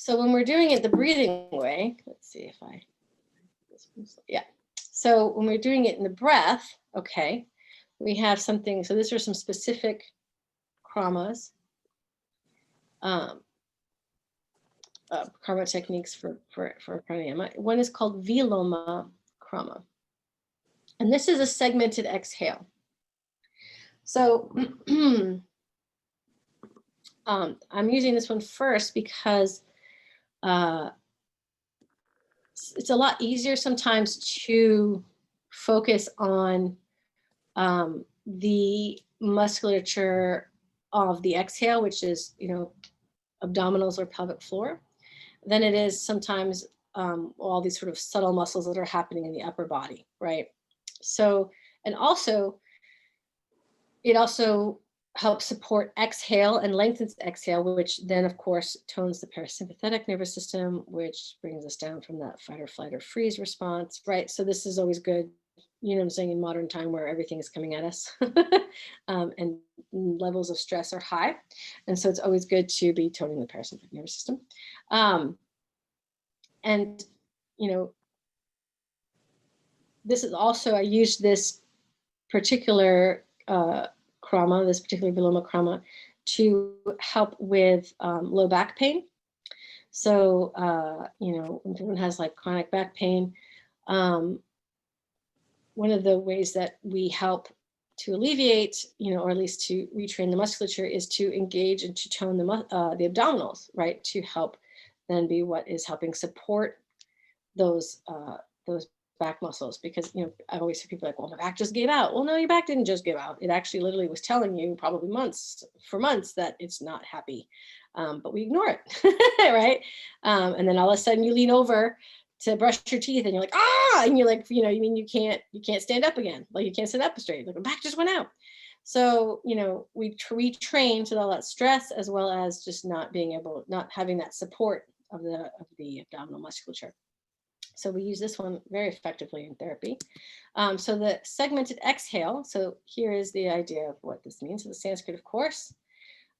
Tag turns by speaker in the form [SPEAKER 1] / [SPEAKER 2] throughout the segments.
[SPEAKER 1] So when we're doing it the breathing way, let's see if I, yeah. So when we're doing it in the breath, okay, we have something, so these are some specific kramas, krama techniques for pranayama. One is called Viloma krama. And this is a segmented exhale. So I'm using this one first because it's a lot easier sometimes to focus on the musculature of the exhale, which is, abdominals or pelvic floor, than it is sometimes all these sort of subtle muscles that are happening in the upper body, right? So, and also, it also helps support exhale and lengthens exhale, which then of course tones the parasympathetic nervous system, which brings us down from that fight or flight or freeze response, right? So this is always good, you know what I'm saying, in modern time where everything is coming at us and levels of stress are high. And so it's always good to be toning the parasympathetic nervous system. And, this is also, I used this particular krama, this particular Viloma krama, to help with low back pain. So, when someone has like chronic back pain, one of the ways that we help to alleviate, or at least to retrain the musculature, is to engage and to tone the abdominals, right? To help then be what is helping support those back muscles, because I've always heard people like, well, my back just gave out. Well, no, your back didn't just give out. It actually literally was telling you probably months that it's not happy, but we ignore it, right? And then all of a sudden you lean over to brush your teeth and you're like, and you're like, you mean you can't stand up again, like you can't sit up straight, like my back just went out. So we retrain to all that stress, as well as just not having that support of the abdominal musculature. So we use this one very effectively in therapy. So the segmented exhale, so here is the idea of what this means. So the Sanskrit, of course,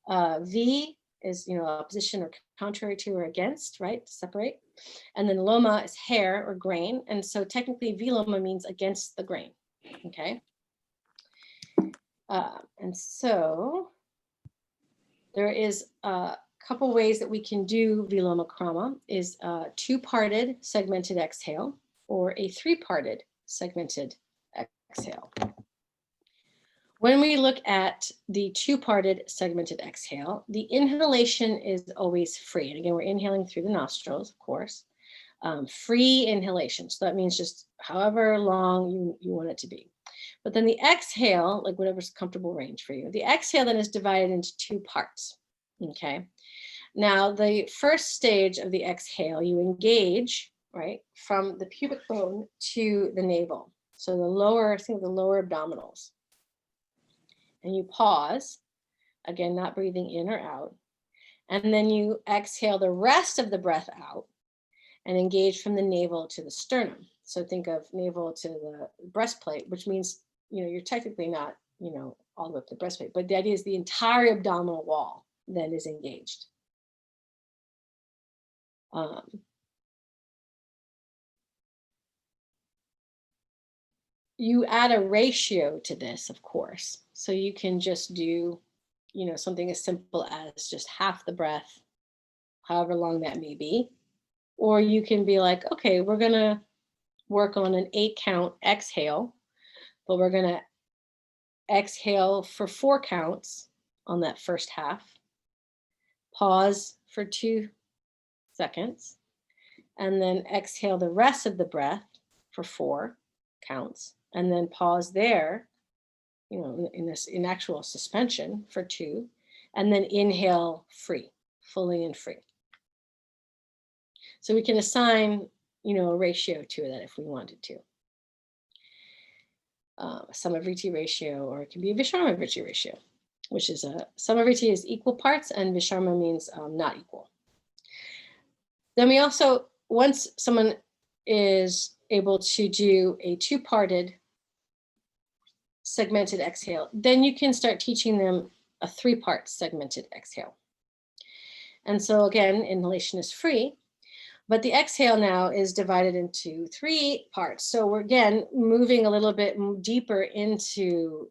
[SPEAKER 1] V is, opposition or contrary to or against, right, to separate. And then loma is hair or grain. And so technically viloma means against the grain, okay? And so there is a couple ways that we can do Viloma krama, is a two-parted segmented exhale or a three-parted segmented exhale. When we look at the two-parted segmented exhale, the inhalation is always free. And again, we're inhaling through the nostrils, of course. Free inhalation. So that means just however long you want it to be. But then the exhale, like whatever's comfortable range for you, the exhale then is divided into two parts, okay? Now, the first stage of the exhale, you engage, right, from the pubic bone to the navel. So the lower abdominals. And you pause, again, not breathing in or out. And then you exhale the rest of the breath out and engage from the navel to the sternum. So think of navel to the breastplate, which means, you're technically not, all the way up to the breastplate, but the idea is the entire abdominal wall then is engaged. You add a ratio to this, of course. So you can just do, something as simple as just half the breath, however long that may be. Or you can be like, okay, we're going to work on an 8-count exhale, but we're going to exhale for 4 counts on that first half, pause for 2 seconds, and then exhale the rest of the breath for 4 counts, and then pause there, in actual suspension for 2, and then inhale fully and free. So we can assign, a ratio to that if we wanted to. Samavriti ratio, or it can be a Visharmavriti ratio, which is Samavriti is equal parts and Visharma means not equal. Then we also, once someone is able to do a 2-parted segmented exhale, then you can start teaching them a 3-part segmented exhale. And so again, inhalation is free, but the exhale now is divided into 3 parts. So we're again moving a little bit deeper into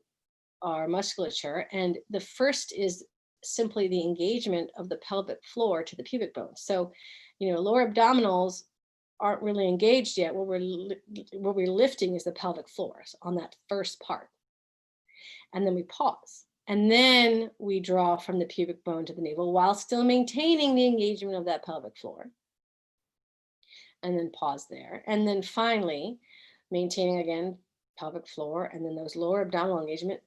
[SPEAKER 1] our musculature. And the first is simply the engagement of the pelvic floor to the pubic bone. So, lower abdominals aren't really engaged yet. What we're lifting is the pelvic floor on that first part. And then we pause. And then we draw from the pubic bone to the navel while still maintaining the engagement of that pelvic floor. And then pause there. And then finally, maintaining again pelvic floor and then those lower abdominal engagement,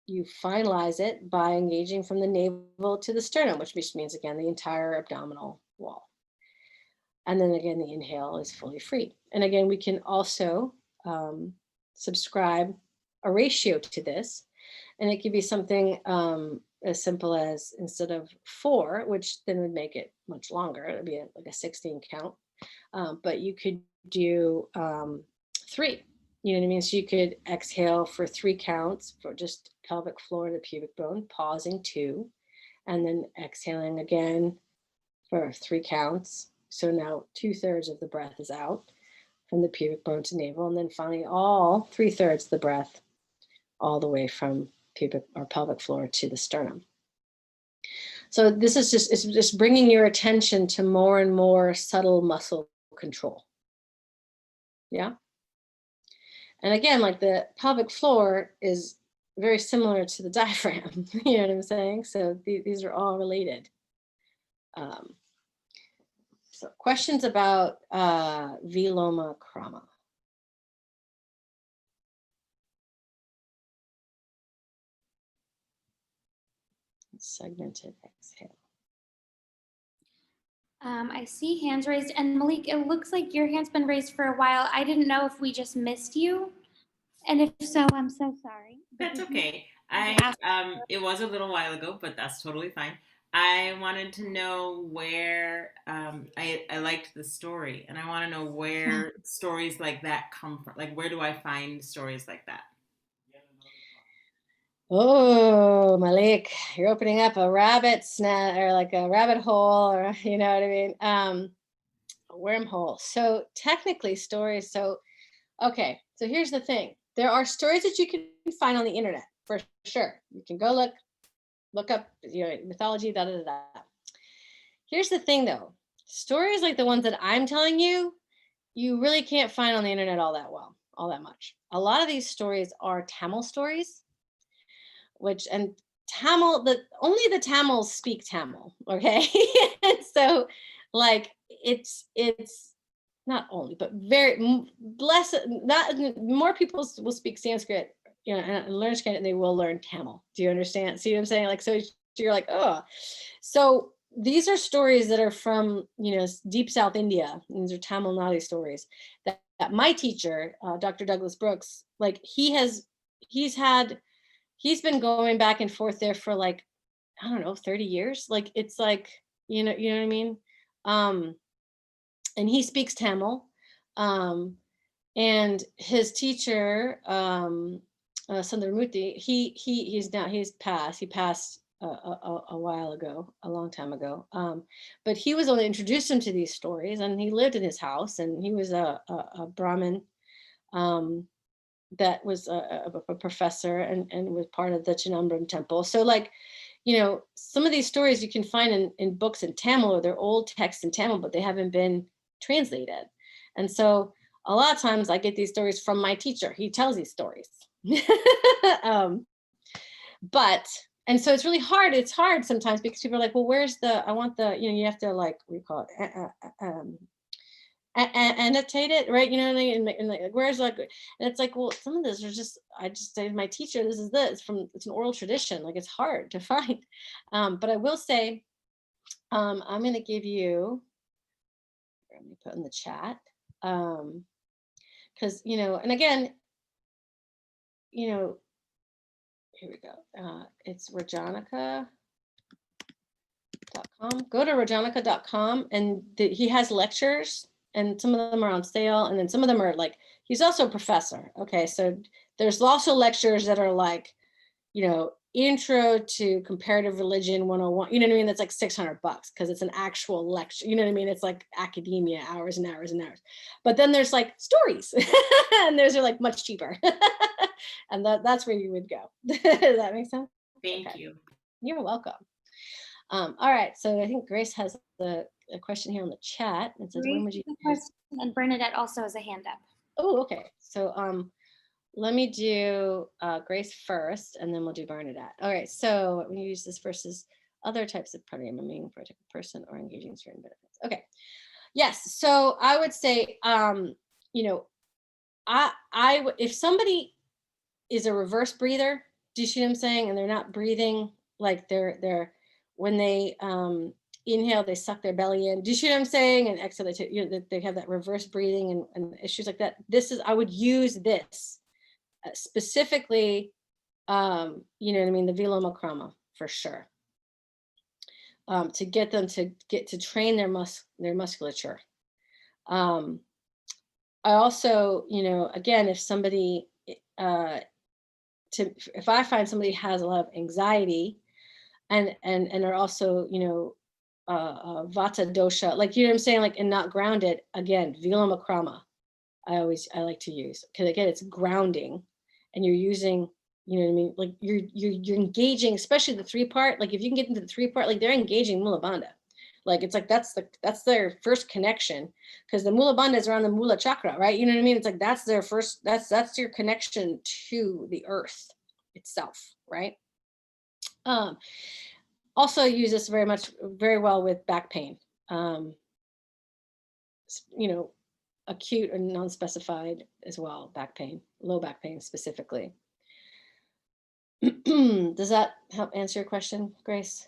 [SPEAKER 1] you finalize it by engaging from the navel to the sternum, which means again the entire abdominal wall. And then again, the inhale is fully free. And again, we can also subscribe a ratio to this. And it could be something as simple as, instead of 4, which then would make it much longer, it would be like a 16 count. But you could do 3. You know what I mean? So you could exhale for 3 counts for just pelvic floor to pubic bone, pausing 2, and then exhaling again for 3 counts. So now 2/3 of the breath is out from the pubic bone to navel, and then finally all 3/3 of the breath all the way from pubic or pelvic floor to the sternum. So this is just bringing your attention to more and more subtle muscle control. Yeah. And again, like the pelvic floor is very similar to the diaphragm. You know what I'm saying? So these are all related. So questions about Viloma Krama. Segmented exhale.
[SPEAKER 2] I see hands raised, and Malik, it looks like your hand's been raised for a while. I didn't know if we just missed you, and if so, I'm so sorry.
[SPEAKER 3] That's okay. It was a little while ago, but that's totally fine. I wanted to know where I liked the story, and I want to know where stories like that come from. Like, where do I find stories like that?
[SPEAKER 1] Oh, Malik, you're opening up a rabbit snare, or like a rabbit hole, or you know what I mean? A wormhole. So technically stories. So, okay. So here's the thing. There are stories that you can find on the internet for sure. You can go look up, mythology, da, da, da, da. Here's the thing though. Stories like the ones that I'm telling you, you really can't find on the internet all that much. A lot of these stories are Tamil stories, and Tamil, only the Tamils speak Tamil, okay? And so like it's not only, but very blessed, not more people will speak Sanskrit, and learn Sanskrit, and they will learn Tamil. Do you understand? See what I'm saying? Like, so you're like, oh, so these are stories that are from, deep South India. These are Tamil Nadu stories that my teacher, Dr. Douglas Brooks, like he's been going back and forth there for like, I don't know, 30 years. Like, it's like, you know what I mean? And he speaks Tamil. And his teacher, Sundaramurthy, he's passed. He passed a while ago, a long time ago. But he was only introduced him to these stories, and he lived in his house, and he was a Brahmin that was a professor and was part of the Chidambaram temple. So like, some of these stories you can find in books in Tamil, or they're old texts in Tamil, but they haven't been translated. And so a lot of times I get these stories from my teacher. He tells these stories. And so it's really hard. It's hard sometimes because people are like, well, where's I want the, you have to like, what do you call it? Annotate it, right? You know what I mean? And like, where's like, and it's like, well, some of this are just, I just say to my teacher, it's an oral tradition. Like, it's hard to find. But I will say, I'm going to give you, let me put in the chat. Because, and again, here we go. It's Rajanika.com. Go to Rajanika.com, and he has lectures, and some of them are on sale, and then some of them are like, he's also a professor. Okay, so there's also lectures that are like, intro to comparative religion 101, you know what I mean? That's like $600 because it's an actual lecture, you know what I mean? It's like academia, hours and hours and hours. But then there's like stories and those are like much cheaper. And that's where you would go. Does that make sense?
[SPEAKER 3] Thank you.
[SPEAKER 1] You're welcome. All right, so I think Grace has a question here on the chat. It says, when would you use?
[SPEAKER 2] And Bernadette also has a hand up.
[SPEAKER 1] Oh, okay. So let me do Grace first, and then we'll do Bernadette. All right, so when you use this versus other types of pranayama, meaning for a type of person or engaging certain benefits. Okay, yes. So I would say, you know, if somebody is a reverse breather, do you see what I'm saying? And they're not breathing like they're when they inhale, they suck their belly in. Do you see what I'm saying? And exhale, they take, you know, they have that reverse breathing and issues like that. I would use this specifically, you know what I mean, the Viloma Krama for sure, to get them to train their musculature. I also, you know, again, if somebody, if I find somebody has a lot of anxiety and are also, you know, vata dosha, like, you know what I'm saying, like, and not grounded, again, Viloma Krama, I like to use, because again, it's grounding and you're using, you know what I mean, like you're engaging, especially the 3-part, like if you can get into the 3-part, like they're engaging Mula Bandha. Like it's like that's their first connection, because the Mula Bandha is around the Mula chakra, right? You know what I mean? It's like that's their first, that's your connection to the earth itself, right? Also use this very well with back pain. You know, acute or non-specified as well, back pain, low back pain specifically. Does that help answer your question, Grace?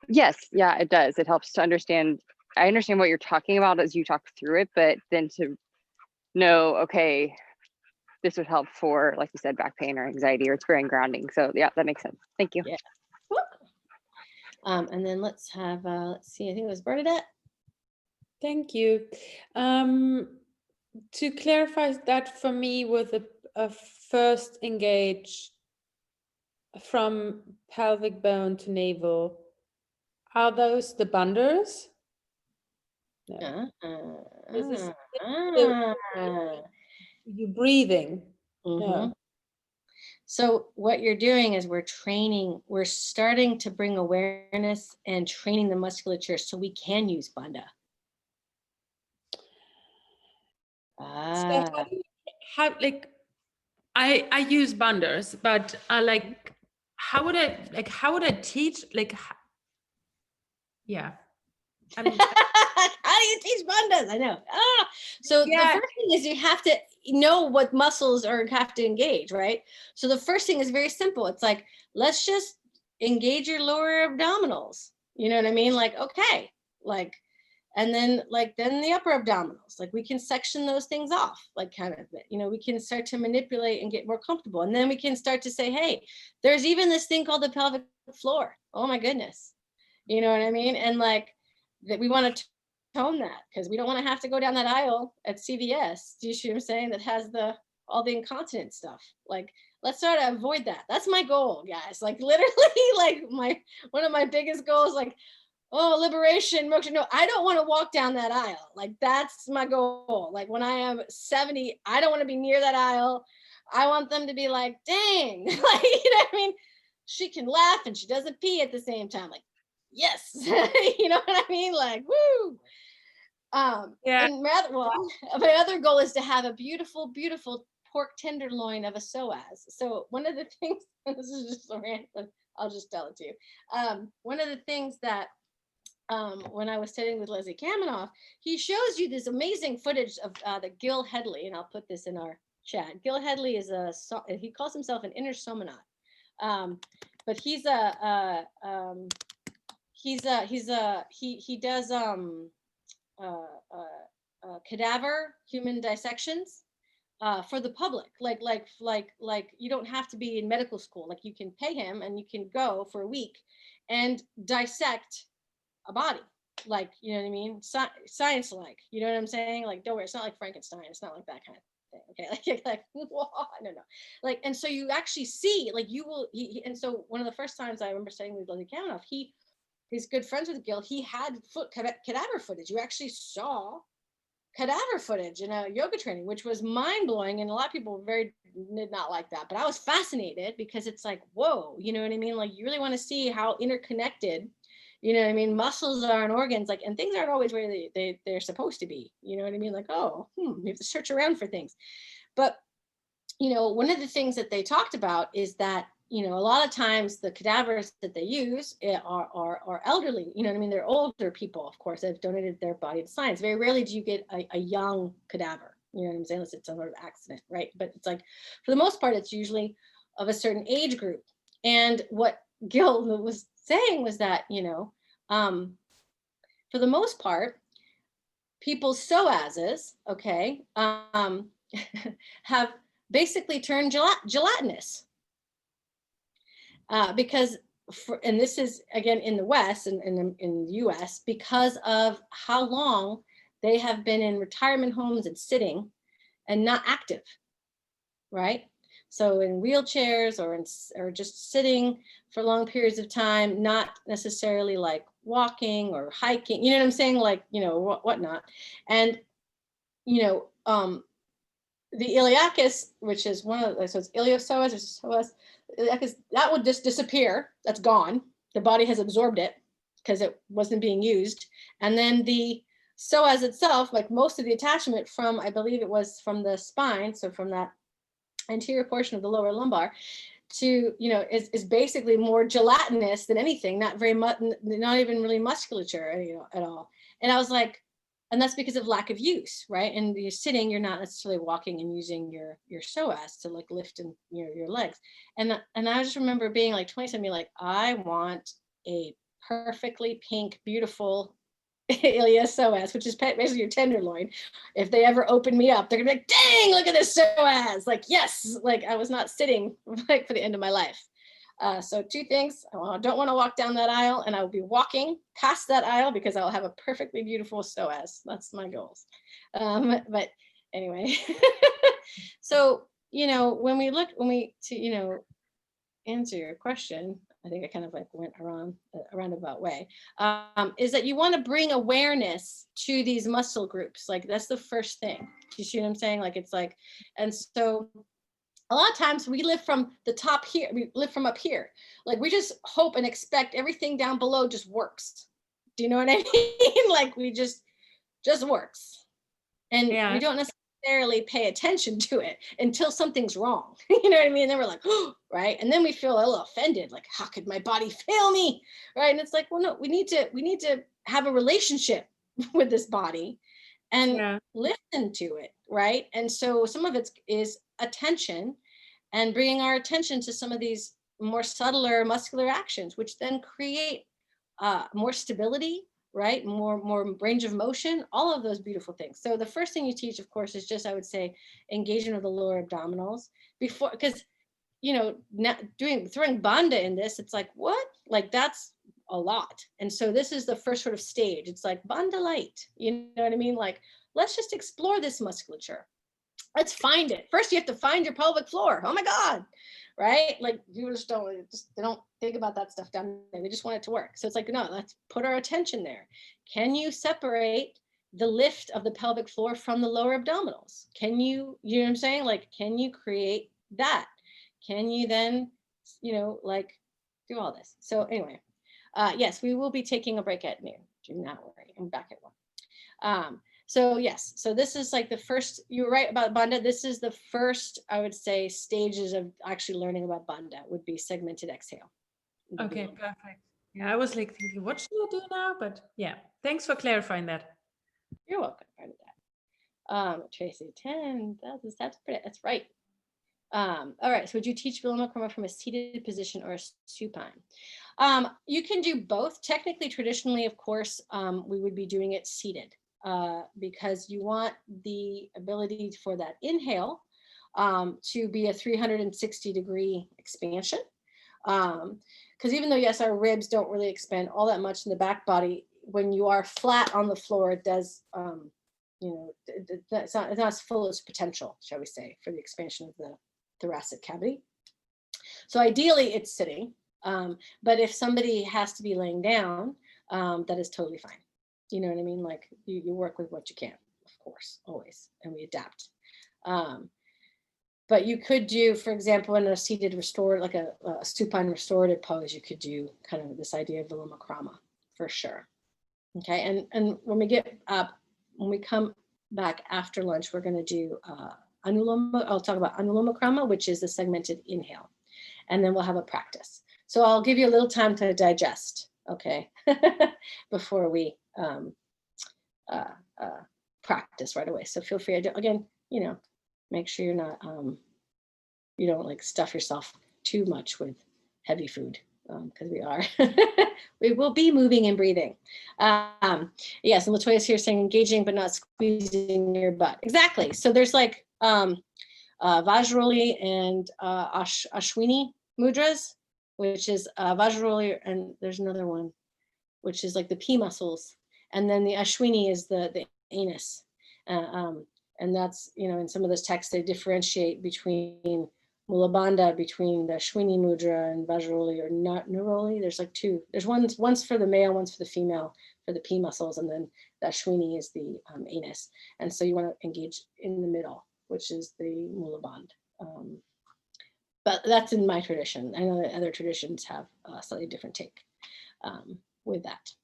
[SPEAKER 4] Yes, yeah, it does. It helps to understand. I understand what you're talking about as you talk through it, but then to know, okay, this would help for, like you said, back pain or anxiety, or it's very grounding. So yeah, that makes sense. Thank you.
[SPEAKER 1] Yeah. And then let's have, let's see, I think it was Bernadette.
[SPEAKER 5] Thank you. To clarify that for me with a first engage from pelvic bone to navel, are those the bandhas? No. This is you breathing. No.
[SPEAKER 1] So what you're doing is we're starting to bring awareness and training the musculature so we can use bandha.
[SPEAKER 5] So like I use bandhas, but like how would I teach, like yeah.
[SPEAKER 1] How do you teach bandhas? I know. So the first thing is you have to know what muscles have to engage, right? So the first thing is very simple. It's like, let's just engage your lower abdominals. You know what I mean? Like, okay, like, and then then the upper abdominals, like we can section those things off, like kind of, you know, we can start to manipulate and get more comfortable. And then we can start to say, hey, there's even this thing called the pelvic floor. Oh my goodness. You know what I mean? And like, that we want to tone that, because we don't want to have to go down that aisle at CVS. Do you see what I'm saying? That has all the incontinent stuff. Like, let's try to avoid that. That's my goal, guys. Like literally, like one of my biggest goals, like, oh, liberation, moksha. No, I don't want to walk down that aisle. Like, that's my goal. Like, when I am 70, I don't want to be near that aisle. I want them to be like, dang, like, you know what I mean? She can laugh and she doesn't pee at the same time. Like, yes, you know what I mean? Like, woo. And my other goal is to have a beautiful, beautiful pork tenderloin of a psoas. So one of the things, this is just so random, I'll just tell it to you. One of the things that when I was studying with Leslie Kaminoff, he shows you this amazing footage of the Gil Headley, and I'll put this in our chat. Gil Headley is he calls himself an inner somanot, but he does cadaver human dissections for the public. Like you don't have to be in medical school. Like, you can pay him and you can go for a week and dissect a body, like, you know what I mean, science, like, you know what I'm saying, like, don't worry, it's not like Frankenstein, it's not like that kind of thing. Okay, like you're like, whoa, I don't know. Like, and so you actually see, like you will, and so one of the first times I remember studying with Leslie Kavanaugh, he's good friends with Gil. He had cadaver footage. You actually saw cadaver footage in a yoga training, which was mind blowing. And a lot of people did not like that, but I was fascinated because it's like, whoa, you know what I mean? Like you really want to see how interconnected, you know what I mean, muscles are and organs, like, and things aren't always where they're supposed to be, you know what I mean? Like, oh, you have to search around for things. But, you know, one of the things that they talked about is that, you know, a lot of times the cadavers that they use are elderly, you know what I mean? They're older people, of course, that have donated their body to science. Very rarely do you get a young cadaver, you know what I'm saying, unless it's some sort of accident, right? But it's like, for the most part, it's usually of a certain age group. And what Gil was saying was that, you know, for the most part, people's psoases, okay, have basically turned gelatinous. Because, and this is again in the West and in the US, because of how long they have been in retirement homes and sitting and not active, right? So in wheelchairs or just sitting for long periods of time, not necessarily like walking or hiking, you know what I'm saying? Like, you know, whatnot. And, you know, the iliacus, which is one of the, so it's iliopsoas or psoas, iliacus, that would just disappear. That's gone. The body has absorbed it because it wasn't being used. And then the psoas itself, like most of the attachment from, I believe it was from the spine, so from that anterior portion of the lower lumbar, to, you know, is basically more gelatinous than anything, not very much, not even really musculature, you know, at all. And I was like, and that's because of lack of use, right? And you're sitting, you're not necessarily walking and using your psoas to like lift and your legs. And I just remember being like 27, like, I want a perfectly pink, beautiful iliacus psoas, which is basically your tenderloin. If they ever open me up, they're gonna be like, dang, look at this psoas. Like, yes, like I was not sitting like for the end of my life. So two things, I don't want to walk down that aisle, and I will be walking past that aisle because I'll have a perfectly beautiful psoas. That's my goals. But anyway, so, you know, when we you know, answer your question, I think I kind of like went around a roundabout way, is that you want to bring awareness to these muscle groups. Like that's the first thing. You see what I'm saying? Like it's like, and so a lot of times we live from the top here, we live from up here. Like we just hope and expect everything down below just works. Do you know what I mean? Like we just works. And we don't necessarily pay attention to it until something's wrong. You know what I mean? And then we're like, oh, right. And then we feel a little offended, like, how could my body fail me? Right. And it's like, well, no, we need to have a relationship with this body and listen to it. Right. And so some of it is attention and bringing our attention to some of these more subtler muscular actions, which then create more stability, right? More range of motion, all of those beautiful things. So the first thing you teach, of course, is just, I would say, engagement of the lower abdominals before, because, you know, throwing bandha in this, it's like, what? Like that's a lot. And so this is the first sort of stage. It's like bandha light, you know what I mean? Like, let's just explore this musculature. Let's find it. First, you have to find your pelvic floor. Oh my God. Right? Like people they don't think about that stuff down there. They just want it to work. So it's like, no, let's put our attention there. Can you separate the lift of the pelvic floor from the lower abdominals? Can you know what I'm saying? Like, can you create that? Can you then, you know, like do all this? So anyway, yes, we will be taking a break at noon. Do not worry. I'm back at 1. So yes, so this is like the first, you're right about bandha. This is the first, I would say, stages of actually learning about bandha would be segmented exhale.
[SPEAKER 5] Okay, perfect. Yeah, I was like thinking, what should I do now? But yeah, thanks for clarifying that.
[SPEAKER 1] You're welcome. Part of that. Tracy, 10, that's right. All right, so would you teach Viloma Karma from a seated position or a supine? You can do both. Technically, traditionally, of course, we would be doing it seated. Because you want the ability for that inhale to be a 360-degree expansion. Because even though, yes, our ribs don't really expand all that much in the back body, when you are flat on the floor, it does it's not as full as potential, shall we say, for the expansion of the thoracic cavity. So ideally it's sitting, but if somebody has to be laying down, that is totally fine. You know what I mean? Like you work with what you can, of course, always, and we adapt. But you could do, for example, in a seated restored, like a supine restorative pose, you could do kind of this idea of Viloma Krama for sure. Okay, and when we get up, when we come back after lunch, we're going to do Anuloma. I'll talk about Anuloma Krama, which is the segmented inhale, and then we'll have a practice. So I'll give you a little time to digest, okay, before we practice right away. So feel free. Again, make sure you're not, you don't like stuff yourself too much with heavy food, because we will be moving and breathing. Yes, and Latoya's here saying engaging but not squeezing your butt. Exactly. So there's like Vajrayana and Ashwini mudras, which is Vajrayana, and there's another one, which is like the P muscles, and then the Ashwini is the anus. And that's, in some of those texts, they differentiate between Mula Bandha, between the Ashwini mudra and Vajrayana or Niroli. There's like two. There's one's for the male, one's for the female, for the P muscles, and then the Ashwini is the anus. And so you want to engage in the middle, which is the Mula Bandha. But that's in my tradition. I know that other traditions have a slightly different take with that.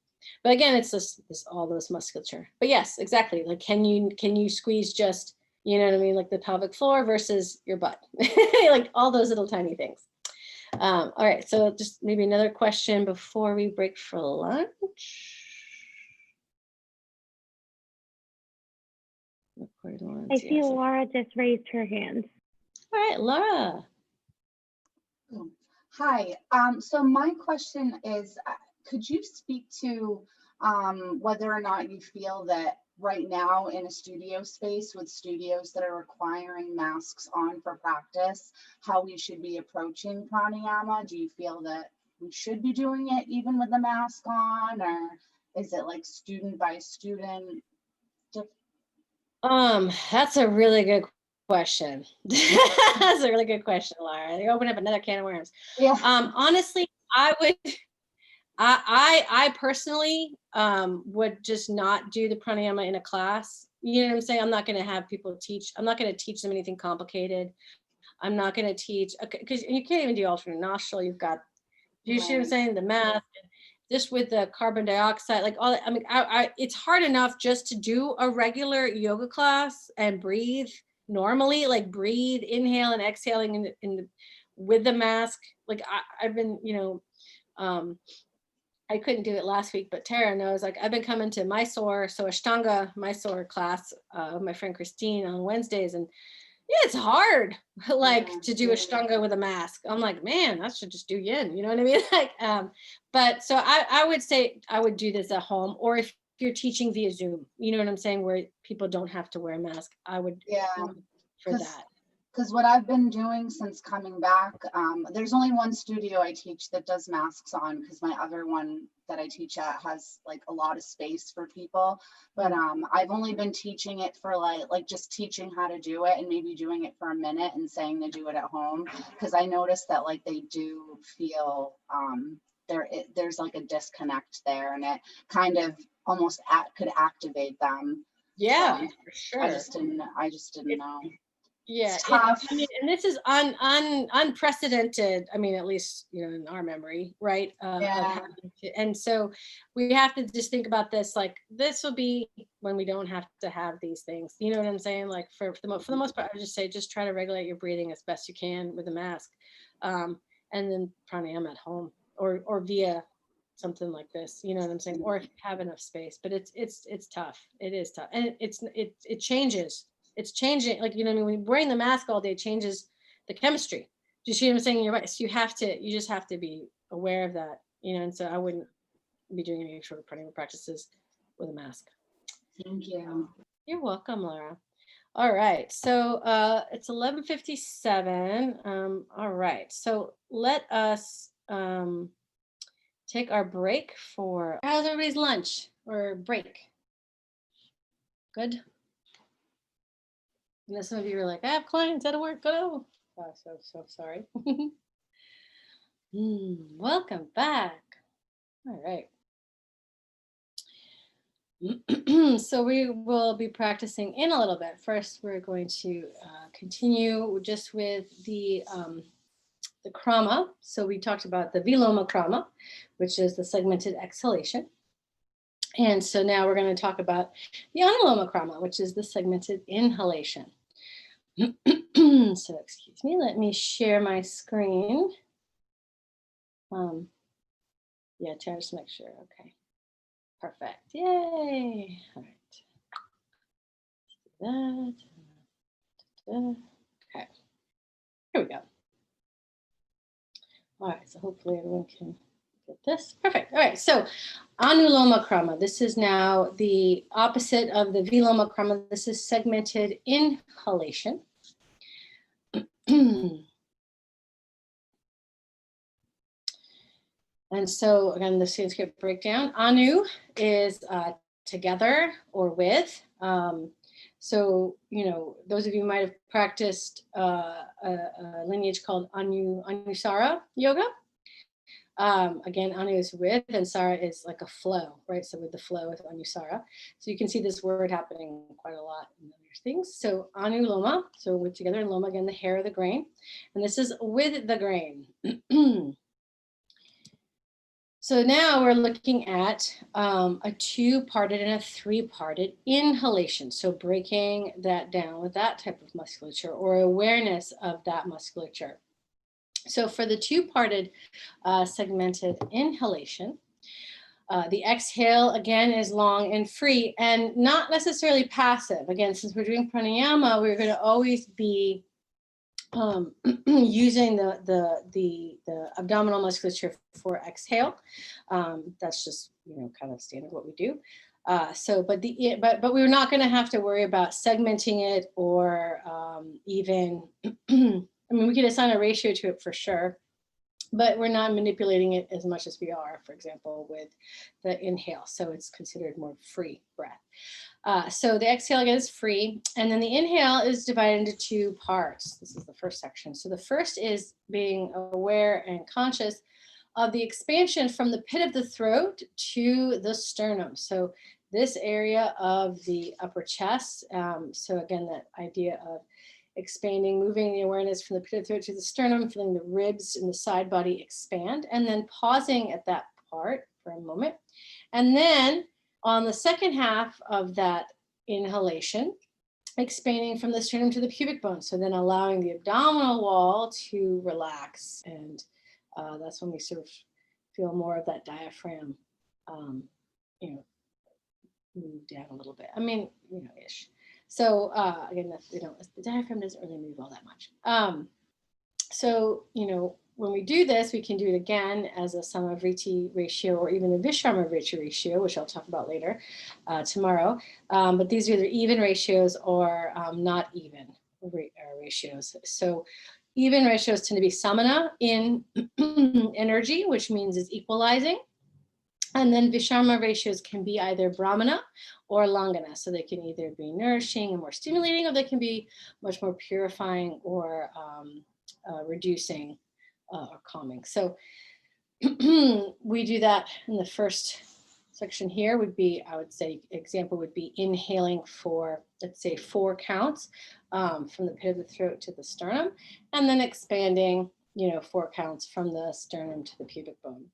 [SPEAKER 1] But again, it's just all those musculature. But yes, exactly. Like, can you squeeze just, you know what I mean, like the pelvic floor versus your butt, like all those little tiny things. All right, so just maybe another question before we break for lunch.
[SPEAKER 2] I see Laura just raised her hand.
[SPEAKER 1] All right, Laura.
[SPEAKER 6] Hi. So my question is, could you speak to whether or not you feel that right now in a studio space with studios that are requiring masks on for practice, how we should be approaching pranayama? Do you feel that we should be doing it even with the mask on, or is it like student by student?
[SPEAKER 1] That's a really good question. That's a really good question, Laura. You open up another can of worms.
[SPEAKER 6] Yeah.
[SPEAKER 1] Honestly, I personally would just not do the pranayama in a class. You know what I'm saying? I'm not going to have people teach. I'm not going to teach them anything complicated. I'm not going to teach, because you can't even do alternate nostril. You've got, you see what I'm saying? The math, just with the carbon dioxide, like all that. I mean, it's hard enough just to do a regular yoga class and breathe normally, like breathe, inhale and exhaling with the mask. Like I've been, I couldn't do it last week, but Tara knows, like I've been coming to Mysore, so Ashtanga Mysore class with my friend Christine on Wednesdays, and yeah, it's hard, like to do Ashtanga with a mask. I'm like, man, I should just do yin, you know what I mean? Like, but so I would say I would do this at home, or if you're teaching via Zoom, you know what I'm saying, where people don't have to wear a mask, I would for that.
[SPEAKER 6] Because what I've been doing since coming back, there's only one studio I teach that does masks on, because my other one that I teach at has like a lot of space for people. But I've only been teaching it for like just teaching how to do it and maybe doing it for a minute and saying to do it at home, because I noticed that like they do feel there's like a disconnect there, and it kind of almost could activate them.
[SPEAKER 1] Yeah,
[SPEAKER 6] so
[SPEAKER 1] for sure.
[SPEAKER 6] I just didn't know.
[SPEAKER 1] Yeah,
[SPEAKER 6] I
[SPEAKER 1] mean, and this is unprecedented. I mean, at least in our memory, right? And so we have to just think about this. Like, this will be when we don't have to have these things. You know what I'm saying? Like for the most part, I would just say just try to regulate your breathing as best you can with a mask, and then pranayama at home or via something like this. You know what I'm saying? Or if you have enough space. But it's tough. It is tough, and it changes. It's changing, like, you know what I mean? When you're wearing the mask all day, it changes the chemistry. Do you see what I'm saying? You're right. So you just have to be aware of that, and so I wouldn't be doing any sort of pranayama practices with a mask.
[SPEAKER 6] Thank you.
[SPEAKER 1] You're welcome, Laura. All right. So it's 11:57. All right. So let us take our break how's everybody's lunch or break? Good? I know some of you are like, I have clients at work, go. So sorry. Welcome back. All right. So we will be practicing in a little bit. First, we're going to continue just with the krama. So we talked about the Viloma krama, which is the segmented exhalation. And so now we're going to talk about the Anuloma krama, which is the segmented inhalation. So excuse me, let me share my screen. Yeah, Tara, just make sure. Okay, perfect. Yay. All right. That. Okay, here we go. All right, so hopefully everyone can get this. Perfect. All right, so Anuloma krama. This is now the opposite of the Viloma krama. This is segmented inhalation. And so again, the Sanskrit breakdown. Anu is together or with. So, you know, those of you might have practiced a lineage called Anusara yoga. Again, Anu is with and Sara is like a flow, right? So with the flow with Anusara. So you can see this word happening quite a lot in other things. So Anuloma, so with together, and Loma, again, the hair of the grain. And this is with the grain. So now we're looking at a two-parted and a three-parted inhalation. So breaking that down with that type of musculature or awareness of that musculature. So for the two-parted segmented inhalation, the exhale, again, is long and free and not necessarily passive. Again, since we're doing pranayama, we're going to always be using the abdominal musculature for exhale. That's just, you know, kind of standard what we do. But we're not going to have to worry about segmenting it or even, I mean, we can assign a ratio to it for sure, but we're not manipulating it as much as we are, for example, with the inhale. So it's considered more free breath. So the exhale again is free, and then the inhale is divided into two parts. This is the first section. So the first is being aware and conscious of the expansion from the pit of the throat to the sternum. So this area of the upper chest. So again, that idea of expanding, moving the awareness from the pit of the throat to the sternum, feeling the ribs and the side body expand, and then pausing at that part for a moment. And then on the second half of that inhalation, expanding from the sternum to the pubic bone. So then allowing the abdominal wall to relax. And that's when we sort of feel more of that diaphragm, you know, move down a little bit. I mean, you know, ish. So again, the diaphragm doesn't really move all that much. So, you know, when we do this, we can do it again as a Samavriti ratio or even a Vishramavriti ratio, which I'll talk about later tomorrow. But these are either even ratios or not even ratios. So even ratios tend to be samana in energy, which means it's equalizing. And then Visharma ratios can be either Brahmana or Langana. So they can either be nourishing and more stimulating, or they can be much more purifying or reducing or calming. So we do that in the first section here would be, I would say, example would be inhaling for, let's say, 4 counts from the pit of the throat to the sternum, and then expanding, you know, 4 counts from the sternum to the pubic bone.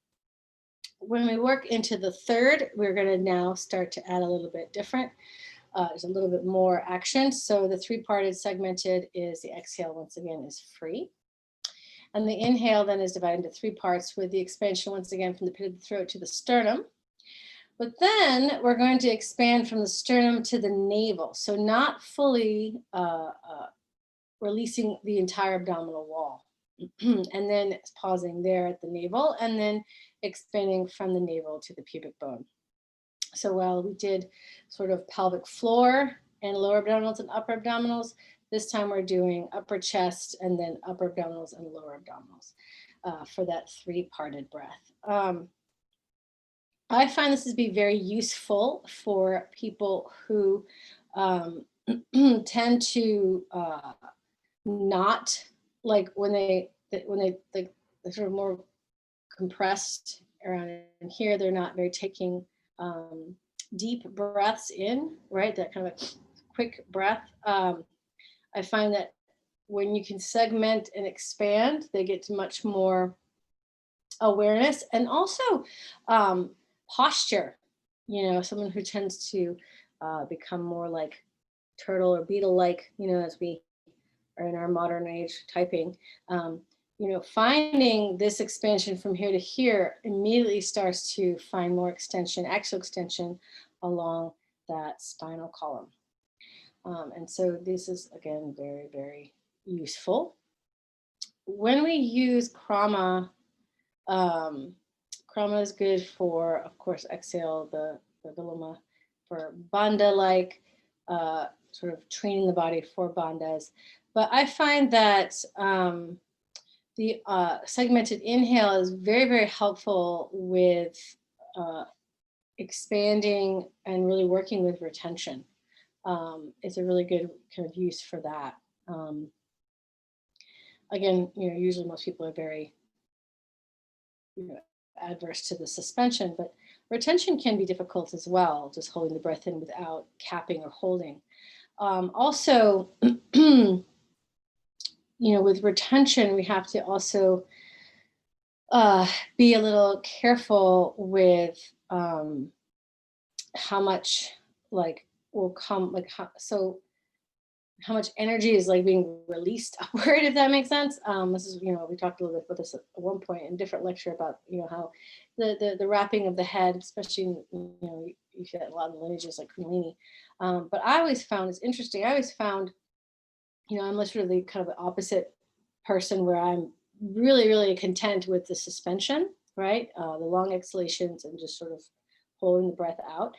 [SPEAKER 1] When we work into the third, we're going to now start to add a little bit different. There's a little bit more action. So the 3-parted segmented is the exhale, once again, is free. And the inhale then is divided into 3 parts with the expansion, once again, from the pit of the throat to the sternum. But then we're going to expand from the sternum to the navel. So not fully releasing the entire abdominal wall. And then pausing there at the navel, and then expanding from the navel to the pubic bone. So while we did sort of pelvic floor and lower abdominals and upper abdominals, this time we're doing upper chest and then upper abdominals and lower abdominals for that 3-parted breath. I find this to be very useful for people who tend to not like when they like they're sort of more compressed around in here. They're not very taking deep breaths in, right? That kind of a quick breath. I find that when you can segment and expand, they get to much more awareness, and also posture. You know, someone who tends to become more like turtle or beetle like, you know, as we are in our modern age typing, you know, finding this expansion from here to here immediately starts to find more extension, axial extension along that spinal column. And so this is, again, very, very useful. When we use krama, krama is good for, of course, exhale, the viloma, for bandha-like, sort of training the body for bandhas. But I find that the segmented inhale is very, very helpful with expanding and really working with retention. It's a really good kind of use for that. Again, you know, usually most people are very, you know, adverse to the suspension, but retention can be difficult as well, just holding the breath in without capping or holding. Also, you know, with retention, we have to also be a little careful with how much like will come, like how much energy is like being released upward, if that makes sense. This is, you know, we talked a little bit about this at one point in a different lecture about, you know, how the wrapping of the head, especially, you know, you get a lot of lineages like Kundalini. But I always found, it's interesting, I always found, you know, I'm literally kind of the opposite person where I'm really, really content with the suspension, right? The long exhalations and just sort of holding the breath out.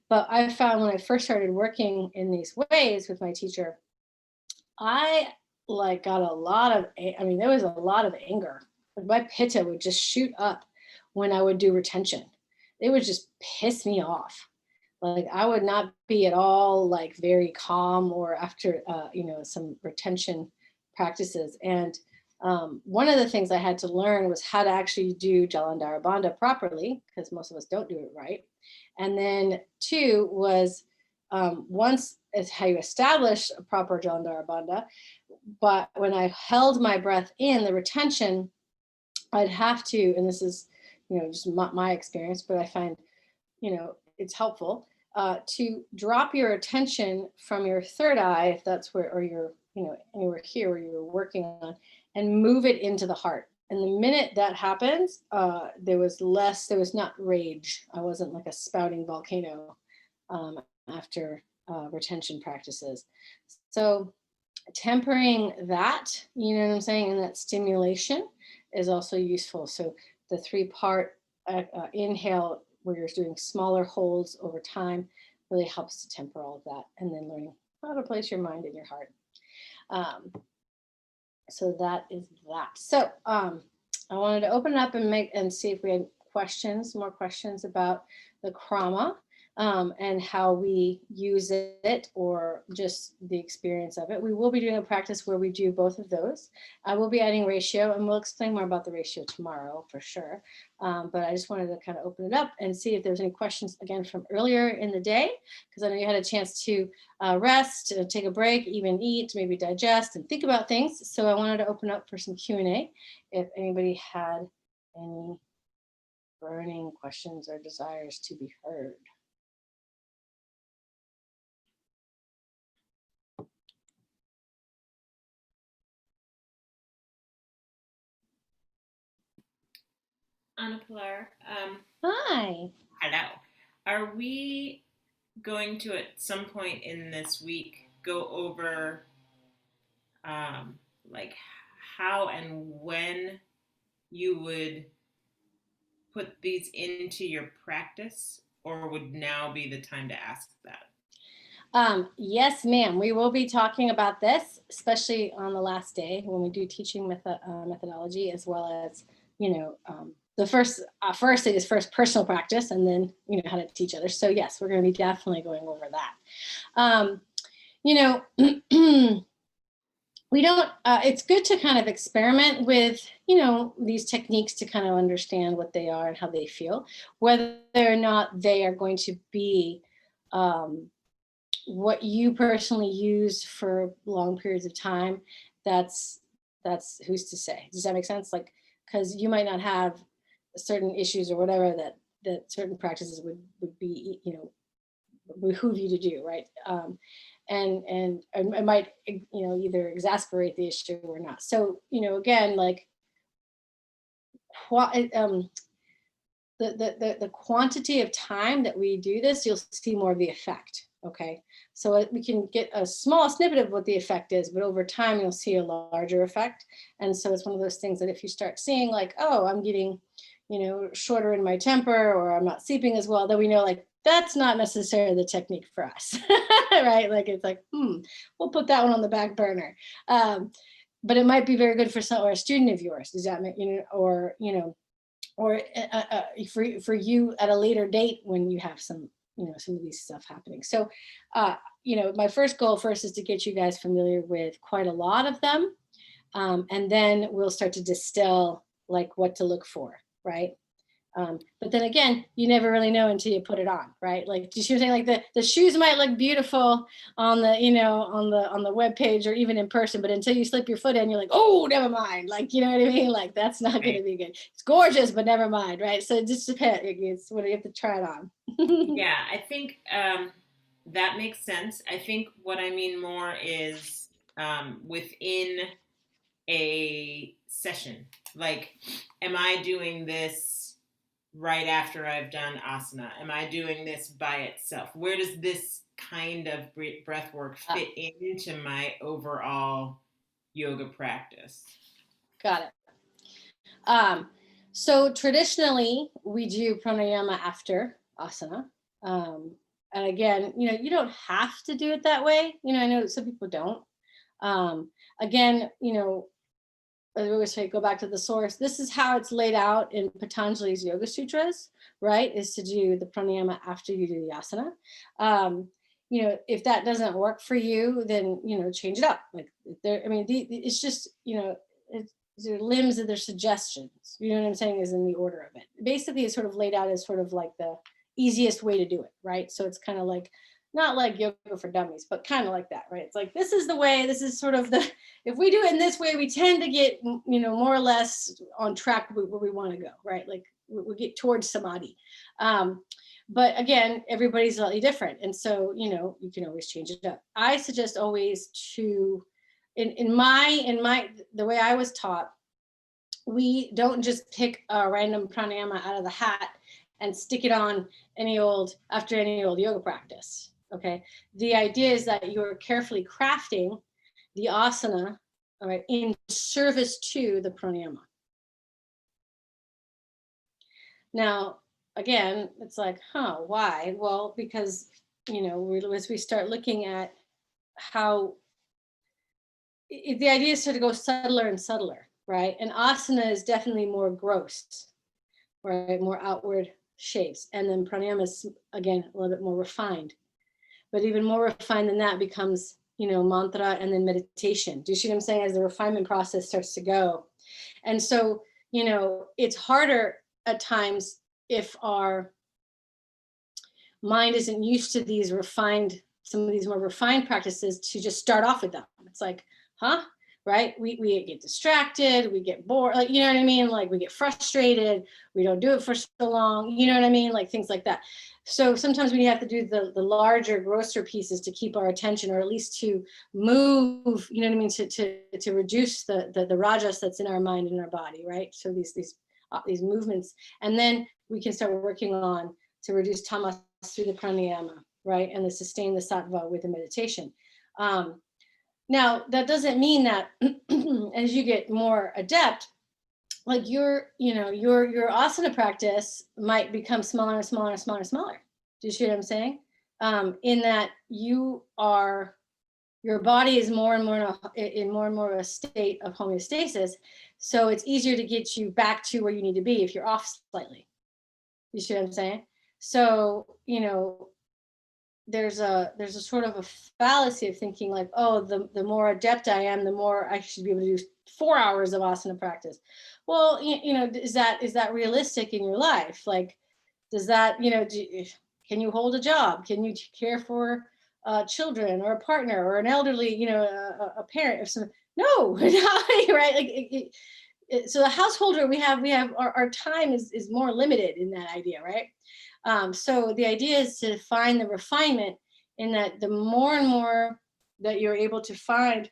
[SPEAKER 1] But I found when I first started working in these ways with my teacher, I like got a lot of, I mean, there was a lot of anger. Like my pitta would just shoot up when I would do retention. It would just piss me off. Like I would not be at all like very calm or after, you know, some retention practices. And one of the things I had to learn was how to actually do Jalandhara Bandha properly, because most of us don't do it right. And then two was once is how you establish a proper Jalandhara Bandha. But when I held my breath in, the retention, I'd have to, and this is, you know, just my experience, but I find, you know, it's helpful to drop your attention from your third eye, if that's where, or your, you know, anywhere here where you're working on, and move it into the heart. And the minute that happens, there was not rage. I wasn't like a spouting volcano after retention practices. So tempering that, you know what I'm saying, and that stimulation is also useful. So the 3-part inhale, where you're doing smaller holds over time, really helps to temper all of that. And then learning how to place your mind in your heart. So that is that. So I wanted to open it up and see if we had more questions about the krama and how we use it, or just the experience of it. We will be doing a practice where we do both of those. I will be adding ratio, and we'll explain more about the ratio tomorrow for sure. But I just wanted to kind of open it up and see if there's any questions again from earlier in the day, because I know you had a chance to rest, take a break, even eat, maybe digest and think about things. So I wanted to open up for some Q&A if anybody had any burning questions or desires to be heard.
[SPEAKER 3] Anna Pilar,
[SPEAKER 1] Hi.
[SPEAKER 3] hello. Are we going to, at some point in this week, go over like how and when you would put these into your practice, or would now be the time to ask that?
[SPEAKER 1] Yes, ma'am. We will be talking about this, especially on the last day when we do teaching methodology, as well as, you know, the first thing is first personal practice, and then, you know, how to teach others. So yes, we're going to be definitely going over that. you know, we don't, it's good to kind of experiment with, you know, these techniques to kind of understand what they are and how they feel, whether or not they are going to be what you personally use for long periods of time. That's who's to say. Does that make sense? Like, because you might not have certain issues or whatever that certain practices would be, you know, behoove you to do, right? And it might, you know, either exasperate the issue or not. So, you know, again, like, the quantity of time that we do this, you'll see more of the effect. Okay, so we can get a small snippet of what the effect is, but over time you'll see a larger effect. And so it's one of those things that if you start seeing like, oh, I'm getting, you know, shorter in my temper, or I'm not sleeping as well, then we know like that's not necessarily the technique for us, right? Like it's like, we'll put that one on the back burner. But it might be very good for some or a student of yours. Does that mean, you know, or you know, or for you at a later date when you have some, you know, some of these stuff happening. So, you know, my first goal first is to get you guys familiar with quite a lot of them. And then we'll start to distill like what to look for, right? But then again, you never really know until you put it on, right? Like, do you see what I'm saying? Like the shoes might look beautiful on the, you know, on the web page or even in person, but until you slip your foot in, you're like, oh, never mind. Like, you know what I mean? Like that's not going to be good. It's gorgeous, but never mind, right? So it just depends. It's what you have to try it on.
[SPEAKER 3] Yeah, I think that makes sense. I think what I mean more is within a session. Like, am I doing this right after I've done asana? Am I doing this by itself? Where does this kind of breath work fit into my overall yoga practice?
[SPEAKER 1] Got it. So traditionally we do pranayama after asana. And again, you know, you don't have to do it that way. You know, I know some people don't. Again, you know, I always say, go back to the source. This is how it's laid out in Patanjali's Yoga Sutras, right? Is to do the pranayama after you do the asana. You know, if that doesn't work for you, then, you know, change it up. Like there, I mean, it's just, you know, their limbs and their suggestions, you know what I'm saying, is in the order of it. Basically, it's sort of laid out as sort of like the easiest way to do it, right? So it's kind of like, not like yoga for dummies, but kind of like that, right? It's like, this is the way, this is sort of the, if we do it in this way, we tend to get, you know, more or less on track where we want to go, right? Like we get towards samadhi. But again, everybody's slightly different. And so, you know, you can always change it up. I suggest always to, in my, the way I was taught, we don't just pick a random pranayama out of the hat and stick it on after any old yoga practice. Okay, the idea is that you're carefully crafting the asana, all right, in service to the pranayama. Now, again, it's like, why? Well, because, you know, as we start looking at how the idea is to go subtler and subtler, right? And asana is definitely more gross, right? More outward shapes. And then pranayama is, again, a little bit more refined. But even more refined than that becomes, you know, mantra and then meditation. Do you see what I'm saying? As the refinement process starts to go. And so, you know, it's harder at times if our mind isn't used to these refined, some of these more refined practices, to just start off with them. It's like, right? We get distracted, we get bored, like, you know what I mean? Like we get frustrated, we don't do it for so long, you know what I mean? Like things like that. So sometimes we have to do the larger, grosser pieces to keep our attention, or at least to move, you know what I mean? To reduce the rajas that's in our mind and our body, right? So these movements, and then we can start working on to reduce tamas through the pranayama, right? And to sustain the sattva with the meditation. Now, that doesn't mean that as you get more adept, like your asana practice might become smaller and smaller and smaller and smaller. Do you see what I'm saying? In that your body is more and more in more and more of a state of homeostasis. So it's easier to get you back to where you need to be if you're off slightly. You see what I'm saying? So, you know, there's a sort of a fallacy of thinking like, oh, the more adept I am, the more I should be able to do 4 hours of asana practice. Well, you know, is that realistic in your life? Like, does that, you know, can you hold a job? Can you care for children or a partner or an elderly, you know, a parent or something? No, right? Like, so the householder, we have our time is more limited in that idea, right? So the idea is to find the refinement in that the more and more that you're able to find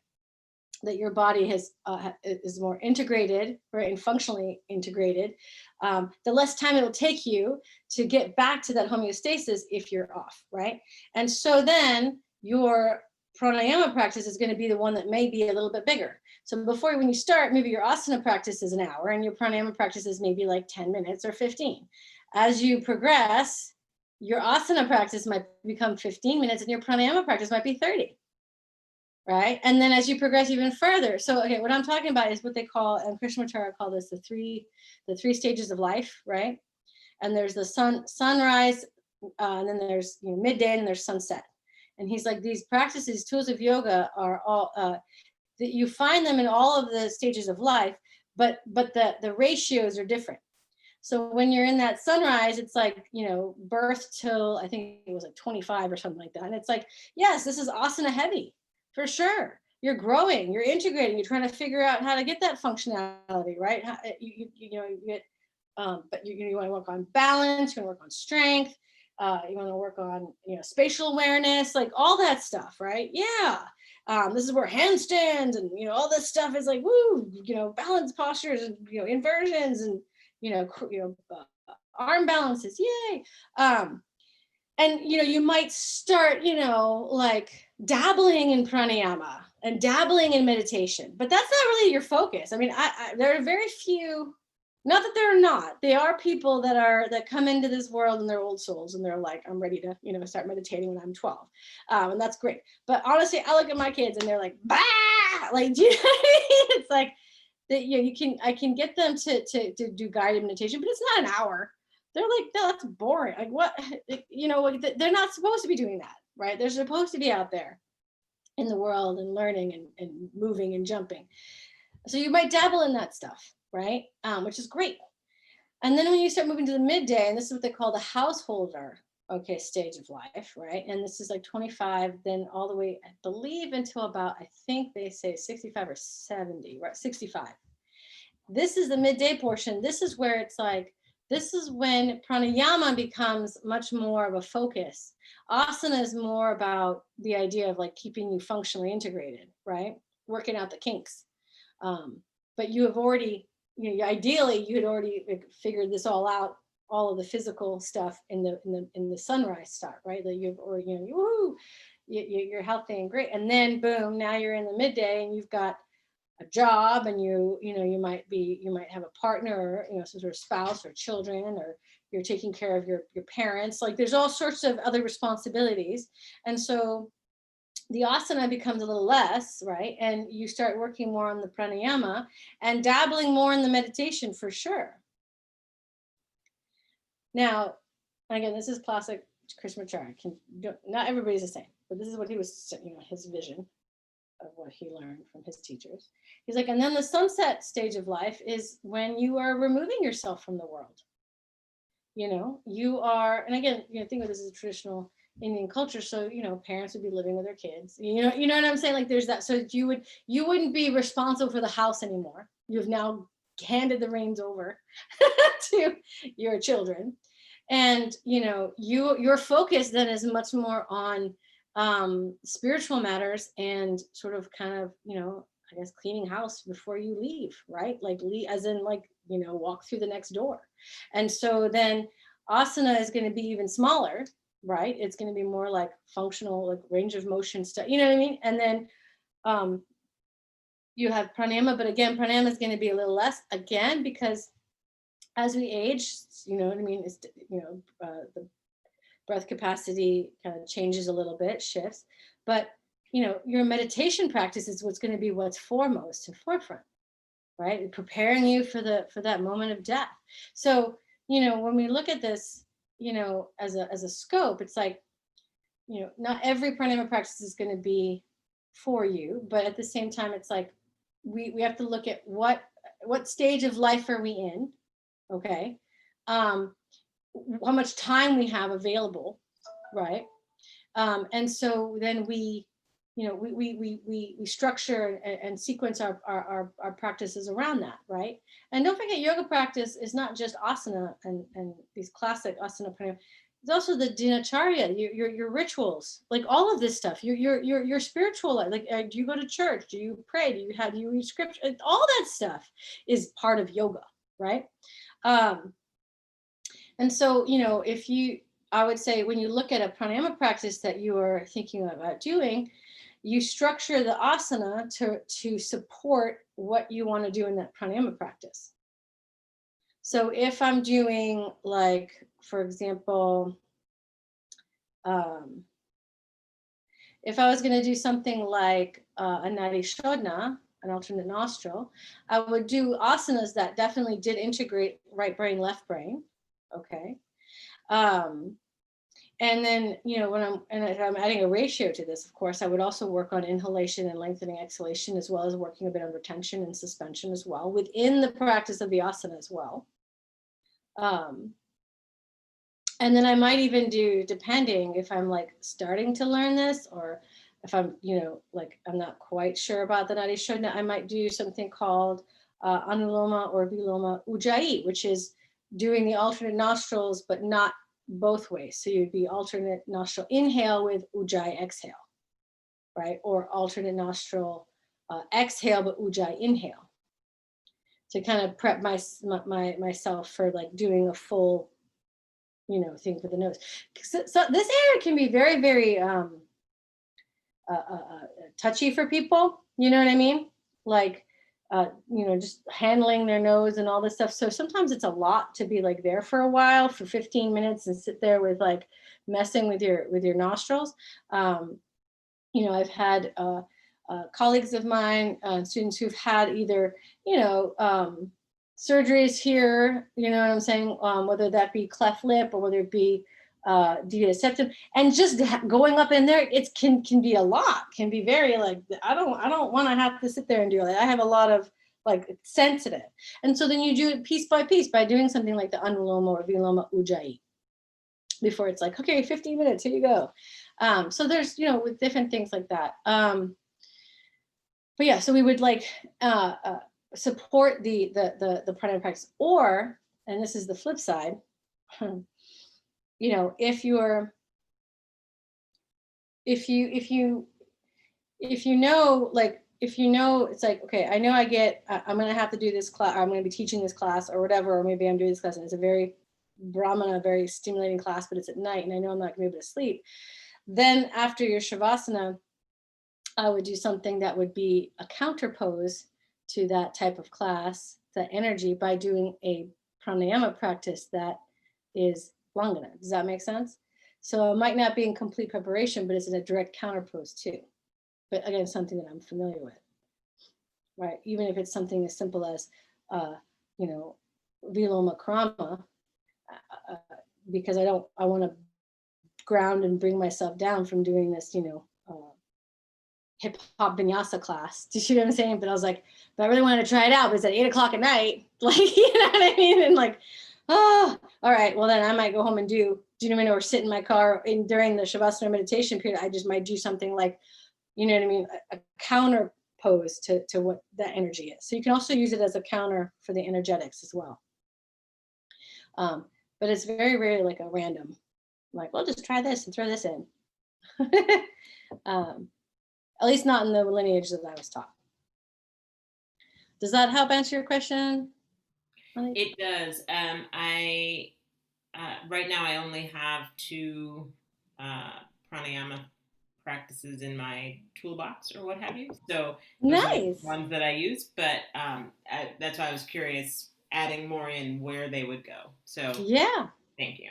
[SPEAKER 1] that your body is more integrated, right, and functionally integrated, the less time it will take you to get back to that homeostasis if you're off, right? And so then your pranayama practice is going to be the one that may be a little bit bigger. So before, when you start, maybe your asana practice is an hour and your pranayama practice is maybe like 10 minutes or 15. As you progress, your asana practice might become 15 minutes and your pranayama practice might be 30. Right? And then as you progress even further. So, okay, what I'm talking about is what they call, and Krishnamacharya call this the three stages of life, right? And there's the sunrise, and then there's, you know, midday, and there's sunset. And he's like, these practices, tools of yoga are all, that you find them in all of the stages of life, but the ratios are different. So when you're in that sunrise, it's like, you know, birth till, I think it was like 25 or something like that. And it's like, yes, this is asana heavy, for sure. You're growing, you're integrating, you're trying to figure out how to get that functionality, right? How, you know, you get, but you want to work on balance, you want to work on strength, you want to work on, you know, spatial awareness, like all that stuff, right? Yeah. This is where handstands and, you know, all this stuff is like, woo, you know, balance postures and, you know, inversions and, you know, arm balances, yay. And, you know, you might start, you know, like dabbling in pranayama and dabbling in meditation, but that's not really your focus. I mean, there are very few, not that there are not, they are people that come into this world and they're old souls and they're like, I'm ready to, you know, start meditating when I'm 12. And that's great. But honestly, I look at my kids and they're like, bah, like, do you know what I mean? It's like, that, you know, I can get them to do guided meditation, but it's not an hour. They're like, no, that's boring. Like, what, you know, they're not supposed to be doing that, right? They're supposed to be out there in the world and learning and moving and jumping. So you might dabble in that stuff, right? Which is great. And then when you start moving to the midday, and this is what they call the householder, okay, stage of life, right? And this is like 25, then all the way, I believe, until about, I think they say 65 or 70, right? 65. This is the midday portion. This is where it's like, this is when pranayama becomes much more of a focus. Asana is more about the idea of like keeping you functionally integrated, right? Working out the kinks. But you have already, you know, ideally you had already figured this all out, all of the physical stuff in the sunrise start, right? That you've already, you know, woo, you're healthy and great. And then boom, now you're in the midday and you've got a job and you know, you might have a partner or, you know, some sort of spouse or children, or you're taking care of your parents. Like there's all sorts of other responsibilities. And so the asana becomes a little less, right? And you start working more on the pranayama and dabbling more in the meditation for sure. Now, again, this is classic Krishnamacharya. Not everybody's the same, but this is what he was, you know, his vision of what he learned from his teachers. He's like, and then the sunset stage of life is when you are removing yourself from the world. You know, you are, and again, you know, think of this as a traditional Indian culture. So, you know, parents would be living with their kids. You know what I'm saying? Like there's that. So you wouldn't be responsible for the house anymore. You've now handed the reins over to your children. And, you know, your focus then is much more on spiritual matters and sort of kind of, you know, I guess cleaning house before you leave, right? Like as in like, you know, walk through the next door. And so then asana is going to be even smaller, right? It's going to be more like functional, like range of motion stuff, you know what I mean? And then you have pranayama, but again, pranayama is going to be a little less again, because as we age, you know what I mean? It's, you know, the breath capacity kind of changes a little bit, shifts, but you know, your meditation practice is what's going to be what's foremost and forefront, right? Preparing you for that moment of death. So, you know, when we look at this, you know, as a scope, it's like you know, not every pranayama practice is going to be for you, but at the same time, it's like we have to look at what stage of life are we in, okay? How much time we have available, right? And so then we, you know, we structure and sequence our practices around that, right? And don't forget, yoga practice is not just asana and these classic asana pranayama. It's also the dinacharya, your rituals, like all of this stuff. Your spiritual life. Like, do you go to church? Do you pray? Do you read scripture? All that stuff is part of yoga, right? And so, you know, I would say when you look at a pranayama practice that you are thinking about doing, you structure the asana to support what you want to do in that pranayama practice. So if I'm doing, like, for example, if I was going to do something like a nadi shodhana, an alternate nostril, I would do asanas that definitely did integrate right brain, left brain. Okay. And then, you know, if I'm adding a ratio to this, of course, I would also work on inhalation and lengthening exhalation, as well as working a bit on retention and suspension as well, within the practice of the asana as well. And then I might even do, depending if I'm like starting to learn this, or if I'm, you know, like I'm not quite sure about the Nadi Shodhana, I might do something called Anuloma or Viloma Ujjayi, which is doing the alternate nostrils, but not both ways. So you'd be alternate nostril inhale with Ujjayi exhale, right? Or alternate nostril exhale, but Ujjayi inhale, to kind of prep myself for like doing a full, you know, thing for the nose. So this area can be very, very touchy for people. You know what I mean? Like, you know, just handling their nose and all this stuff. So sometimes it's a lot to be like there for a while, for 15 minutes, and sit there with like messing with your nostrils. You know, I've had colleagues of mine, students who've had either, you know, surgeries here, you know what I'm saying, whether that be cleft lip or whether it be deviated septum, and just going up in there, it can be a lot, can be very like, I don't want to have to sit there and do it. I have a lot of like sensitive, and so then you do it piece by piece by doing something like the Anuloma or Viloma Ujjayi before it's like, okay, 15 minutes, here you go. So there's, you know, with different things like that. But yeah, so we would like support the pranayama practice, or, and this is the flip side, you know, if you know, like, if you know, it's like, okay, I know I'm going to have to do this class, I'm going to be teaching this class or whatever, or maybe I'm doing this class and it's a very Brahmana, very stimulating class, but it's at night and I know I'm not going to be able to sleep. Then after your Shavasana, I would do something that would be a counter pose to that type of class, that energy, by doing a pranayama practice that is Langana. Does that make sense? So it might not be in complete preparation, but it's in a direct counter pose too. But again, something that I'm familiar with, right? Even if it's something as simple as, you know, Viloma Krama, because I want to ground and bring myself down from doing this, you know, hip hop vinyasa class. Do you see what I'm saying? But I was like, but I really wanted to try it out, but it's at 8 o'clock at night. Like, you know what I mean? And like, oh, all right, well then I might go home and do you know what I mean? Or sit in my car during the Shavasana meditation period. I just might do something like, you know what I mean? A counter pose to what that energy is. So you can also use it as a counter for the energetics as well. But it's very, very like a random, like, well, just try this and throw this in. At least not in the lineage that I was taught. Does that help answer your question?
[SPEAKER 3] It does. I right now I only have 2 pranayama practices in my toolbox or what have you. So those are the ones that I use, but that's why I was curious, adding more in where they would go. So
[SPEAKER 1] yeah,
[SPEAKER 3] thank you.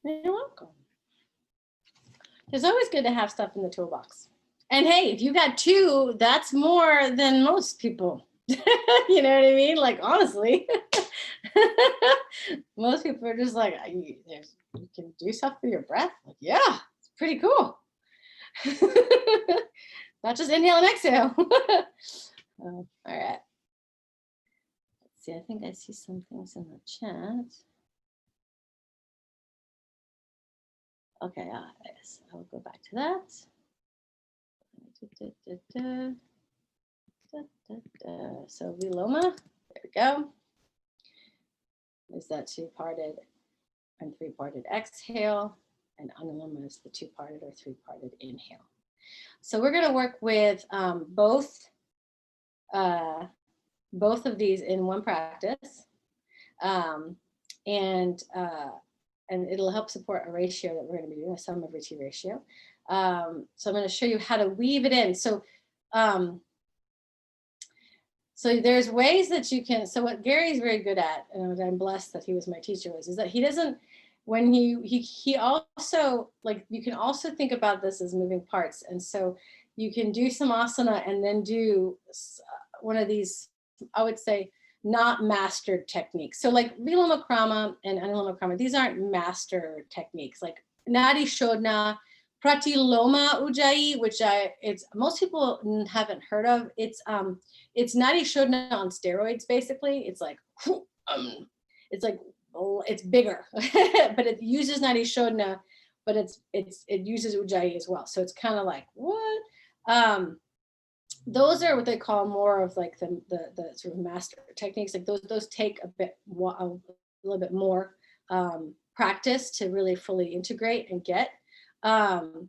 [SPEAKER 1] You're welcome. It's always good to have stuff in the toolbox. And hey, if you got 2, that's more than most people. You know what I mean? Like, honestly, most people are just like, you can do stuff for your breath. Like, yeah, it's pretty cool. Not just inhale and exhale. All right. Let's see, I think I see some things in the chat. Okay, yes, I'll go back to that. So Viloma, there we go. Is that two-parted and three-parted exhale, and Anuloma is the two-parted or three-parted inhale. So we're going to work with both of these in one practice, and it'll help support a ratio that we're going to be doing, a sum over T ratio. So I'm going to show you how to weave it in. So so there's ways that you can, so what Gary's very good at, and what I'm blessed that he was my teacher, is that he doesn't, when he also, like, you can also think about this as moving parts. And so you can do some asana and then do one of these, I would say, not mastered techniques. So like Viloma Krama and Anuloma Krama, these aren't master techniques. Like Nadi Shodhana, Pratiloma Ujjayi, which it's most people haven't heard of. It's Nadi Shodhana on steroids, basically. It's like it's bigger, but it uses Nadi Shodhana, but it uses Ujjayi as well. So it's kind of like, what? Those are what they call more of like the sort of master techniques. Like those take a little bit more practice to really fully integrate and get. And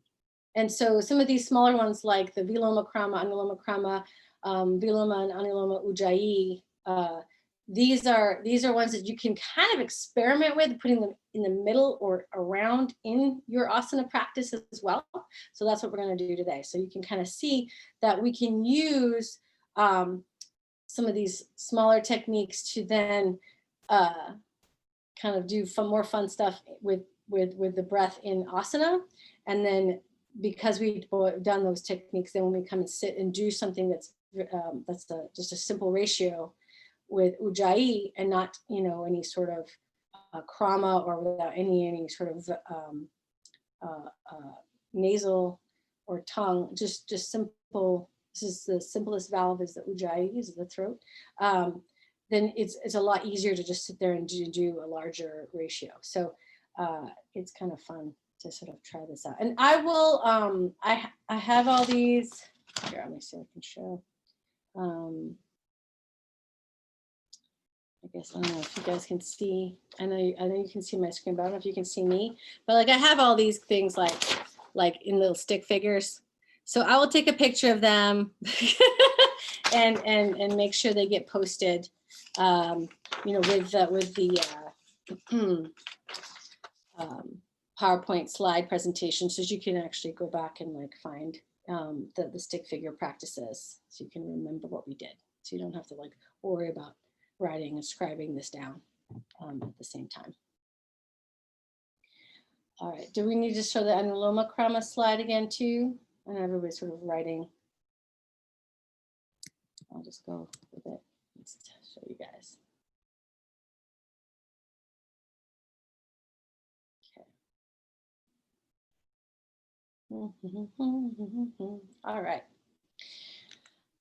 [SPEAKER 1] so some of these smaller ones, like the Viloma Krama, Anuloma Krama, Viloma and Anuloma Ujjayi, these are ones that you can kind of experiment with, putting them in the middle or around in your asana practice as well. So that's what we're going to do today. So you can kind of see that we can use some of these smaller techniques to then kind of do more fun stuff with the breath in asana. And then because we've done those techniques, then when we come and sit and do something that's just a simple ratio with Ujjayi and not, any sort of krama, or without any sort of nasal or tongue, just simple. This is the simplest valve, is the Ujjayi, is the throat. Then it's a lot easier to just sit there and do a larger ratio. So it's kind of fun to sort of try this out. And I will, I have all these. Here, let me see if I can show. I guess, I don't know if you guys can see. I know you can see my screen, but I don't know if you can see me. But like I have all these things like in little stick figures. So I will take a picture of them and make sure they get posted. With the PowerPoint slide presentation, so you can actually go back and like find the stick figure practices, so you can remember what we did. So you don't have to like worry about writing and scribing this down at the same time. All right, do we need to show the Anuloma Krama slide again too? And everybody's sort of writing. I'll just go with it. Let's show you guys. Okay. All right.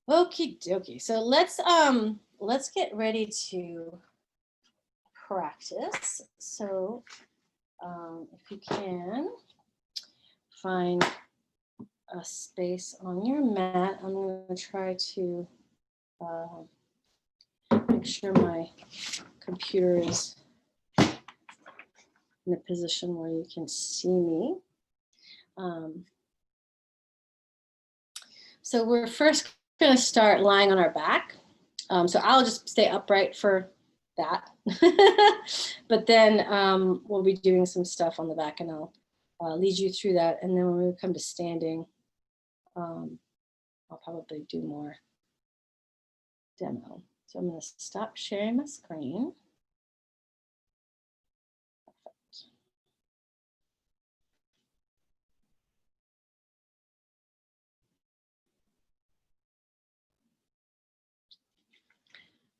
[SPEAKER 1] Okie dokie. So let's get ready to practice. So if you can find a space on your mat, I'm going to try to make sure my computer is in a position where you can see me. So we're first going to start lying on our back. So I'll just stay upright for that. But then we'll be doing some stuff on the back, and I'll lead you through that. And then when we come to standing, I'll probably do more demo. So I'm going to stop sharing my screen.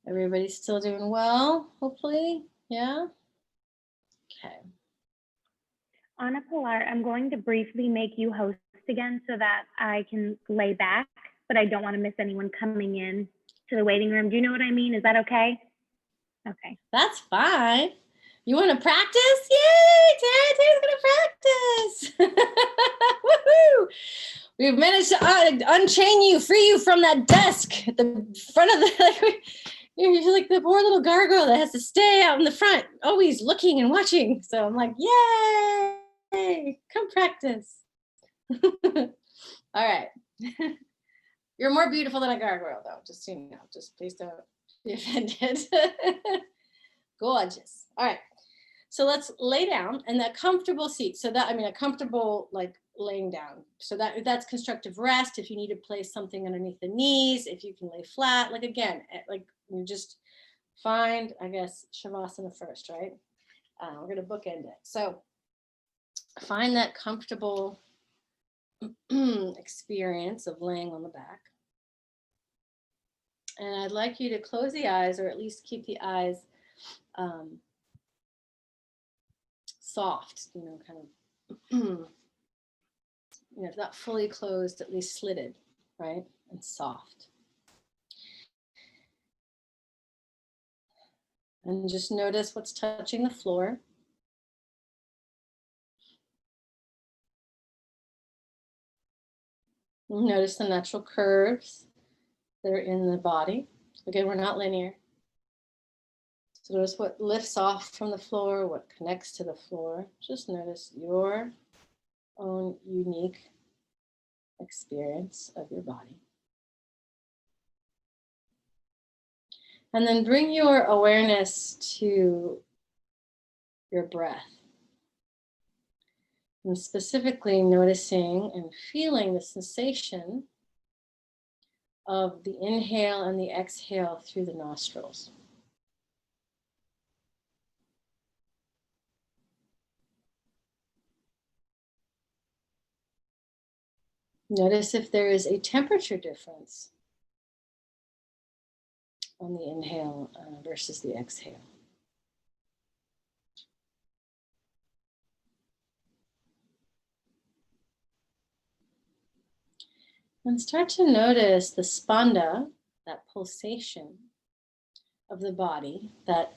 [SPEAKER 1] Everybody's still doing well, hopefully. Yeah. Okay.
[SPEAKER 7] Anna Pilar, I'm going to briefly make you host again so that I can lay back, but I don't want to miss anyone coming in to the waiting room. Do you know what I mean? Is that okay? Okay.
[SPEAKER 1] That's fine. You want to practice? Yay! Tara's gonna practice. Woohoo! We've managed to unchain you, free you from that desk at the front of the. You're like the poor little gargoyle that has to stay out in the front, always looking and watching. So I'm like, yay! Come practice. All right. You're more beautiful than a gargoyle, though. Just so you know. Just please don't be offended. Gorgeous. All right. So let's lay down in that comfortable seat. So that, I mean, a comfortable, like laying down. So that's constructive rest. If you need to place something underneath the knees, if you can lay flat, like again, like you just find, I guess, Shavasana first, right? We're going to bookend it. So find that comfortable experience of laying on the back. And I'd like you to close the eyes, or at least keep the eyes soft, you know, kind of, you know, if not fully closed, at least slitted, right? And soft. And just notice what's touching the floor. Notice the natural curves that are in the body. Again, we're not linear. So notice what lifts off from the floor, what connects to the floor. Just notice your own unique experience of your body. And then bring your awareness to your breath. And specifically noticing and feeling the sensation of the inhale and the exhale through the nostrils. Notice if there is a temperature difference on the inhale versus the exhale. And start to notice the spanda, that pulsation of the body, that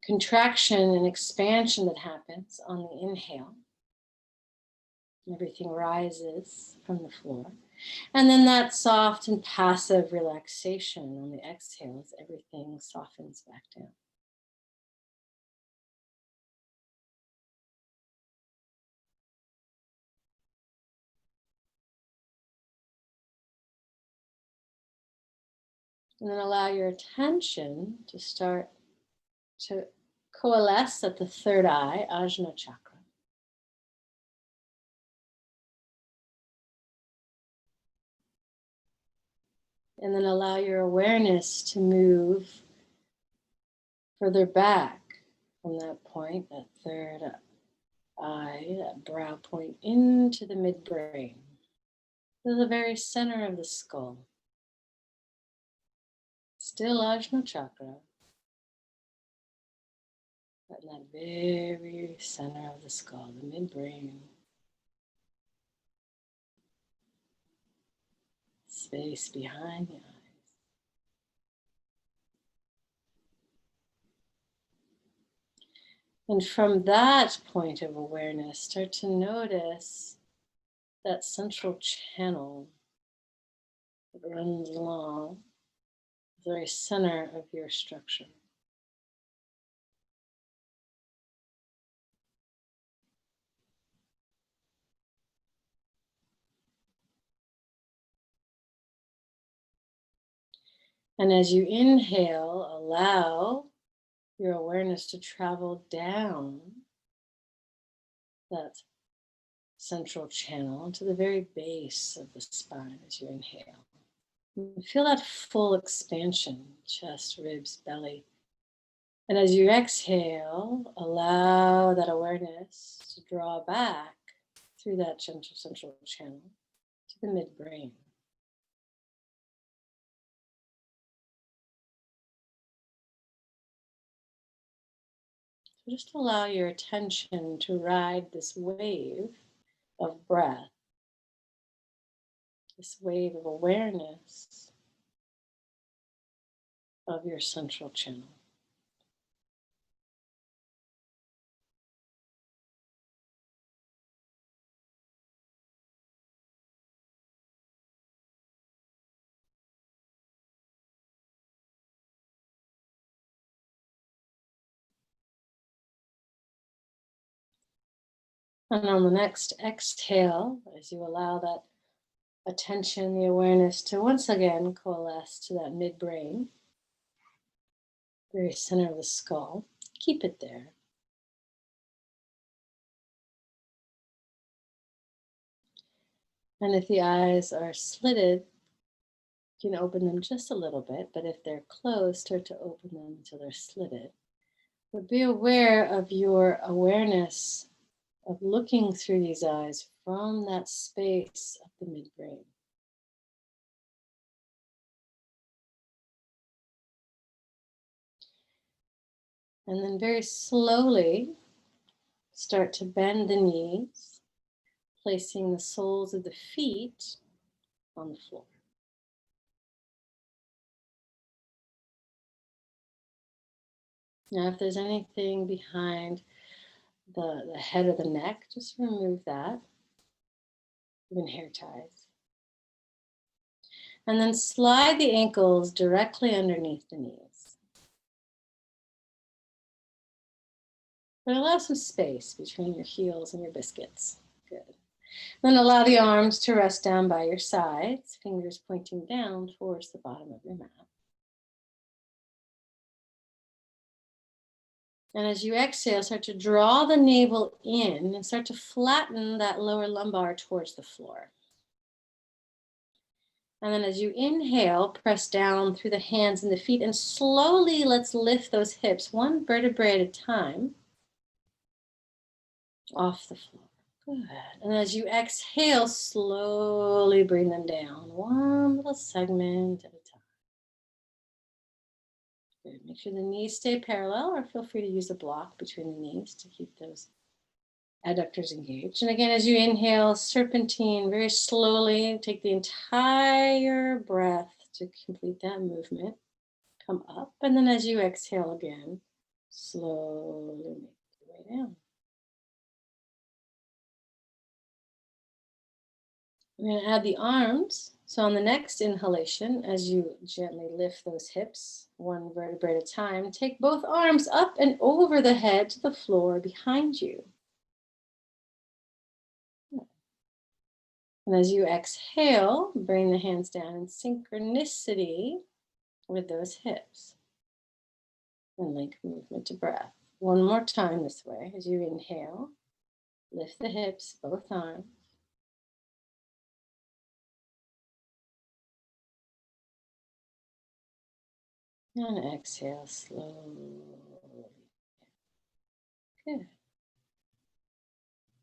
[SPEAKER 1] contraction and expansion that happens on the inhale. Everything rises from the floor. And then that soft and passive relaxation on the exhale as everything softens back down. And then allow your attention to start to coalesce at the third eye, Ajna chakra. And then allow your awareness to move further back from that point, that third eye, that brow point, into the midbrain, to the very center of the skull. Still Ajna chakra, but in that very center of the skull, the midbrain. Space behind the eyes. And from that point of awareness, start to notice that central channel that runs along the very center of your structure. And as you inhale, allow your awareness to travel down that central channel to the very base of the spine as you inhale. And feel that full expansion, chest, ribs, belly. And as you exhale, allow that awareness to draw back through that gentle central channel to the midbrain. So just allow your attention to ride this wave of breath, this wave of awareness of your central channel. And on the next exhale, as you allow that attention, the awareness to once again coalesce to that midbrain, very center of the skull, keep it there. And if the eyes are slitted, you can open them just a little bit, but if they're closed, start to open them until they're slitted. But be aware of your awareness of looking through these eyes from that space of the midbrain. And then very slowly start to bend the knees, placing the soles of the feet on the floor. Now, if there's anything behind the head of the neck, just remove that, even hair ties. And then slide the ankles directly underneath the knees. But allow some space between your heels and your biscuits. Good. Then allow the arms to rest down by your sides, fingers pointing down towards the bottom of your mat. And as you exhale, start to draw the navel in and start to flatten that lower lumbar towards the floor. And then as you inhale, press down through the hands and the feet, and slowly let's lift those hips one vertebrae at a time off the floor. Good. And as you exhale, slowly bring them down, one little segment at a time. Good. Make sure the knees stay parallel, or feel free to use a block between the knees to keep those adductors engaged. And again, as you inhale, serpentine, very slowly, take the entire breath to complete that movement. Come up, and then as you exhale again, slowly make your way down. I'm going to add the arms. So on the next inhalation, as you gently lift those hips, one vertebrae at a time, take both arms up and over the head to the floor behind you. And as you exhale, bring the hands down in synchronicity with those hips. And link movement to breath. One more time this way. As you inhale, lift the hips, both arms. And exhale slowly. Good.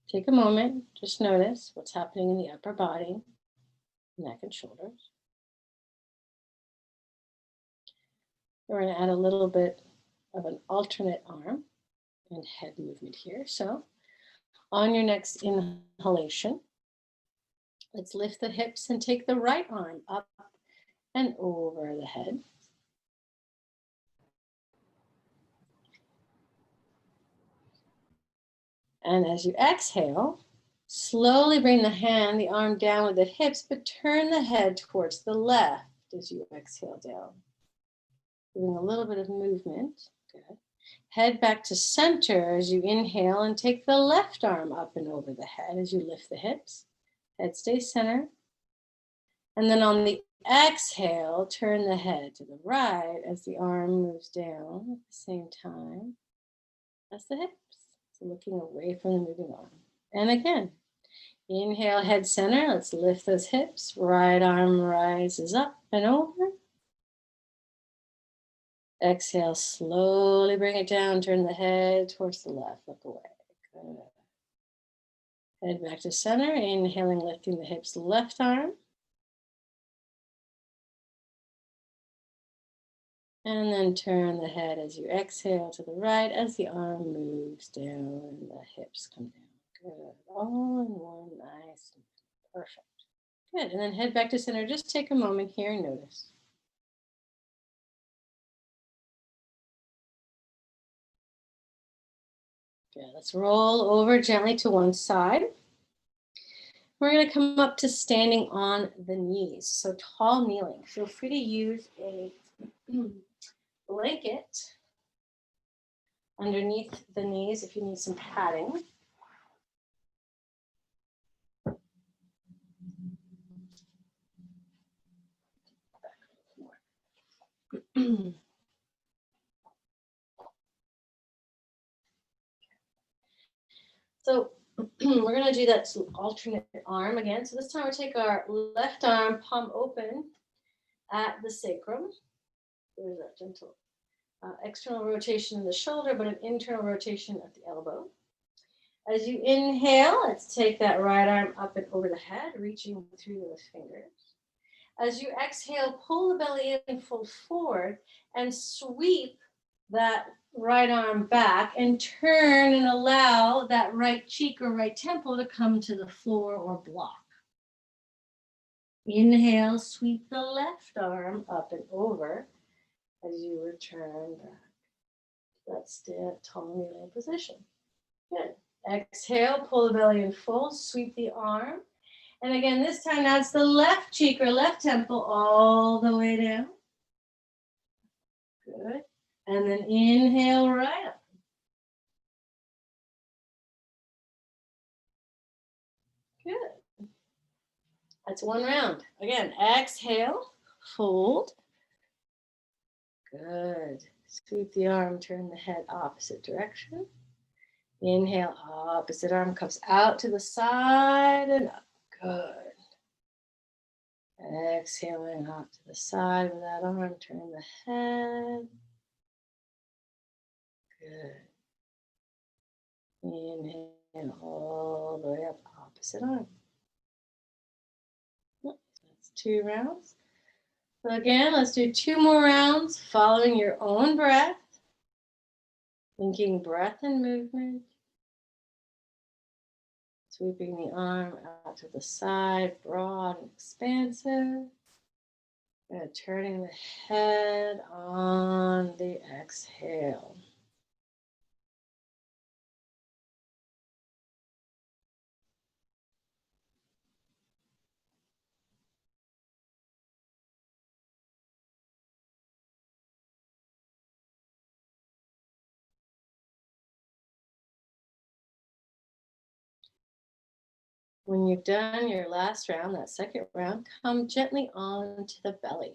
[SPEAKER 1] Take a moment, just notice what's happening in the upper body, neck and shoulders. We're going to add a little bit of an alternate arm and head movement here. So on your next inhalation, let's lift the hips and take the right arm up and over the head. And as you exhale, slowly bring the arm down with the hips, but turn the head towards the left as you exhale down. Doing a little bit of movement. Good. Head back to center as you inhale and take the left arm up and over the head as you lift the hips. Head stays center. And then on the exhale, turn the head to the right as the arm moves down at the same time as the hips. So looking away from the moving arm. And again, inhale, head center. Let's lift those hips. Right arm rises up and over. Exhale, slowly bring it down. Turn the head towards the left. Look away. Good. Head back to center. Inhaling, lifting the hips, left arm. And then turn the head as you exhale to the right as the arm moves down and the hips come down. Good. All in one, nice, perfect. Good. And then head back to center. Just take a moment here and notice. Good. Let's roll over gently to one side. We're going to come up to standing on the knees. So tall kneeling. Feel free to use a blanket underneath the knees if you need some padding. So we're going to do that alternate arm again. So this time we'll take our left arm, palm open at the sacrum. There's that gentle external rotation in the shoulder, but an internal rotation at the elbow. As you inhale, let's take that right arm up and over the head, reaching through with fingers. As you exhale, pull the belly in and fold forward and sweep that right arm back and turn and allow that right cheek or right temple to come to the floor or block. Inhale, sweep the left arm up and over as you return back. Let's do tall kneeling position. Good. Exhale, pull the belly in fold, sweep the arm. And again, this time that's the left cheek or left temple all the way down. Good. And then inhale right up. Good. That's one round. Again, exhale, fold. Good. Sweep the arm, turn the head opposite direction. Inhale, opposite arm comes out to the side and up. Good. Exhaling out to the side with that arm, turn the head. Good. Inhale all the way up, opposite arm. That's 2 rounds. So again, let's do 2 more rounds, following your own breath, linking breath and movement. Sweeping the arm out to the side, broad and expansive. And turning the head on the exhale. When you've done your last round, that second round, come gently onto the belly.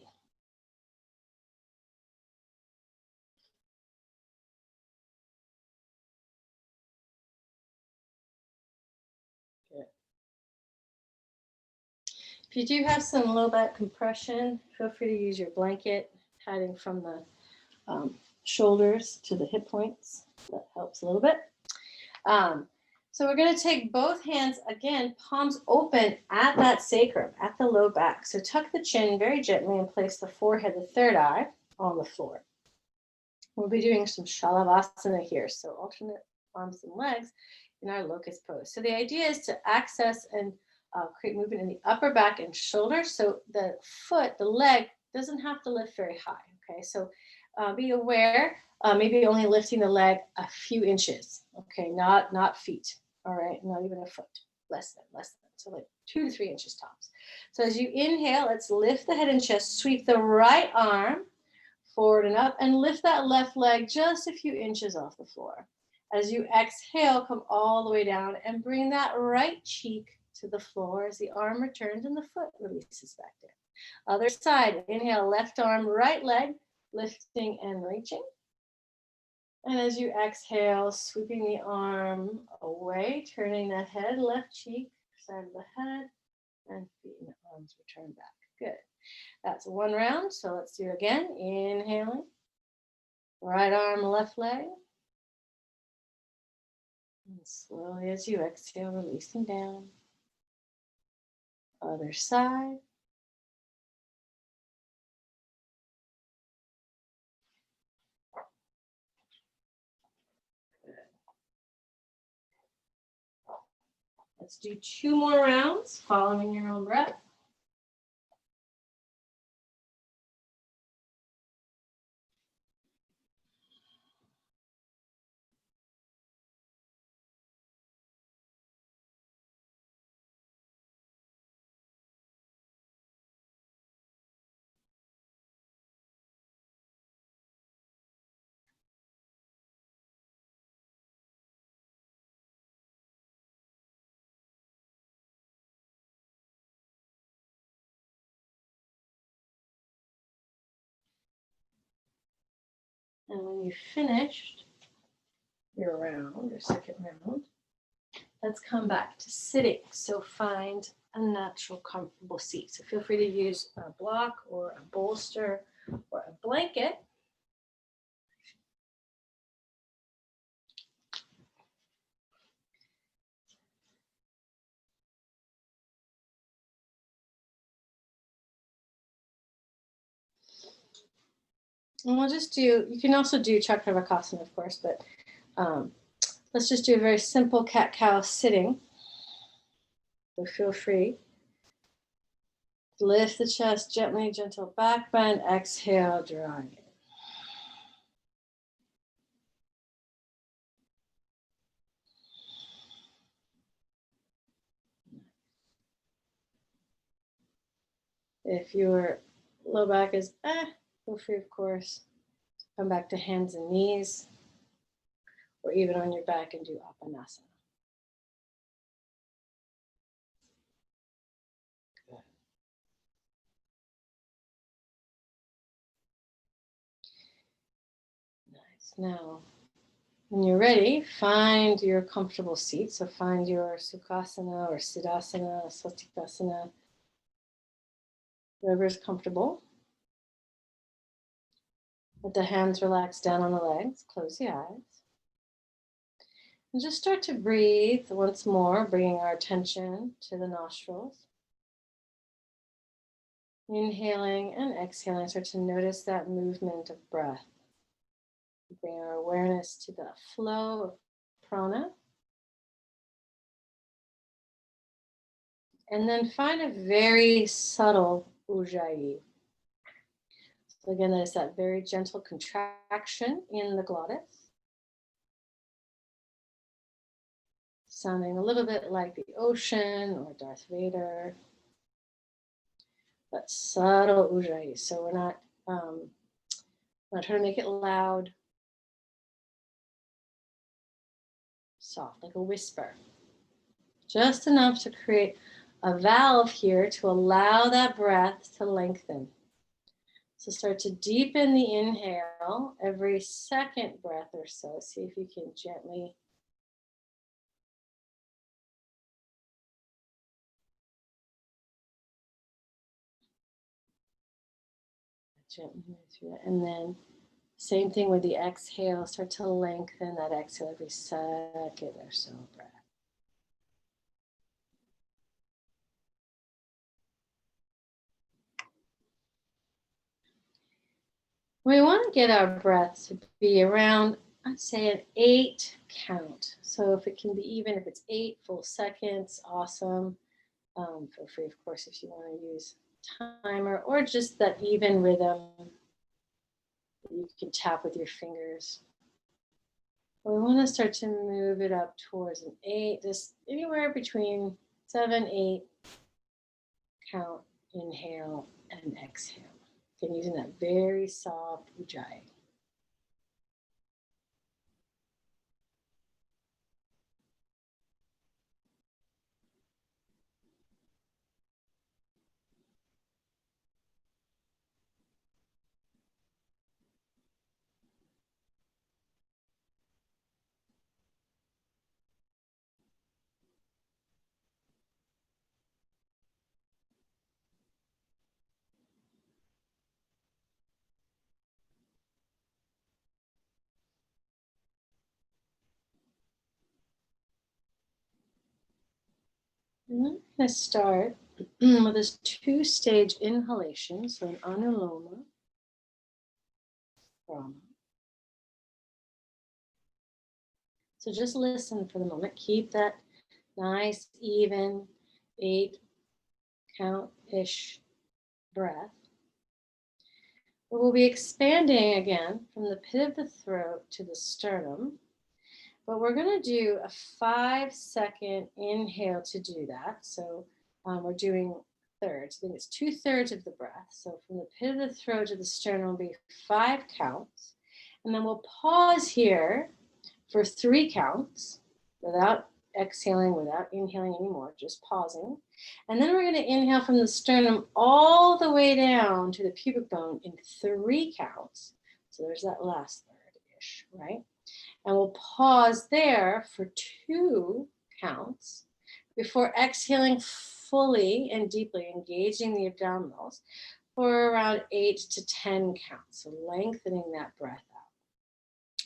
[SPEAKER 1] Good. If you do have some low back compression, feel free to use your blanket, padding from the shoulders to the hip points. That helps a little bit. So we're going to take both hands, again, palms open at that sacrum, at the low back. So tuck the chin very gently and place the forehead, the third eye, on the floor. We'll be doing some Shalavasana here, so alternate arms and legs in our locust pose. So the idea is to access and create movement in the upper back and shoulders. So the foot, the leg, doesn't have to lift very high, okay? So be aware, maybe only lifting the leg a few inches, okay? Not feet, all right? Not even a foot, less than. So like 2 to 3 inches tops. So as you inhale, let's lift the head and chest, sweep the right arm forward and up, and lift that left leg just a few inches off the floor. As you exhale, come all the way down and bring that right cheek to the floor as the arm returns and the foot releases back down. Other side, inhale, left arm, right leg, lifting and reaching. And as you exhale, sweeping the arm away, turning the head, left cheek, side of the head, and feet and arms return back. Good. That's 1 round. So let's do it again. Inhaling. Right arm, left leg. And slowly as you exhale, releasing down. Other side. Let's do 2 more rounds, following your own breath. And when you've finished your round, your second round, let's come back to sitting. So find a natural, comfortable seat. So feel free to use a block or a bolster or a blanket. And we'll just do, you can also do Chakravakasana, of course, but let's just do a very simple cat-cow sitting. So feel free. Lift the chest gently, gentle back bend. Exhale, drag it. If your low back is feel free, of course, to come back to hands and knees, or even on your back and do Apanasana. Good. Nice. Now, when you're ready, find your comfortable seat. So find your Sukhasana or Siddhasana, Satikasana, whatever is comfortable. Let the hands relax down on the legs. Close the eyes. And just start to breathe once more, bringing our attention to the nostrils. Inhaling and exhaling, start to notice that movement of breath. Bring our awareness to the flow of prana. And then find a very subtle ujjayi. So again, that is that very gentle contraction in the glottis. Sounding a little bit like the ocean or Darth Vader. But subtle ujjayi. So we're not trying to make it loud. Soft, like a whisper. Just enough to create a valve here to allow that breath to lengthen. So start to deepen the inhale every second breath or so. See if you can gently move through that. And then same thing with the exhale. Start to lengthen that exhale every second or so breath. We want to get our breath to be around, I'd say, an 8 count. So if it can be, even if it's 8 full seconds, awesome. Feel free, of course, if you want to use timer or just that even rhythm that you can tap with your fingers. But we want to start to move it up towards an 8, just anywhere between 7, 8 count, inhale and exhale. Again, using that very soft ujjayi. And then I'm going to start with this 2-stage inhalation, so an anuloma, prana. So just listen for the moment. Keep that Nice, even 8 count-ish breath. We'll be expanding again from the pit of the throat to the sternum, but we're going to do a 5-second inhale to do that. So we're doing thirds. I think it's 2/3 of the breath. So from the pit of the throat to the sternum will be 5 counts. And then we'll pause here for 3 counts without exhaling, without inhaling anymore, just pausing. And then we're going to inhale from the sternum all the way down to the pubic bone in 3 counts. So there's that last third-ish, right? And we'll pause there for 2 counts before exhaling fully and deeply, engaging the abdominals for around 8 to 10 counts. So lengthening that breath out.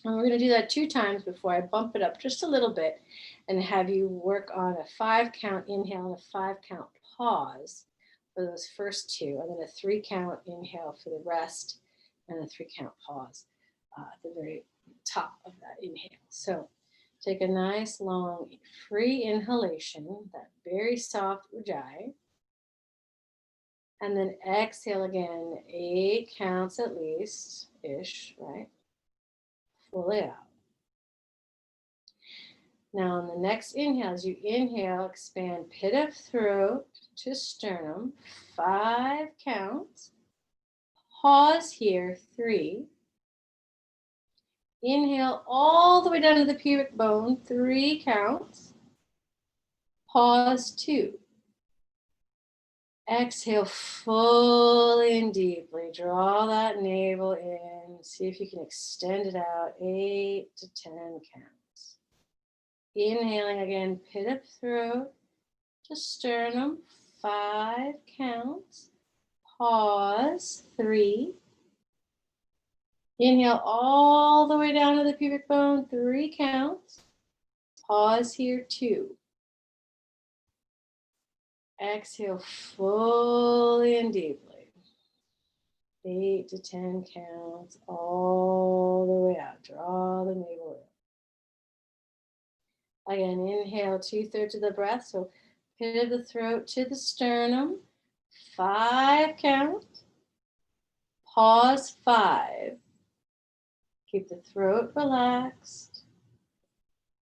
[SPEAKER 1] And we're going to do that 2 times before I bump it up just a little bit and have you work on a 5 count inhale and a 5 count pause for those first 2, and then a 3 count inhale for the rest and a 3 count pause at the very top of that inhale. So take a nice long free inhalation, that very soft ujjayi, and then exhale again, 8 counts at least ish, right? Fully out. Now on the next inhale, as you inhale, expand pit of throat to sternum, 5 counts. Pause here, 3. Inhale all the way down to the pubic bone, 3 counts. Pause, 2. Exhale fully and deeply. Draw that navel in. See if you can extend it out, 8 to 10 counts. Inhaling again, pit of throat to sternum, 5 counts. Pause, 3. Inhale all the way down to the pubic bone, 3 counts. Pause here, 2. Exhale fully and deeply. 8 to 10 counts all the way out. Draw the navel in. Again, inhale 2/3 of the breath. So pit of the throat to the sternum, 5 counts. Pause, 5. Keep the throat relaxed.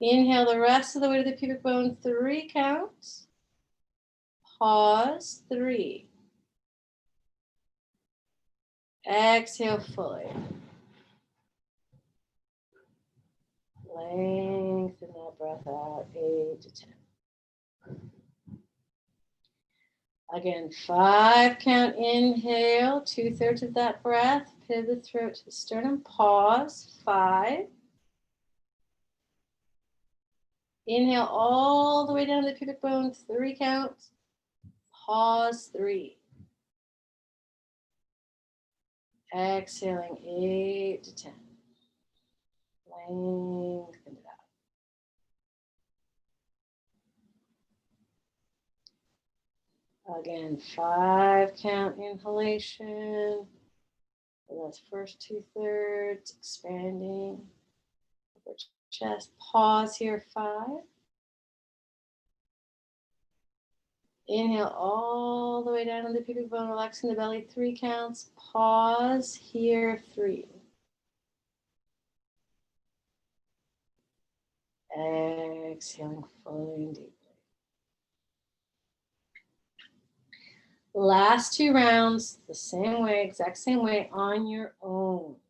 [SPEAKER 1] Inhale the rest of the way to the pubic bone, 3 counts. Pause, 3. Exhale fully. Lengthen that breath out, 8 to 10. Again, 5 count inhale, 2/3 of that breath, pit of the throat to the sternum, pause, 5. Inhale all the way down to the pubic bone, 3 counts, pause, 3. Exhaling, 8 to 10. Lengthen it out. Again, 5 count inhalation. For those first 2/3, expanding upper chest. Pause here, 5. Inhale all the way down to the pubic bone, relaxing the belly, 3 counts. Pause here, 3. Exhaling fully and deeply. Last 2 rounds, the same way, exact same way, on your own.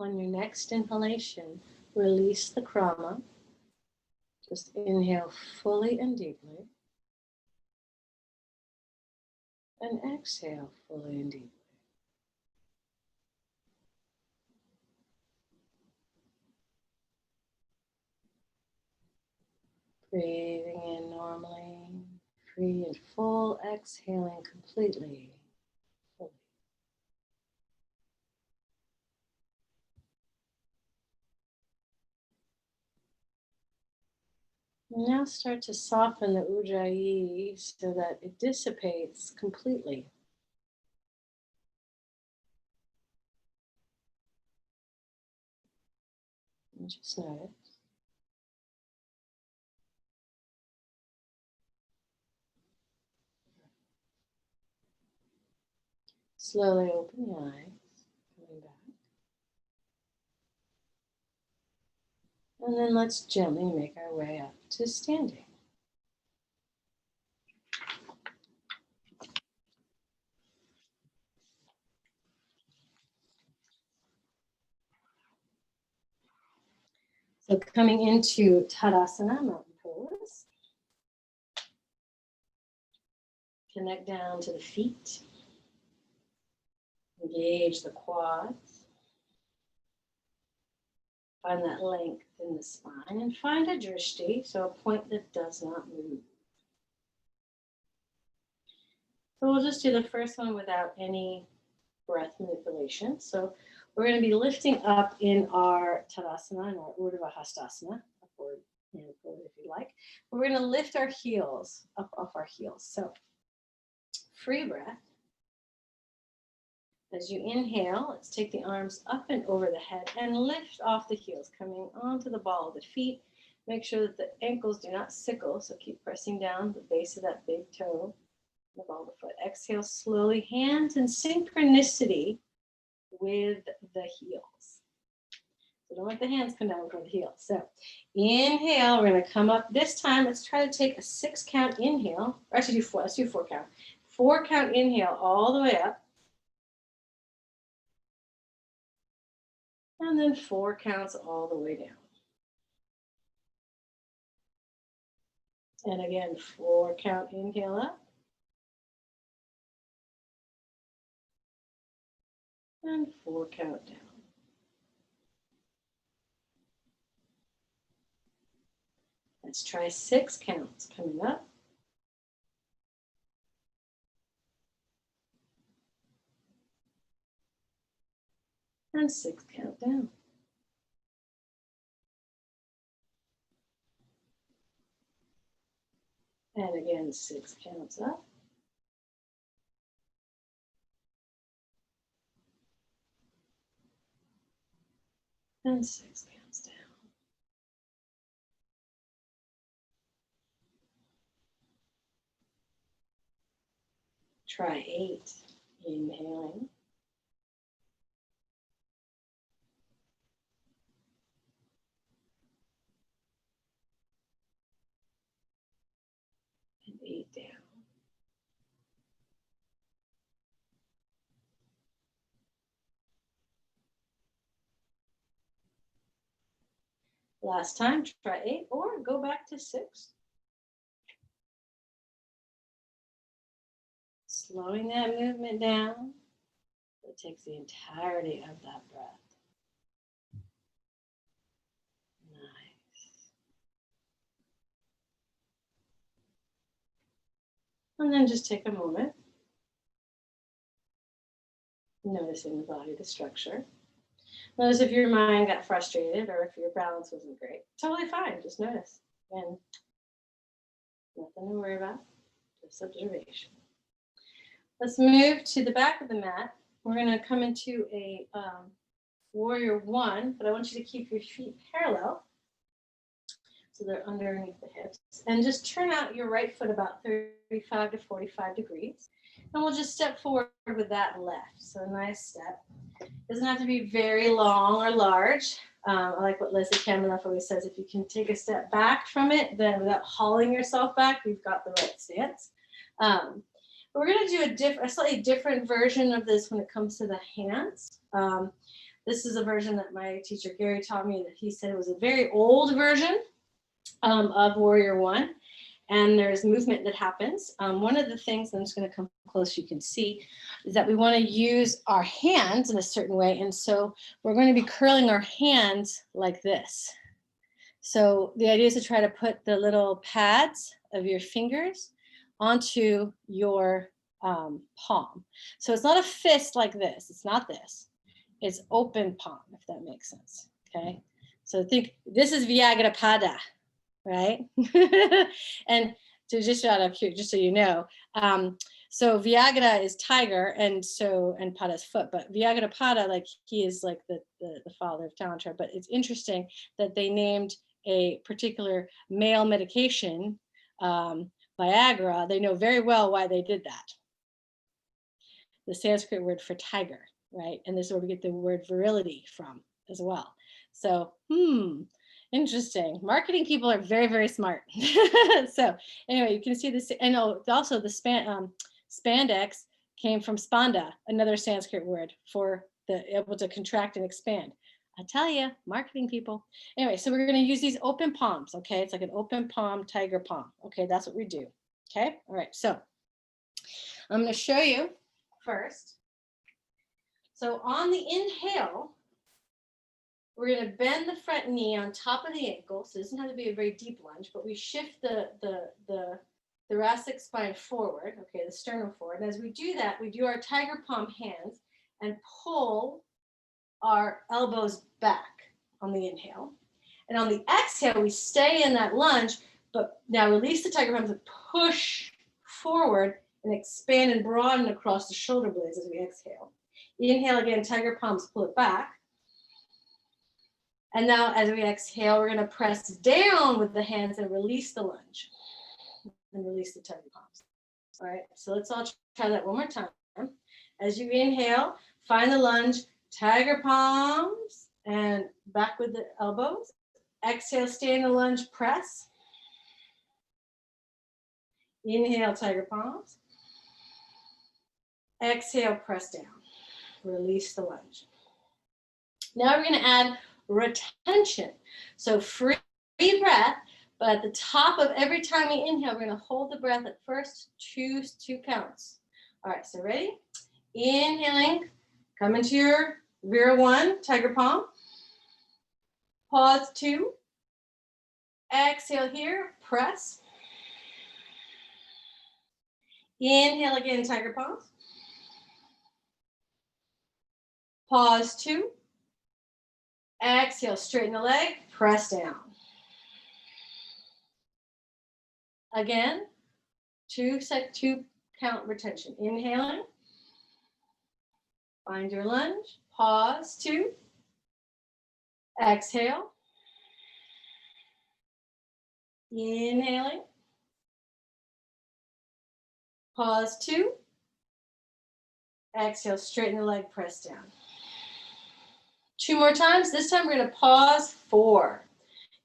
[SPEAKER 1] On your next inhalation, release the krama. Just inhale fully and deeply. And exhale fully and deeply. Breathing in normally, free and full, exhaling completely, fully. Now start to soften the ujjayi so that it dissipates completely. And just notice. Slowly open the eyes, coming back. And then let's gently make our way up to standing. So coming into Tadasana, mountain pose. Connect down to the feet. Engage the quads. Find that length in the spine and find a drishti, so a point that does not move. So we'll just do the first one without any breath manipulation. So we're going to be lifting up in our Tadasana, in our Urdhva Hastasana, upward and forward if you like. We're going to lift our heels up off our heels. So free breath. As you inhale, let's take the arms up and over the head and lift off the heels, coming onto the ball of the feet. Make sure that the ankles do not sickle, so keep pressing down the base of that big toe, the ball of the foot. Exhale slowly, hands in synchronicity with the heels. So don't let the hands come down before the heels. So inhale, we're going to come up. This time, let's try to take a 6 count inhale. Or actually do 4, let's do 4 count. 4 count inhale all the way up. And then 4 counts all the way down. And again, 4 count inhale up. And 4 count down. Let's try 6 counts coming up. And 6 count down. And again, 6 counts up. And 6 counts down. Try 8, inhaling. And 8 down. Last time, try 8 or go back to 6. Slowing that movement down. It takes the entirety of that breath. Nice. And then just take a moment. Noticing the body, the structure. Notice if your mind got frustrated or if your balance wasn't great. Totally fine, just notice. And nothing to worry about, just observation. Let's move to the back of the mat. We're going to come into a warrior 1, but I want you to keep your feet parallel so they're underneath the hips. And just turn out your right foot about 35 to 45 degrees. And we'll just step forward with that left. So a nice step. Doesn't have to be very long or large. I like what Leslie Kaminoff always says, if you can take a step back from it, then without hauling yourself back, you've got the right stance. We're going to do a slightly different version of this when it comes to the hands. This is a version that my teacher Gary taught me that he said was a very old version of Warrior One. And there's movement that happens. One of the things, I'm just going to come close, you can see, is that we want to use our hands in a certain way. And so we're going to be curling our hands like this. So the idea is to try to put the little pads of your fingers onto your palm. So it's not a fist like this. It's not this. It's open palm, if that makes sense. Okay. So think this is Vyagrapada, right? And to just out of here, just so you know, so Vyagra is tiger, and Pada is foot, but Vyagrapada, like he is like the father of Tantra. But it's interesting that they named a particular male medication, Viagra. They know very well why they did that. The Sanskrit word for tiger, right? And this is where we get the word virility from as well. So, interesting. Marketing people are very, very smart. So anyway, you can see this, and also the spandex came from spanda, another Sanskrit word for the able to contract and expand. I tell you, marketing people. Anyway, so we're going to use these open palms. Okay, it's like an open palm, tiger palm. Okay, that's what we do. Okay, all right. So I'm going to show you first. So on the inhale, we're going to bend the front knee on top of the ankle. So it doesn't have to be a very deep lunge, but we shift the thoracic spine forward, okay, the sternum forward. And as we do that, we do our tiger palm hands and pull our elbows back on the inhale. And on the exhale, we stay in that lunge, but now release the tiger palms and push forward and expand and broaden across the shoulder blades as we exhale. Inhale again, tiger palms, pull it back. And now as we exhale, we're going to press down with the hands and release the lunge and release the tiger palms. All right, so let's all try that one more time. As you inhale, find the lunge, tiger palms, and back with the elbows. Exhale, stay in the lunge, press. Inhale, tiger palms. Exhale, press down. Release the lunge. Now we're going to add retention. So free breath, but at the top of every time we inhale, we're going to hold the breath at first two counts. All right, so ready? Inhaling, come into your Vira 1, tiger palm. Pause 2. Exhale here, press. Inhale again, tiger palms. Pause 2. Exhale, straighten the leg, press down. Again, two count retention. Inhaling. Find your lunge. Pause 2. Exhale. Inhaling. Pause 2. Exhale, straighten the leg, press down. 2 more times. This time we're going to pause 4.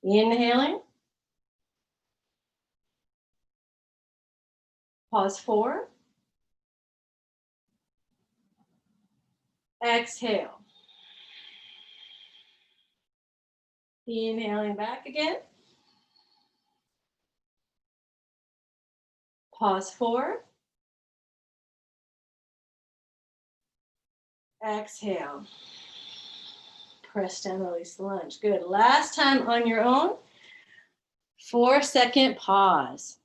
[SPEAKER 1] Inhaling. Pause 4. Exhale. Inhaling back again. Pause 4. Exhale. Press down, release the lunge. Good. Last time on your own. 4-second pause.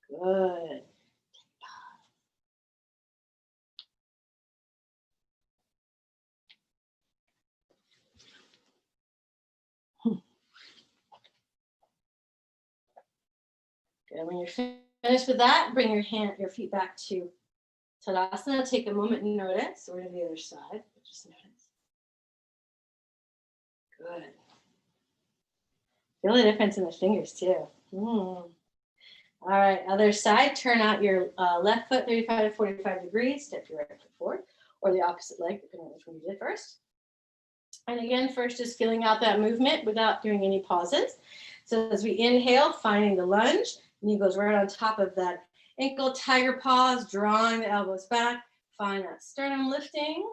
[SPEAKER 1] Good. Good. When you're finished with that, bring your feet back to Tadasana. Take a moment and notice. We're to the other side, but just notice. Good. Feel the difference in the fingers too. All right, other side. Turn out your left foot 35 to 45 degrees. Step your right foot forward, or the opposite leg, depending on which one you did first. And again, first just feeling out that movement without doing any pauses. So as we inhale, finding the lunge, knee goes right on top of that Ankle tiger pause, drawing the elbows back. Find that sternum lifting.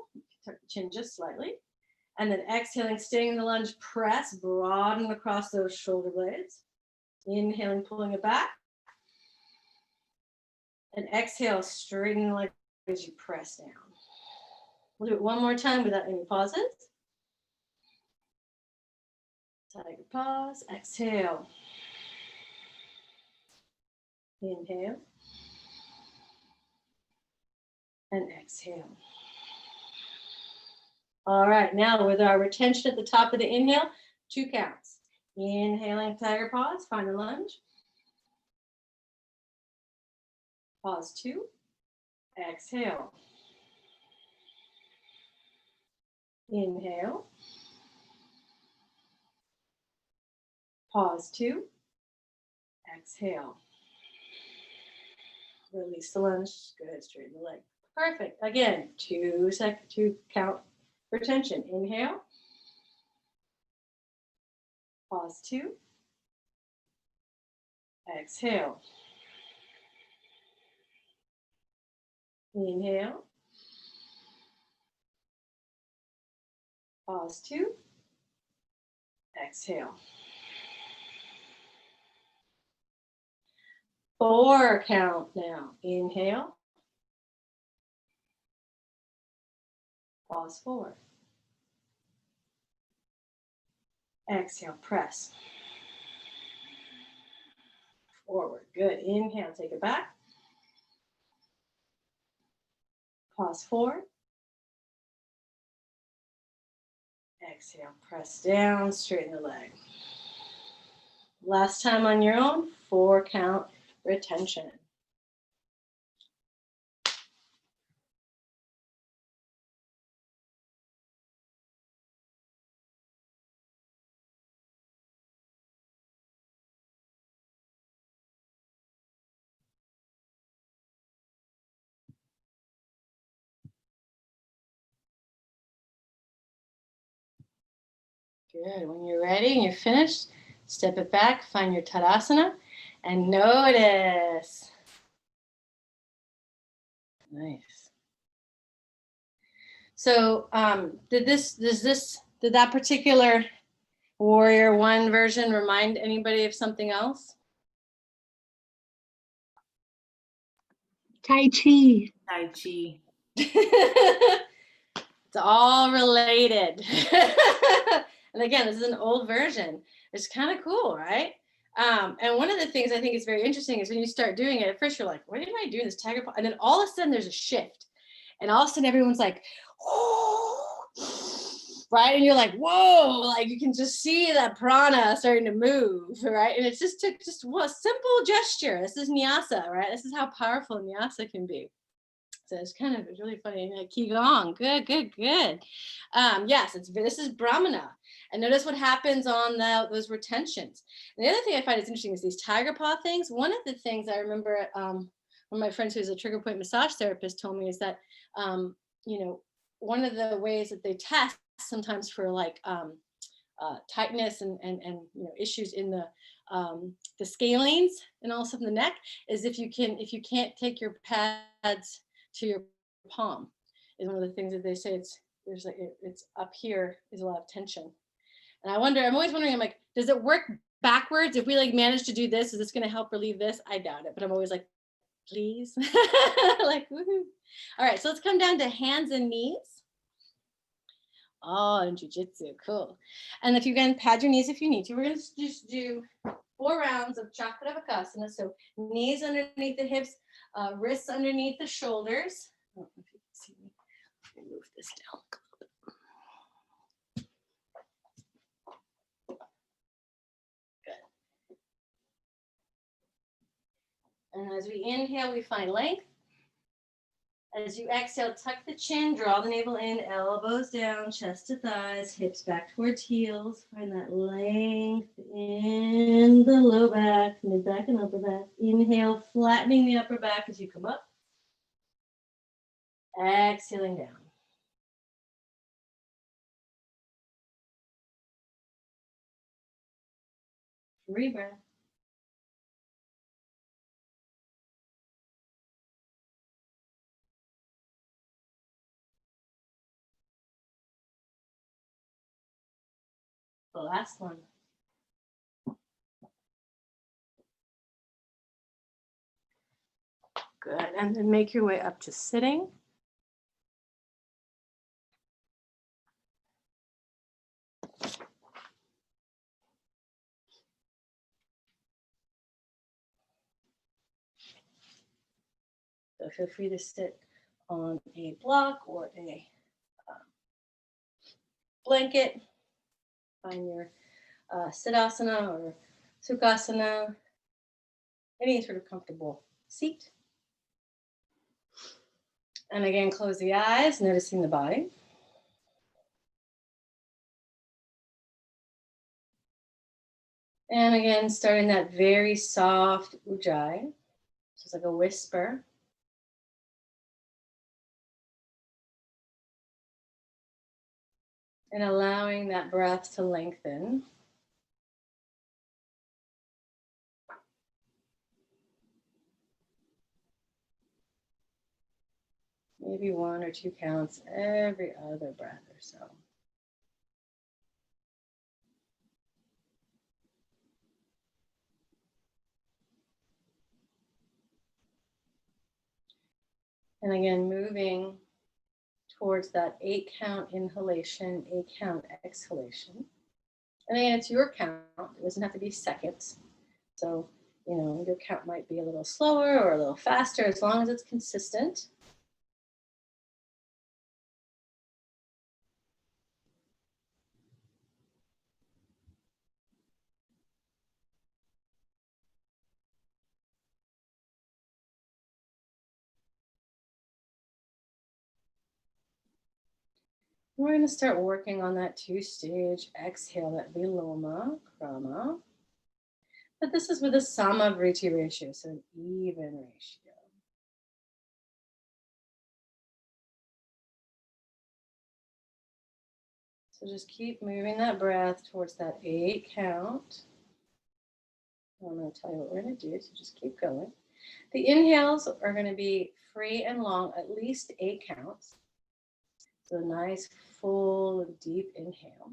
[SPEAKER 1] Tuck the chin just slightly. And then exhaling, staying in the lunge, press, broaden across those shoulder blades. Inhaling, pulling it back. And exhale, straightening the leg as you press down. We'll do it one more time without any pauses. Tiger pause, exhale. Inhale. And exhale. All right, now with our retention at the top of the inhale, 2 counts. Inhaling, tiger pause, find the lunge. Pause 2. Exhale. Inhale. Pause 2. Exhale. Release the lunge. Good. Straighten the leg. Perfect. Again, 2 count retention. Inhale. Pause 2. Exhale. Inhale. Pause 2. Exhale. 4 count now. Inhale. Pause 4. Exhale, press. Forward. Good. Inhale, take it back. Pause 4. Exhale, press down, straighten the leg. Last time on your own, 4 count retention. Good. When you're ready and you're finished, step it back, find your Tadasana, and notice. Nice. So, did that particular Warrior One version remind anybody of something else?
[SPEAKER 7] Tai Chi.
[SPEAKER 3] Tai Chi.
[SPEAKER 1] It's all related. And again, this is an old version. It's kind of cool, right? And one of the things I think is very interesting is when you start doing it, at first you're like, what am I doing this tiger pose? And then all of a sudden there's a shift. And all of a sudden everyone's like, oh, right? And you're like, whoa, like you can just see that prana starting to move, right? And it just took just a simple gesture. This is Nyasa, right? This is how powerful Nyasa can be. So it's really funny. Like, Qigong, good. Yes, this is Brahmana. And notice what happens on those retentions. And the other thing I find is interesting is these tiger paw things. One of the things I remember, one of my friends who's a trigger point massage therapist told me is that, one of the ways that they test sometimes for like tightness and issues in the scalenes and also in the neck is if you can't take your pads to your palm is one of the things that they say it's up here is a lot of tension. And I'm always wondering, I'm like, does it work backwards? If we like manage to do this, is this going to help relieve this? I doubt it, but I'm always like, please. Like, woohoo. All right, so let's come down to hands and knees. Oh, and jujitsu, cool. And if you can pad your knees if you need to, we're going to just do 4 rounds of Chakravakasana. So knees underneath the hips, wrists underneath the shoulders. I don't know if you can see me. Let me move this down. Good. And as we inhale, we find length. As you exhale, tuck the chin, draw the navel in, elbows down, chest to thighs, hips back towards heels. Find that length in the low back, mid back and upper back. Inhale, flattening the upper back as you come up. Exhaling down. Rebreath. The last one. Good, and then make your way up to sitting. So feel free to sit on a block or a blanket. Find your siddhasana or sukhasana, any sort of comfortable seat. And again, close the eyes, noticing the body. And again, starting that very soft ujjayi. So it's like a whisper. And allowing that breath to lengthen. Maybe 1 or 2 counts every other breath or so. And again, moving towards that 8 count inhalation, 8 count exhalation. And again, it's your count. It doesn't have to be seconds. So, you know, your count might be a little slower or a little faster as long as it's consistent. We're going to start working on that 2-stage exhale, that Viloma Krama. But this is with a Samavriti ratio, so an even ratio. So just keep moving that breath towards that 8 count. I'm going to tell you what we're going to do, so just keep going. The inhales are going to be free and long, at least 8 counts. So a nice, full, deep inhale.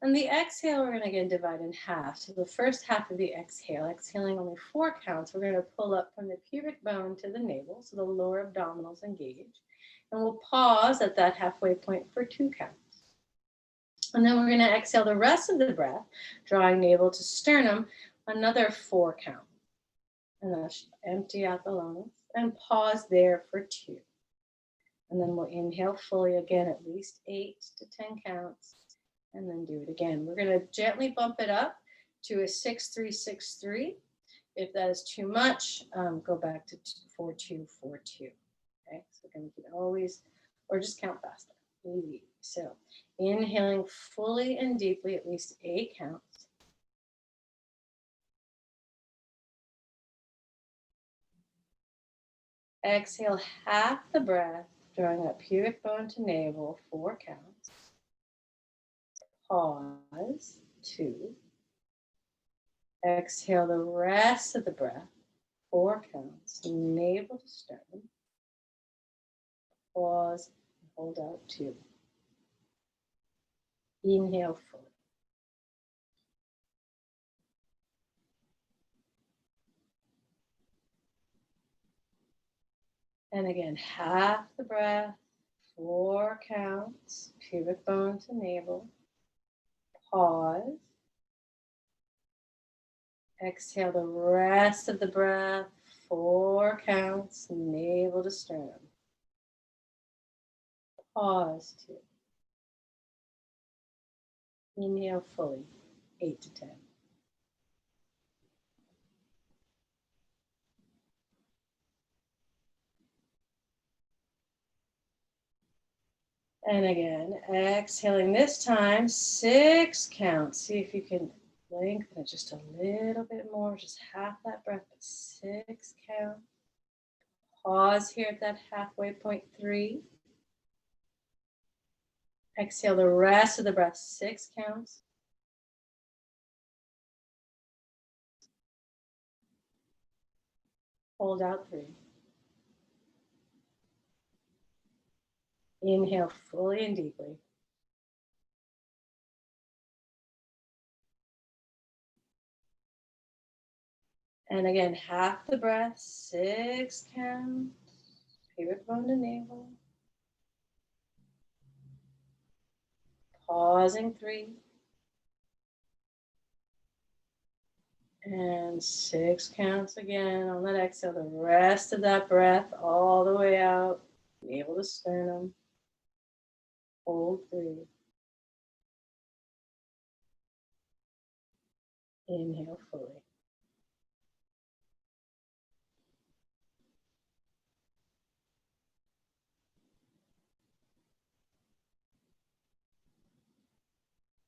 [SPEAKER 1] And the exhale, we're going to again divide in half. So the first half of the exhale, exhaling only 4 counts, we're going to pull up from the pubic bone to the navel, so the lower abdominals engage. And we'll pause at that halfway point for 2 counts. And then we're going to exhale the rest of the breath, drawing navel to sternum, another 4 count. And then empty out the lungs and pause there for 2. And then we'll inhale fully again, at least 8 to 10 counts, and then do it again. We're going to gently bump it up to a 6-3-6-3. If that is too much, go back to 4-2-4-2. Okay, so again, you can always, or just count faster. Easy. So inhaling fully and deeply, at least 8 counts. Exhale half the breath, drawing up pubic bone to navel, 4 counts. Pause, 2. Exhale the rest of the breath, 4 counts, navel to sternum. Pause, hold out 2. Inhale fully. And again, half the breath, 4 counts, pubic bone to navel. Pause. Exhale the rest of the breath, 4 counts, navel to sternum. Pause 2. Inhale fully, 8 to 10. And again, exhaling this time, 6 counts. See if you can lengthen it just a little bit more, just half that breath, but 6 counts. Pause here at that halfway point, 3. Exhale the rest of the breath, 6 counts. Hold out 3. Inhale fully and deeply. And again, half the breath, 6 counts. Pubic bone to navel. Pausing 3. And 6 counts again on that exhale. The rest of that breath all the way out. Navel to sternum. Hold 3. Inhale fully.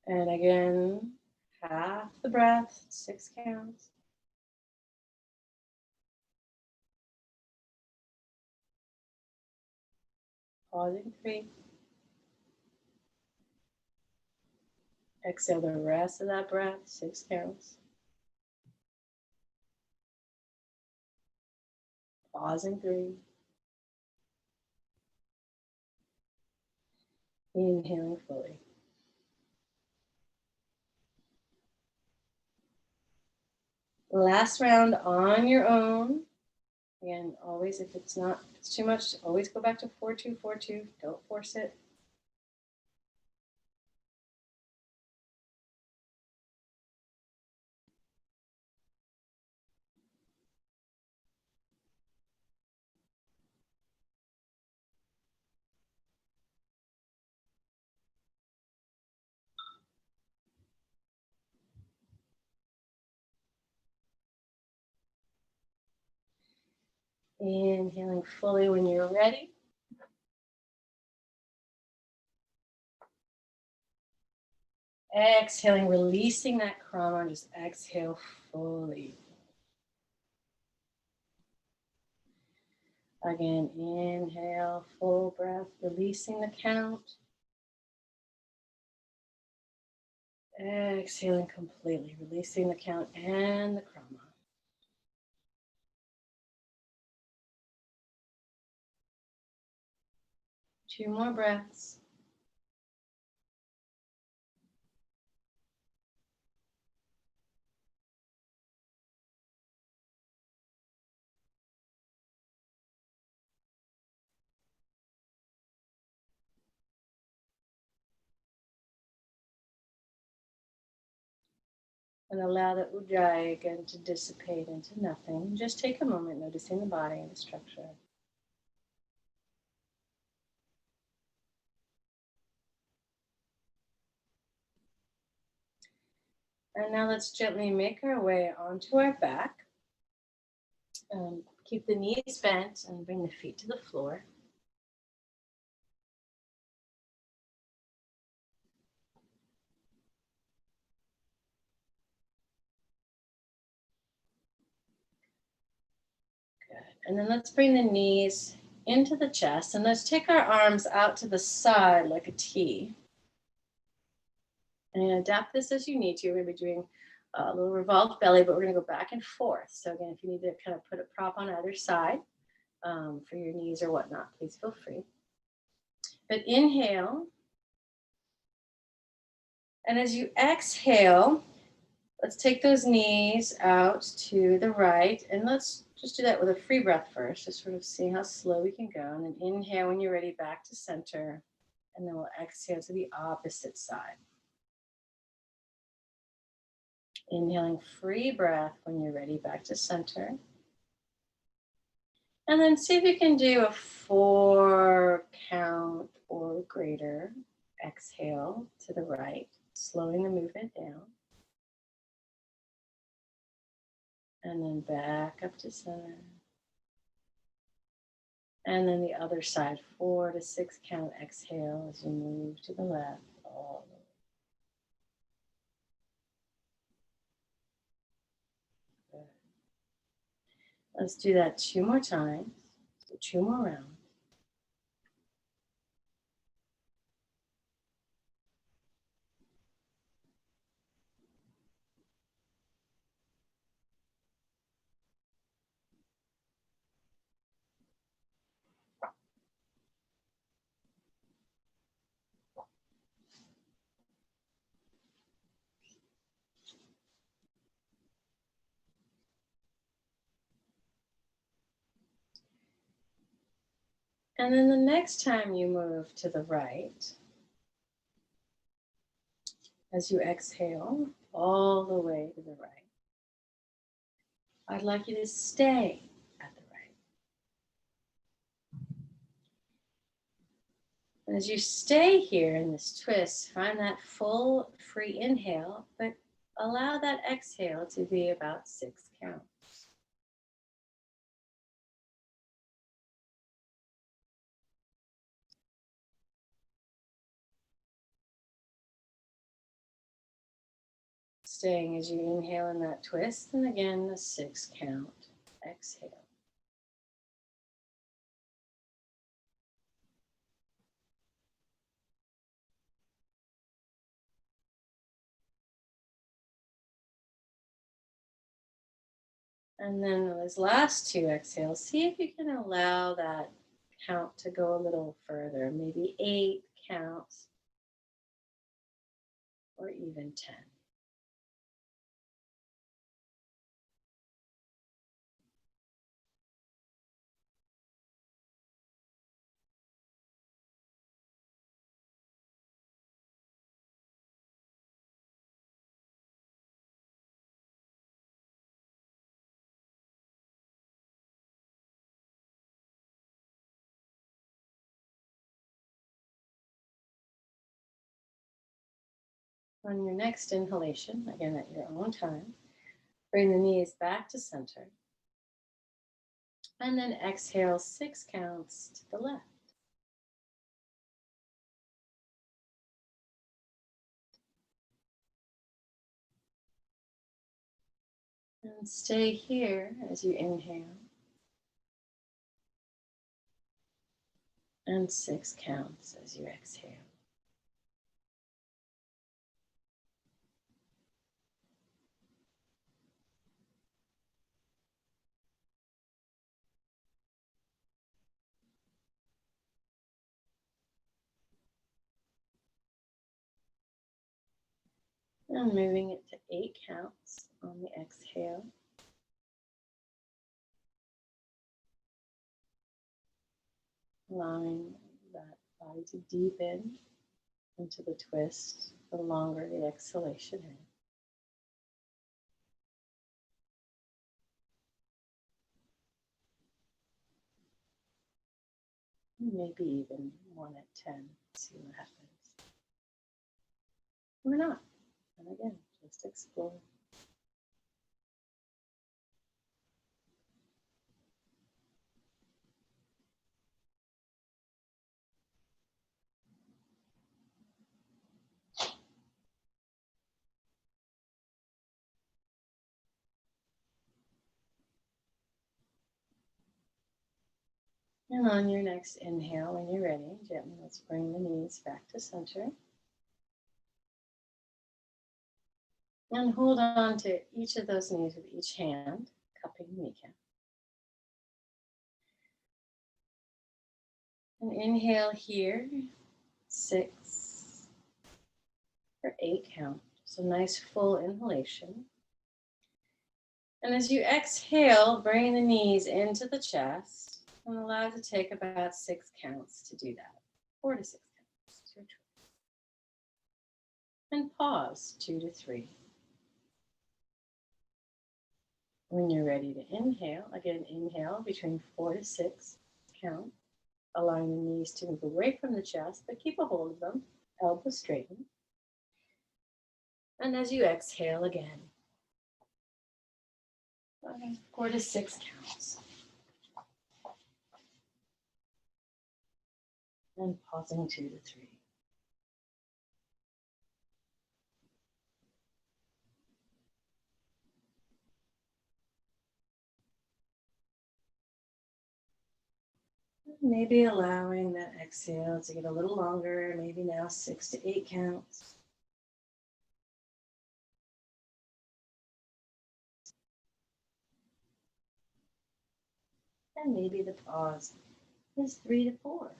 [SPEAKER 1] And again, half the breath, 6 counts. Pausing 3. Exhale the rest of that breath, 6 counts. Pausing 3. Inhaling fully. Last round on your own. Again, always, if it's too much, always go back to 4-2, 4-2. Don't force it. Inhaling fully when you're ready. Exhaling, releasing that krama. Just exhale fully. Again, inhale, full breath, releasing the count. Exhaling completely, releasing the count and the krama. Two more breaths. And allow the ujjayi again to dissipate into nothing. Just take a moment noticing the body and the structure. And now let's gently make our way onto our back. Keep the knees bent and bring the feet to the floor. Good. And then let's bring the knees into the chest and let's take our arms out to the side like a T. And adapt this as you need to. We're going to be doing a little revolved belly, but we're going to go back and forth. So again, if you need to kind of put a prop on either side for your knees or whatnot, please feel free. But inhale. And as you exhale, let's take those knees out to the right. And let's just do that with a free breath first, just sort of see how slow we can go. And then inhale when you're ready, back to center. And then we'll exhale to the opposite side. Inhaling free breath when you're ready, back to center. And then see if you can do a 4 count or greater. Exhale to the right, slowing the movement down. And then back up to center. And then the other side, 4 to 6 count exhale as you move to the left. All the way. Let's do that 2 more times. So 2 more rounds. And then the next time you move to the right, as you exhale all the way to the right, I'd like you to stay at the right. And as you stay here in this twist, find that full free inhale, but allow that exhale to be about 6 counts. Staying as you inhale in that twist, and again, a 6 count exhale. And then those last 2 exhales, see if you can allow that count to go a little further, maybe 8 counts or even 10. On your next inhalation, again at your own time, bring the knees back to center. And then exhale 6 counts to the left. And stay here as you inhale. And 6 counts as you exhale. And moving it to 8 counts on the exhale. Allowing that body to deepen into the twist, the longer the exhalation is. Maybe even 1 at 10, see what happens. Or not. And again, just explore. And on your next inhale, when you're ready, gently let's bring the knees back to center. And hold on to each of those knees with each hand, cupping the kneecap. And inhale here, 6 or 8 count. So nice full inhalation. And as you exhale, bring the knees into the chest and allow it to take about 6 counts to do that. 4 to 6 counts. It's your choice. And pause 2 to 3. When you're ready to inhale, again, inhale between 4 to 6 count, allowing the knees to move away from the chest, but keep a hold of them, elbows straighten. And as you exhale again, 4 to 6 counts. And pausing 2 to 3. Maybe allowing that exhale to get a little longer, maybe now 6 to 8 counts. And maybe the pause is 3 to 4.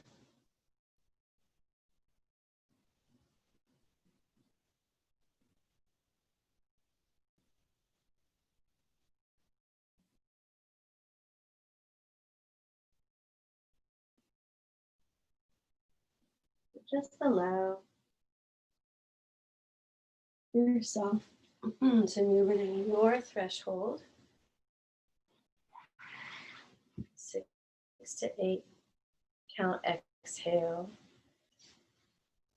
[SPEAKER 1] Just allow yourself to move it in your threshold. 6 to 8 count exhale.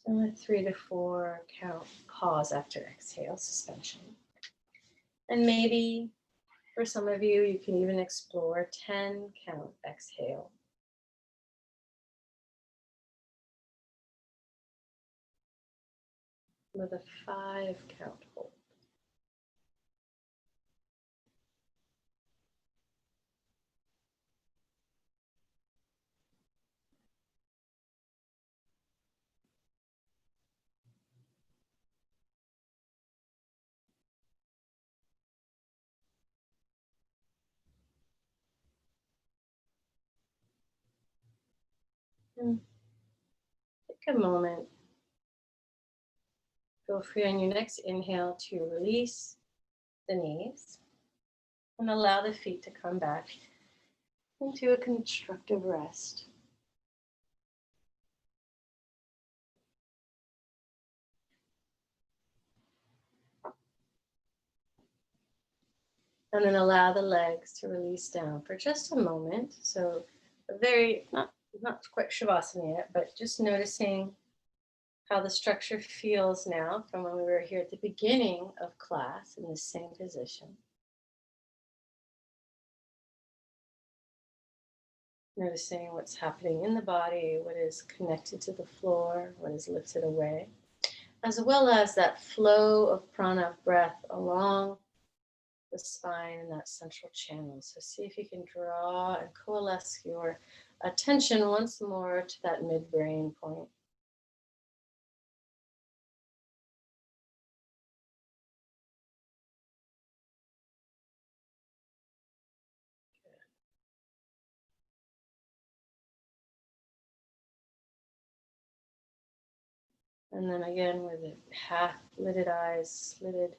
[SPEAKER 1] And a 3 to 4 count pause after exhale, suspension. And maybe for some of you, you can even explore 10 count exhale. With a 5 count hold. And take a moment. Feel free on your next inhale to release the knees and allow the feet to come back into a constructive rest. And then allow the legs to release down for just a moment. So a very, not quite Shavasana yet, but just noticing how the structure feels now from when we were here at the beginning of class in the same position. Noticing what's happening in the body, what is connected to the floor, what is lifted away, as well as that flow of prana breath along the spine and that central channel. So see if you can draw and coalesce your attention once more to that midbrain point. And then again with the half-lidded eyes slitted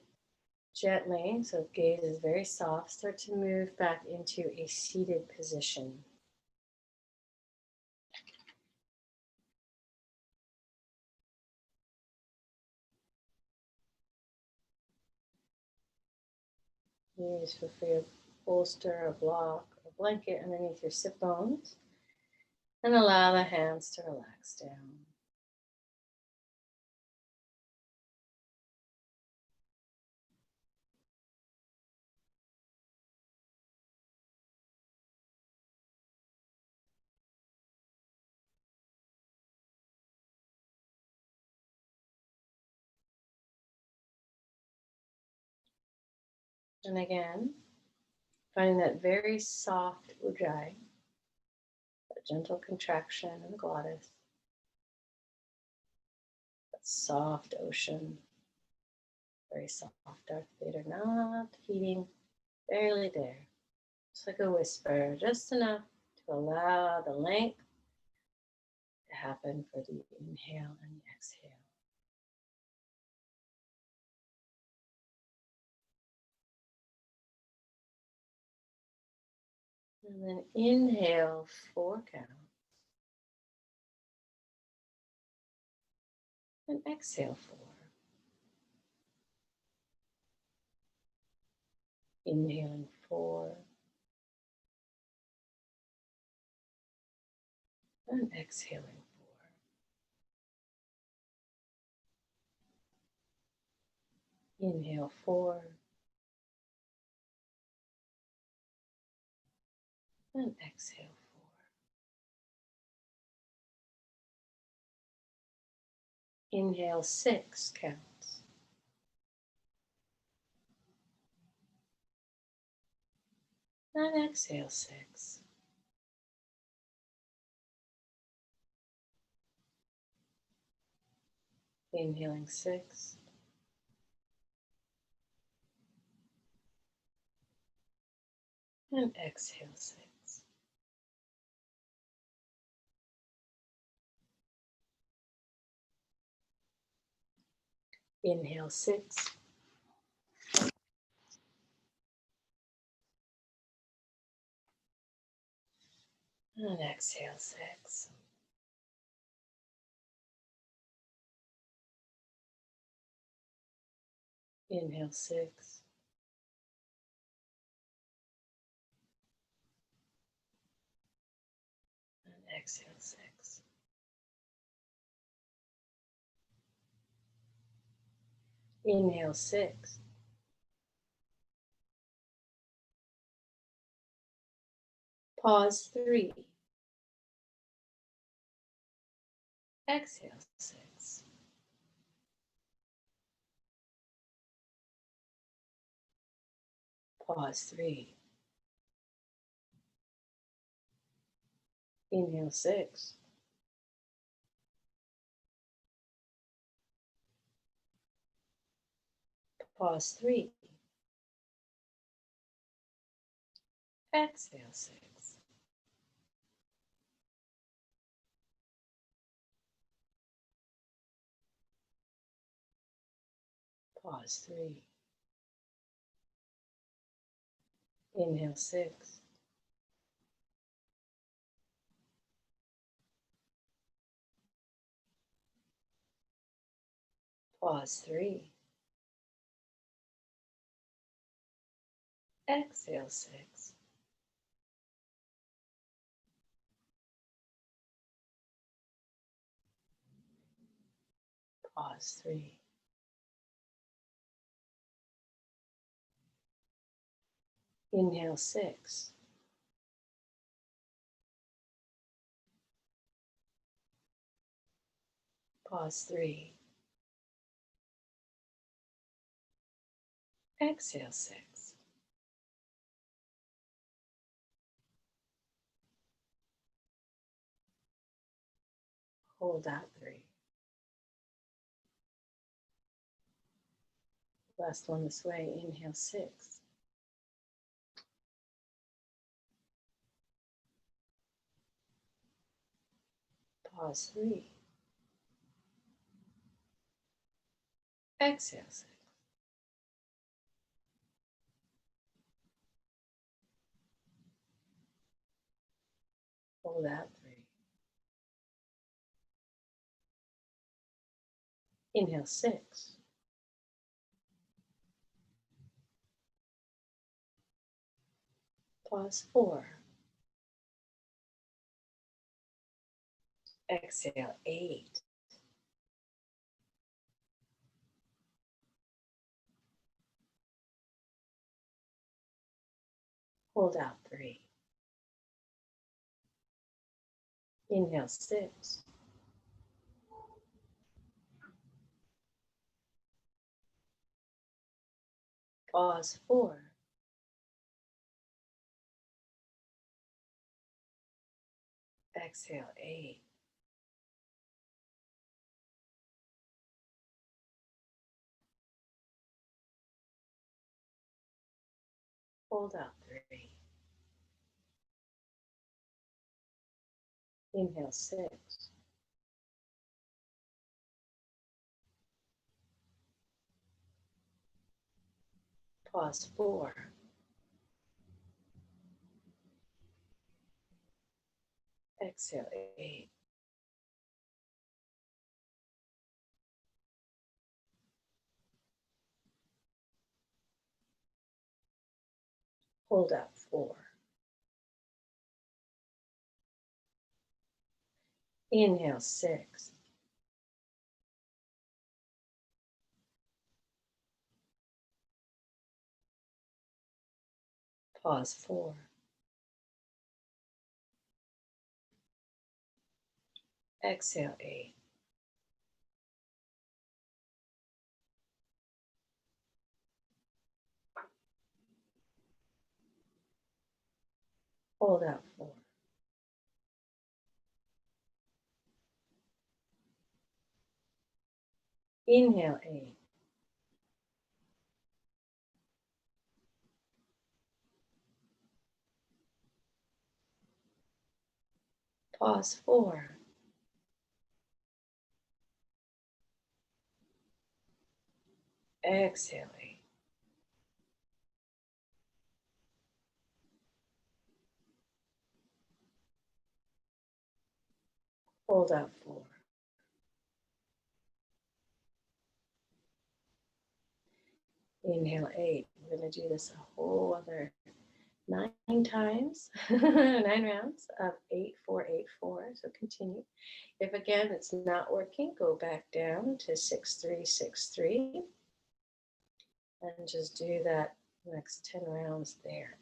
[SPEAKER 1] gently, so gaze is very soft, start to move back into a seated position. Use feel free to bolster a block or blanket underneath your sit bones and allow the hands to relax down. And again, finding that very soft ujjayi, that gentle contraction in the glottis, that soft ocean, very soft Darth Vader, not heating, barely there. It's like a whisper, just enough to allow the length to happen for the inhale and the exhale. And then inhale 4 counts. And exhale 4. Inhaling 4. And exhaling 4. Inhale 4. And exhale 4. Inhale 6 counts. And exhale 6. Inhaling 6. And exhale 6. Inhale 6. And exhale 6. Inhale 6. And exhale 6. Inhale 6. Pause 3. Exhale 6. Pause 3. Inhale 6. Pause 3. Exhale 6. Pause 3. Inhale 6. Pause 3. Exhale 6. Pause 3. Inhale 6. Pause 3. Exhale 6. Hold out 3. Last one this way. Inhale 6. Pause 3. Exhale 6. Hold out 3. Inhale 6. Pause 4. Exhale 8. Hold out 3. Inhale 6. Pause 4. Exhale 8. Hold out 3. Inhale 6. Pause 4. Exhale 8. Hold out 4. Inhale 6. Pause 4. Exhale 8. Hold out 4. Inhale 8. Pause 4. Exhale 8. Hold out 4. Inhale 8. We're going to do this a whole other 9 times, 9 rounds of 8, 4, 8, 4. So continue. If again it's not working, go back down to 6, 3, 6, 3. And just do that next 10 rounds there.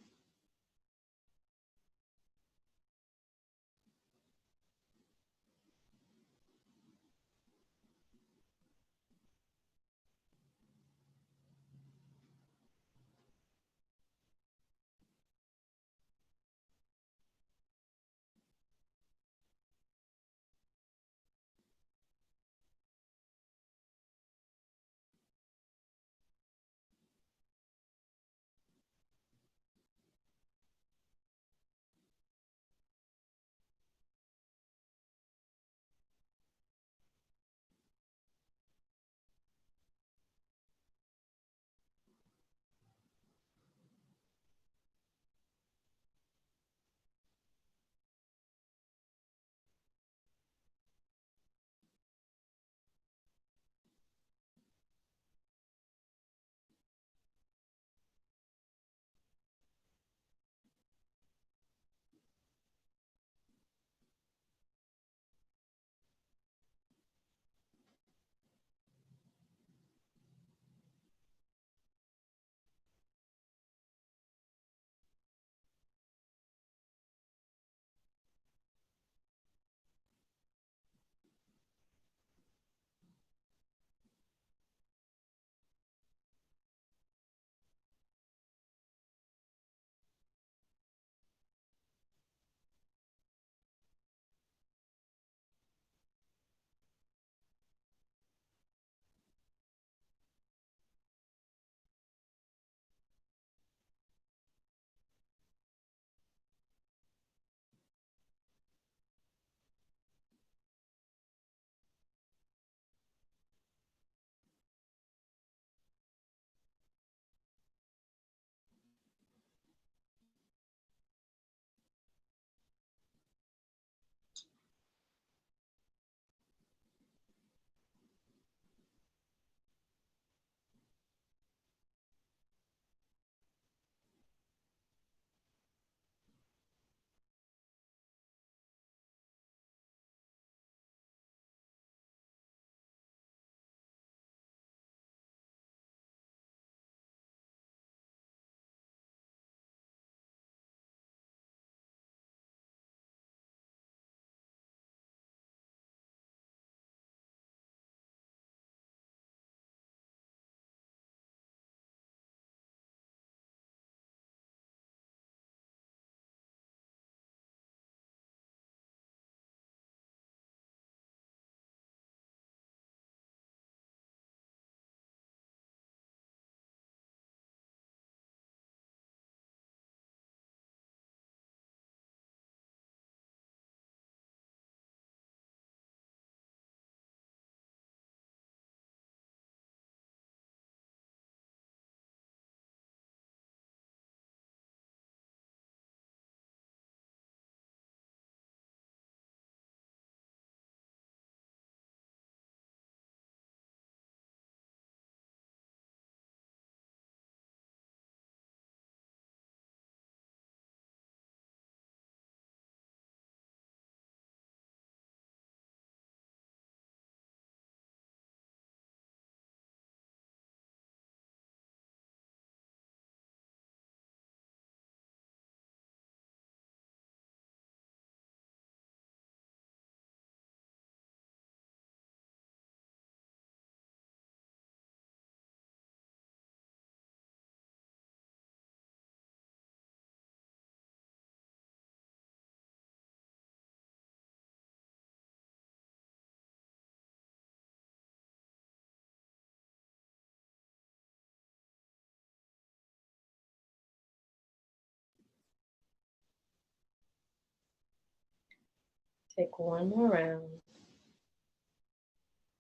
[SPEAKER 1] Take one more round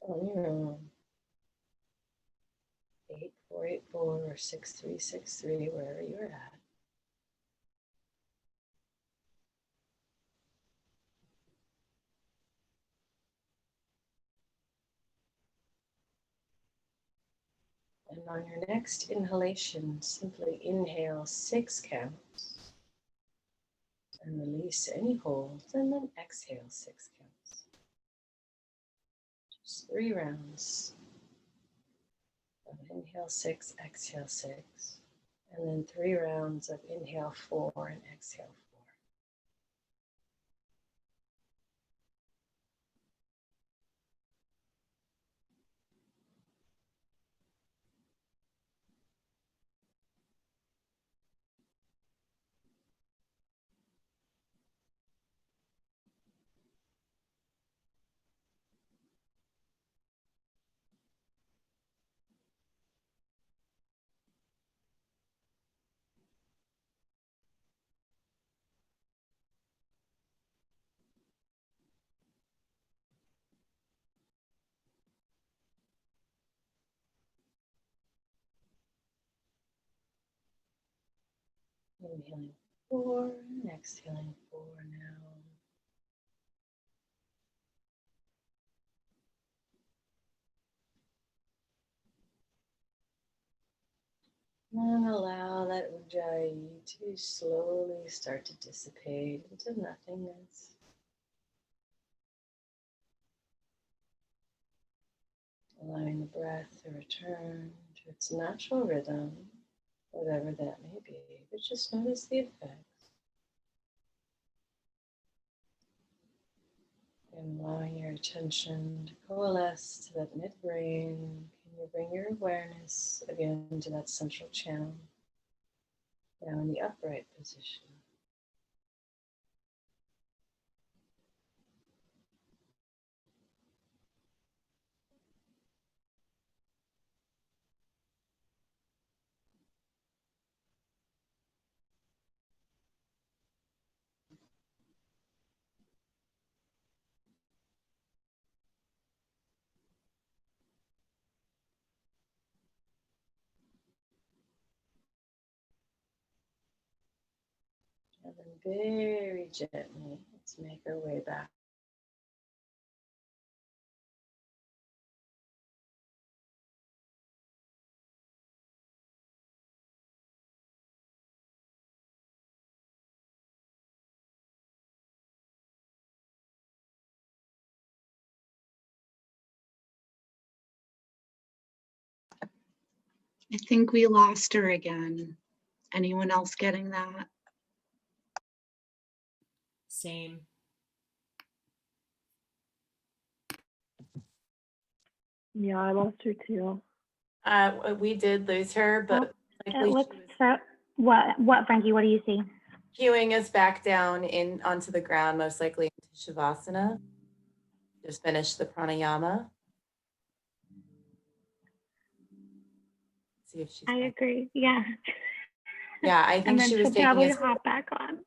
[SPEAKER 1] on your own. 8, 4, 8, 4, or 6, 3, 6, 3, wherever you're at. And And on your next inhalation, simply inhale 6 counts and release any holds, and then exhale 6 counts. Just 3 rounds of inhale 6, exhale 6, and then 3 rounds of inhale 4 and exhale 4. Inhaling 4 and exhaling 4 now. And allow that ujjayi to slowly start to dissipate into nothingness. Allowing the breath to return to its natural rhythm, whatever that may be, but just notice the effects. And allowing your attention to coalesce to that midbrain, can you bring your awareness again to that central channel, now in the upright position. And then very gently, let's make our way back.
[SPEAKER 6] I think we lost her again. Anyone else getting that?
[SPEAKER 3] Same.
[SPEAKER 7] Yeah, I lost her too.
[SPEAKER 8] We did lose her, but
[SPEAKER 7] It
[SPEAKER 8] likely
[SPEAKER 7] looks
[SPEAKER 8] she was
[SPEAKER 7] so. What, Frankie? What do you see?
[SPEAKER 8] cueing us back down onto the ground, most likely into Shavasana. Just finished the pranayama. See if she's
[SPEAKER 7] I
[SPEAKER 8] back.
[SPEAKER 7] agree. Yeah.
[SPEAKER 8] Yeah, I
[SPEAKER 7] And
[SPEAKER 8] think
[SPEAKER 7] then
[SPEAKER 8] she was
[SPEAKER 7] she'll
[SPEAKER 8] taking
[SPEAKER 7] probably
[SPEAKER 8] us.
[SPEAKER 7] hop back on.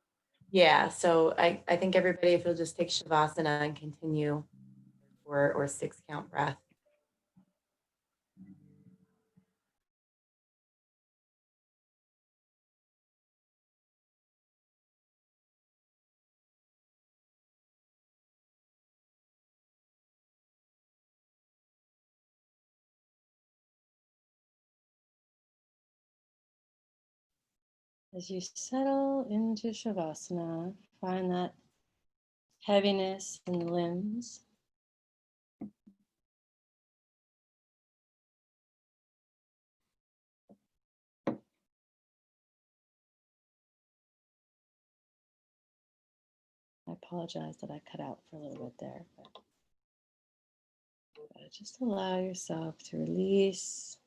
[SPEAKER 8] Yeah, so I think everybody, if you'll just take Shavasana and continue, or 6 count breath.
[SPEAKER 1] As you settle into Shavasana, find that heaviness in the limbs. I apologize that I cut out for a little bit there, but just allow yourself to release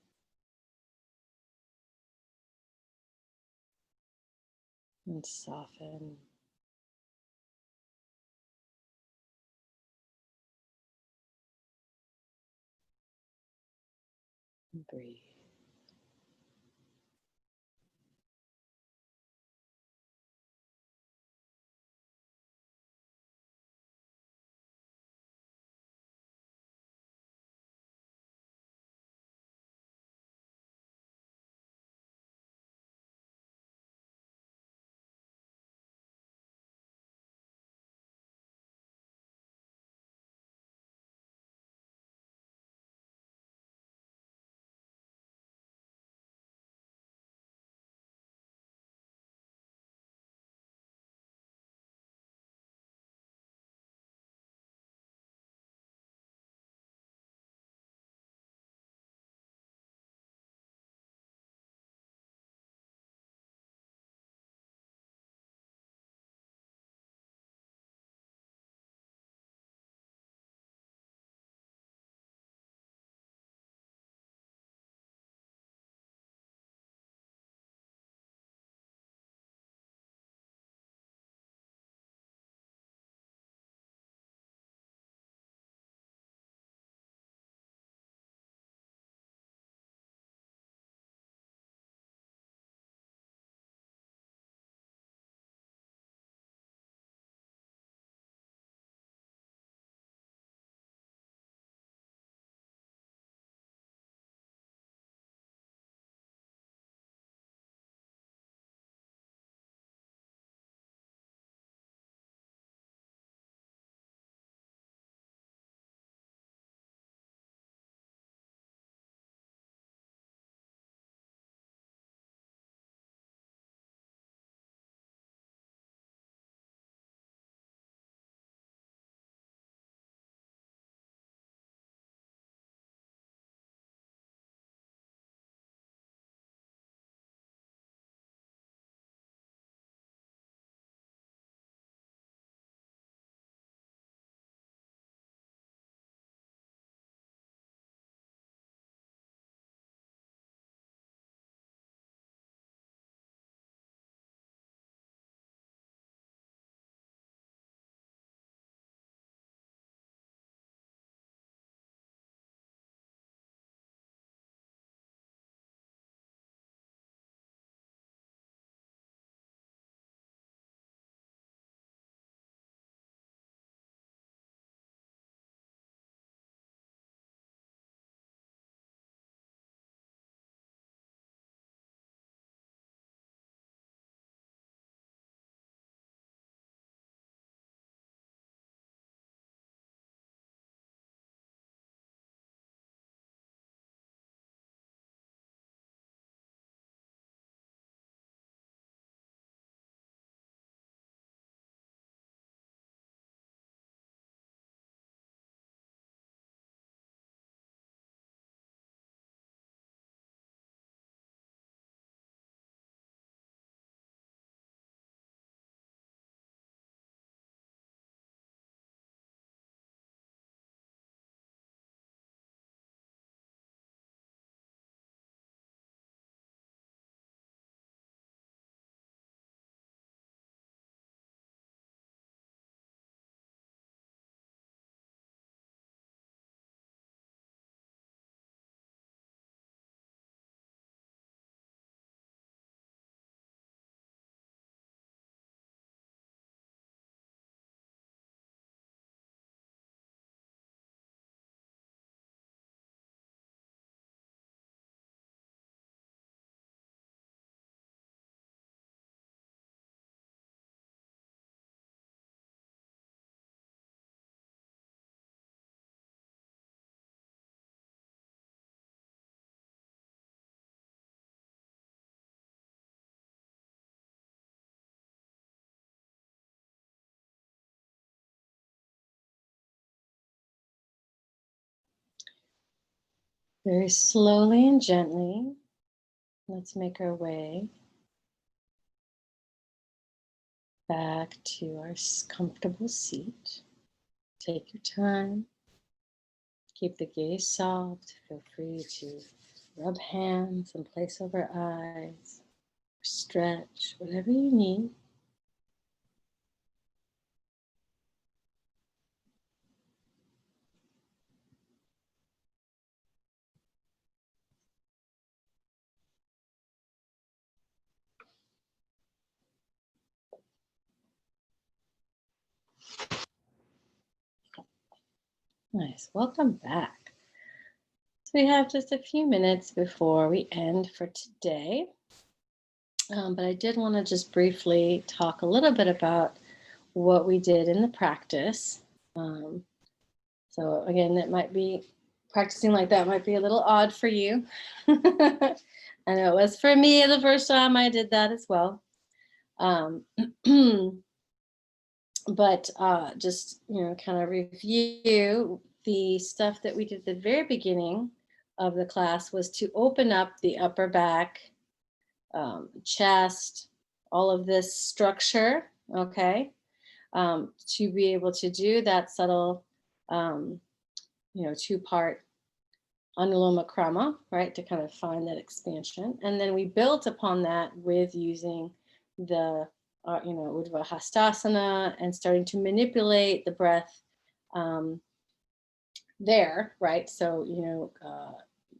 [SPEAKER 1] and soften. And breathe. Very slowly and gently, let's make our way back to our comfortable seat. Take your time. Keep the gaze soft. Feel free to rub hands and place over eyes. Stretch, whatever you need. Nice. Welcome back. So we have just a few minutes before we end for today. But I did want to just briefly talk a little bit about what we did in the practice. So again, that might be, practicing like that might be a little odd for you. I know it was for me the first time I did that as well. But just, kind of review the stuff that we did at the very beginning of the class was to open up the upper back, chest, all of this structure, okay, to be able to do that subtle, two-part Anuloma Krama, right, to kind of find that expansion. And then we built upon that with using the, Urdhva Hastasana and starting to manipulate the breath there, right? So,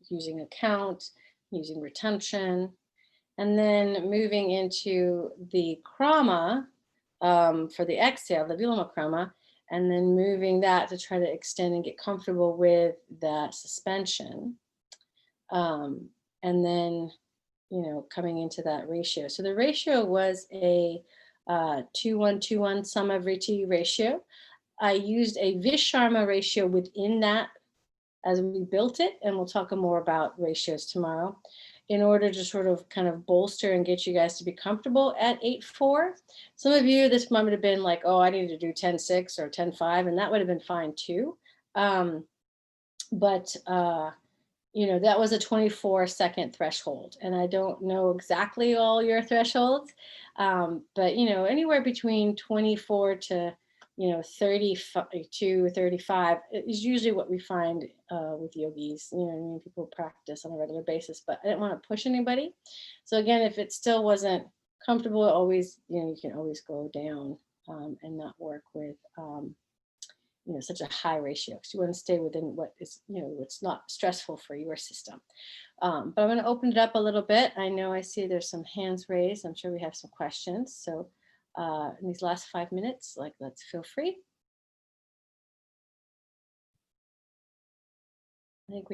[SPEAKER 1] using a count, using retention, and then moving into the krama for the exhale, the Viloma Krama, and then moving that to try to extend and get comfortable with that suspension. And then, coming into that ratio. So the ratio was a 2-1-2-1 Samavriti ratio. I used a Visharma ratio within that as we built it, and we'll talk more about ratios tomorrow, in order to sort of kind of bolster and get you guys to be comfortable at 8-4. Some of you, this might have been like, oh, I need to do 10-6 or 10-5, and that would have been fine too. But that was a 24-second threshold, and I don't know exactly all your thresholds, but anywhere between 24 to 32, 35 is usually what we find with yogis. People practice on a regular basis, but I didn't want to push anybody. So again, if it still wasn't comfortable, always, you can always go down and not work with such a high ratio, because you want to stay within what is, what's not stressful for your system. But I'm going to open it up a little bit. I know I see there's some hands raised. I'm sure we have some questions. So in these last 5 minutes, let's feel free. I think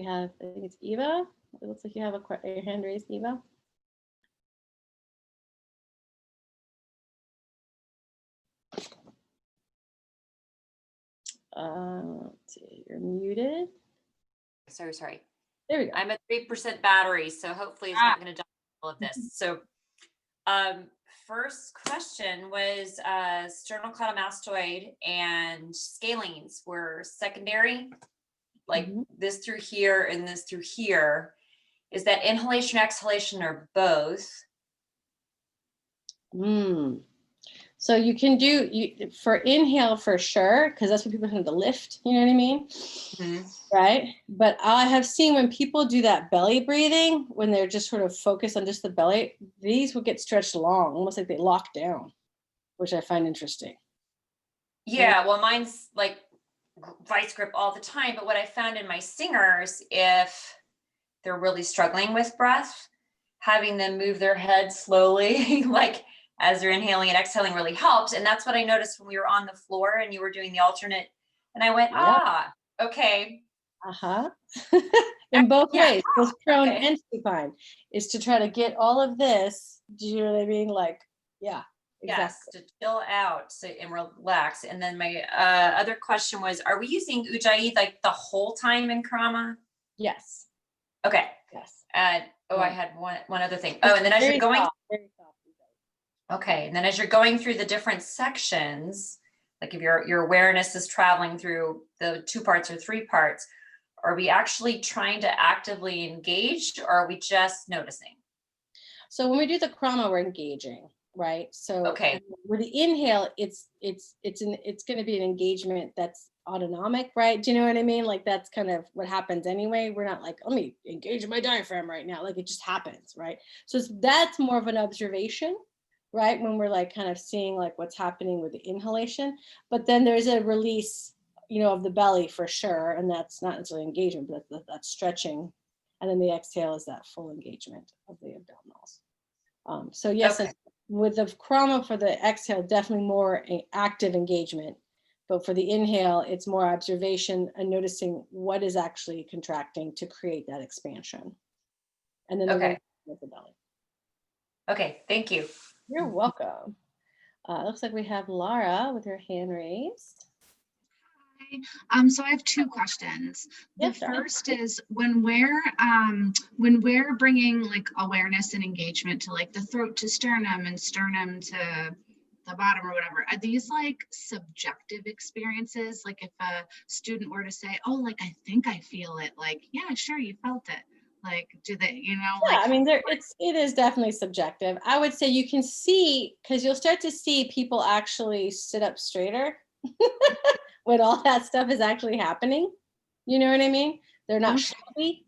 [SPEAKER 1] it's Eva. It looks like you have your hand raised, Eva. Let's see, you're muted.
[SPEAKER 9] Sorry.
[SPEAKER 1] There we go.
[SPEAKER 9] I'm at 3% battery, so hopefully it's not going to die all of this. So first question was sternocleidomastoid and scalenes were secondary, like this through here and this through here. Is that inhalation, exhalation, or both?
[SPEAKER 1] So you can do for inhale for sure, because that's what people tend to lift, you know what I mean? Right? But I have seen when people do that belly breathing, when they're just sort of focused on just the belly, these will get stretched long, almost like they lock down, which I find interesting.
[SPEAKER 9] Yeah, well, mine's like vice grip all the time. But what I found in my singers, if they're really struggling with breath, having them move their head slowly, like as they're inhaling and exhaling, really helps. And that's what I noticed when we were on the floor and you were doing the alternate. And I went, okay.
[SPEAKER 1] In both ways, both prone and supine, is to try to get all of this. Do you know what I mean? Exactly.
[SPEAKER 9] Yes, to chill out and relax. And then my other question was, are we using Ujjayi like the whole time in Krama?
[SPEAKER 1] Yes.
[SPEAKER 9] Okay.
[SPEAKER 1] Yes.
[SPEAKER 9] I had one other thing. Oh, and then as you're going, okay, and then as you're going through the different sections, like if your awareness is traveling through the 2 parts or 3 parts, Are we actually trying to actively engage, or are we just noticing?
[SPEAKER 1] So when we do the krama, we're engaging, right? So
[SPEAKER 9] Okay.
[SPEAKER 1] with the inhale, it's going to be an engagement that's autonomic, right? Do you know what I mean? Like that's kind of what happens anyway. We're not like, let me engage my diaphragm right now. Like it just happens, right? So that's more of an observation, right? When we're like kind of seeing like what's happening with the inhalation, but then there's a release, of the belly for sure. And that's not necessarily engagement, but that's stretching. And then the exhale is that full engagement of the abdominals. So yes,
[SPEAKER 9] Okay.
[SPEAKER 1] with the krama for the exhale, definitely more active engagement. But for the inhale, it's more observation and noticing what is actually contracting to create that expansion. And then
[SPEAKER 9] Okay.
[SPEAKER 1] with the belly.
[SPEAKER 9] Okay, thank you.
[SPEAKER 1] You're welcome. Looks like we have Lara with her hand raised.
[SPEAKER 6] So I have two questions. The
[SPEAKER 1] Yes, darling.
[SPEAKER 6] first is when we're bringing like awareness and engagement to like the throat to sternum and sternum to the bottom or whatever, are these like subjective experiences? Like if a student were to say, oh, like I think I feel it, like, yeah, sure, you felt it. Like, do they,
[SPEAKER 1] Yeah,
[SPEAKER 6] like,
[SPEAKER 1] I mean, it is definitely subjective. I would say you can see, because you'll start to see people actually sit up straighter when all that stuff is actually happening. You know what I mean? They're not shabby,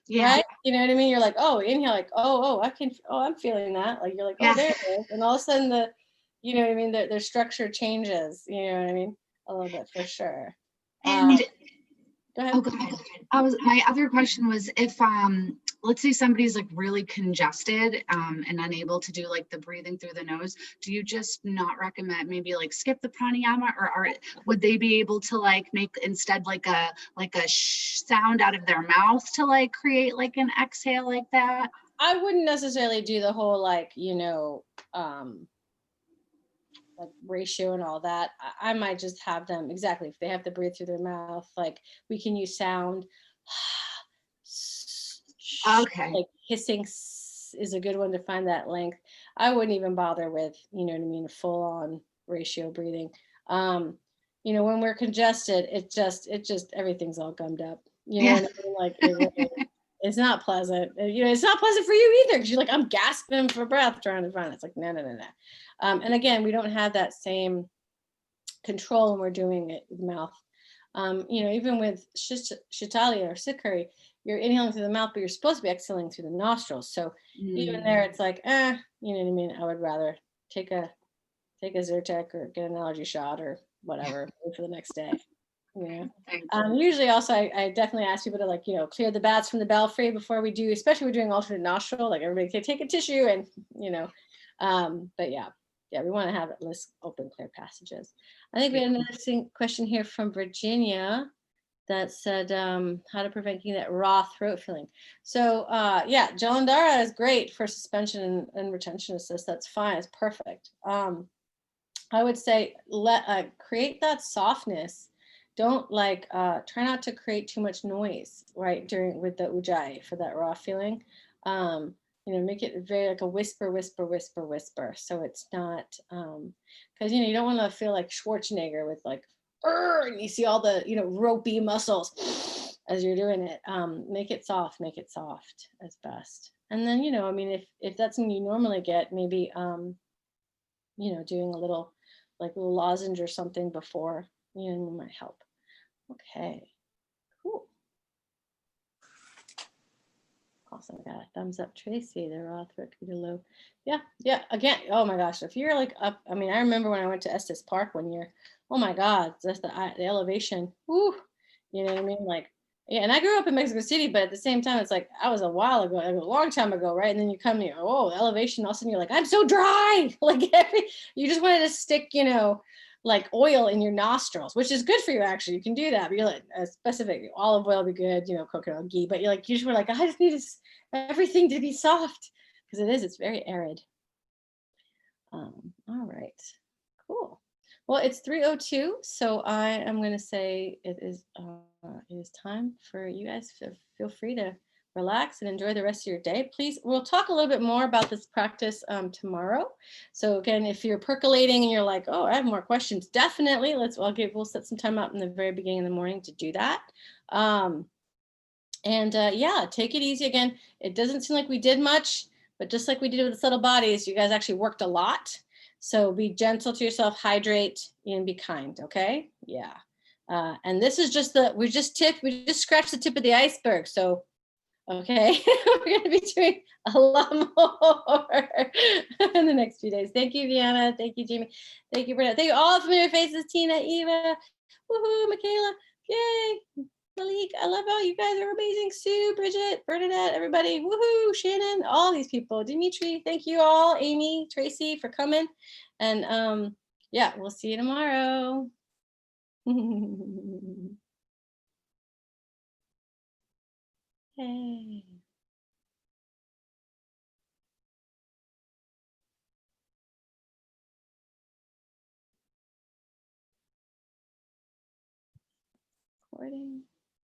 [SPEAKER 6] yeah,
[SPEAKER 1] right? You know what I mean? You're like, oh, inhale, like, I'm feeling that. Like you're like, oh,
[SPEAKER 6] yeah.
[SPEAKER 1] there it is. And all of a sudden you know what I mean? Their structure changes, you know what I mean? A little bit for sure.
[SPEAKER 6] And
[SPEAKER 1] go ahead.
[SPEAKER 6] oh, go ahead. My other question was if let's say somebody's like really congested and unable to do like the breathing through the nose, do you just not recommend maybe like skip the pranayama, or would they be able to like make instead like a sound out of their mouth to like create like an exhale like that?
[SPEAKER 1] I wouldn't necessarily do the whole like, like ratio and all that. I might just have them, exactly, if they have to breathe through their mouth, like we can use sound.
[SPEAKER 6] Okay.
[SPEAKER 1] Like hissing is a good one to find that length. I wouldn't even bother with, you know what I mean, full on ratio breathing. When we're congested, it just everything's all gummed up. You know what I mean? Like it's not pleasant. It's not pleasant for you either, because you're like, I'm gasping for breath trying to find it. It's like, no. And again, we don't have that same control when we're doing it with the mouth. Even with shitali or sikari, you're inhaling through the mouth, but you're supposed to be exhaling through the nostrils. So even there, it's like, you know what I mean? I would rather take a Zyrtec or get an allergy shot or whatever for the next day. Usually also I definitely ask people to like, clear the bats from the belfry before we do, especially we're doing alternate nostril, like everybody can take a tissue and, but yeah, we want to have at least open, clear passages. I think we had another question here from Virginia that said, how to prevent getting that raw throat feeling. So Jalandhara is great for suspension and retention assist. That's fine. It's perfect. I would say create that softness. Don't try not to create too much noise, right, with the ujjayi for that raw feeling. Make it very like a whisper. So it's not, because, you don't want to feel like Schwarzenegger with like, and you see all the, ropey muscles as you're doing it. Make it soft as best. And then, if that's something you normally get, maybe, doing a little lozenge or something before, might help. Okay, cool. Awesome, got a thumbs up, Tracy. The raw throat could be low. Yeah. Again, oh my gosh, if you're like up, I remember when I went to Estes Park one year. Oh my God, just the elevation. Woo, you know what I mean? Like, yeah. And I grew up in Mexico City, but at the same time, it's like I was a while ago, a long time ago, right? And then you come here, elevation. All of a sudden, you're like, I'm so dry. Like you just wanted to stick, like oil in your nostrils, which is good for you actually. You can do that, but you're like specific olive oil would be good, coconut ghee, but you're like, you just were like, I just need everything to be soft, because it's very arid. All right, cool. Well, it's 3:02, so I am going to say it is time for you guys to feel free to relax and enjoy the rest of your day. Please, we'll talk a little bit more about this practice tomorrow. So again, if you're percolating and you're like, oh, I have more questions, definitely we'll set some time out in the very beginning of the morning to do that. And yeah, take it easy again. It doesn't seem like we did much, but just like we did with the subtle bodies, you guys actually worked a lot. So be gentle to yourself, hydrate, and be kind, okay? Yeah. And this is just we just scratched the tip of the iceberg. So, okay, we're gonna be doing a lot more in the next few days. Thank you, Vienna. Thank you, Jamie. Thank you, Brenda. Thank you all familiar faces, Tina, Eva, woohoo, Michaela, yay. Malik, I love all you guys are amazing. Sue, Bridget, Bernadette, everybody, woohoo, Shannon, all these people. Dimitri, thank you all. Amy, Tracy for coming. And yeah, we'll see you tomorrow. Hey. Recording.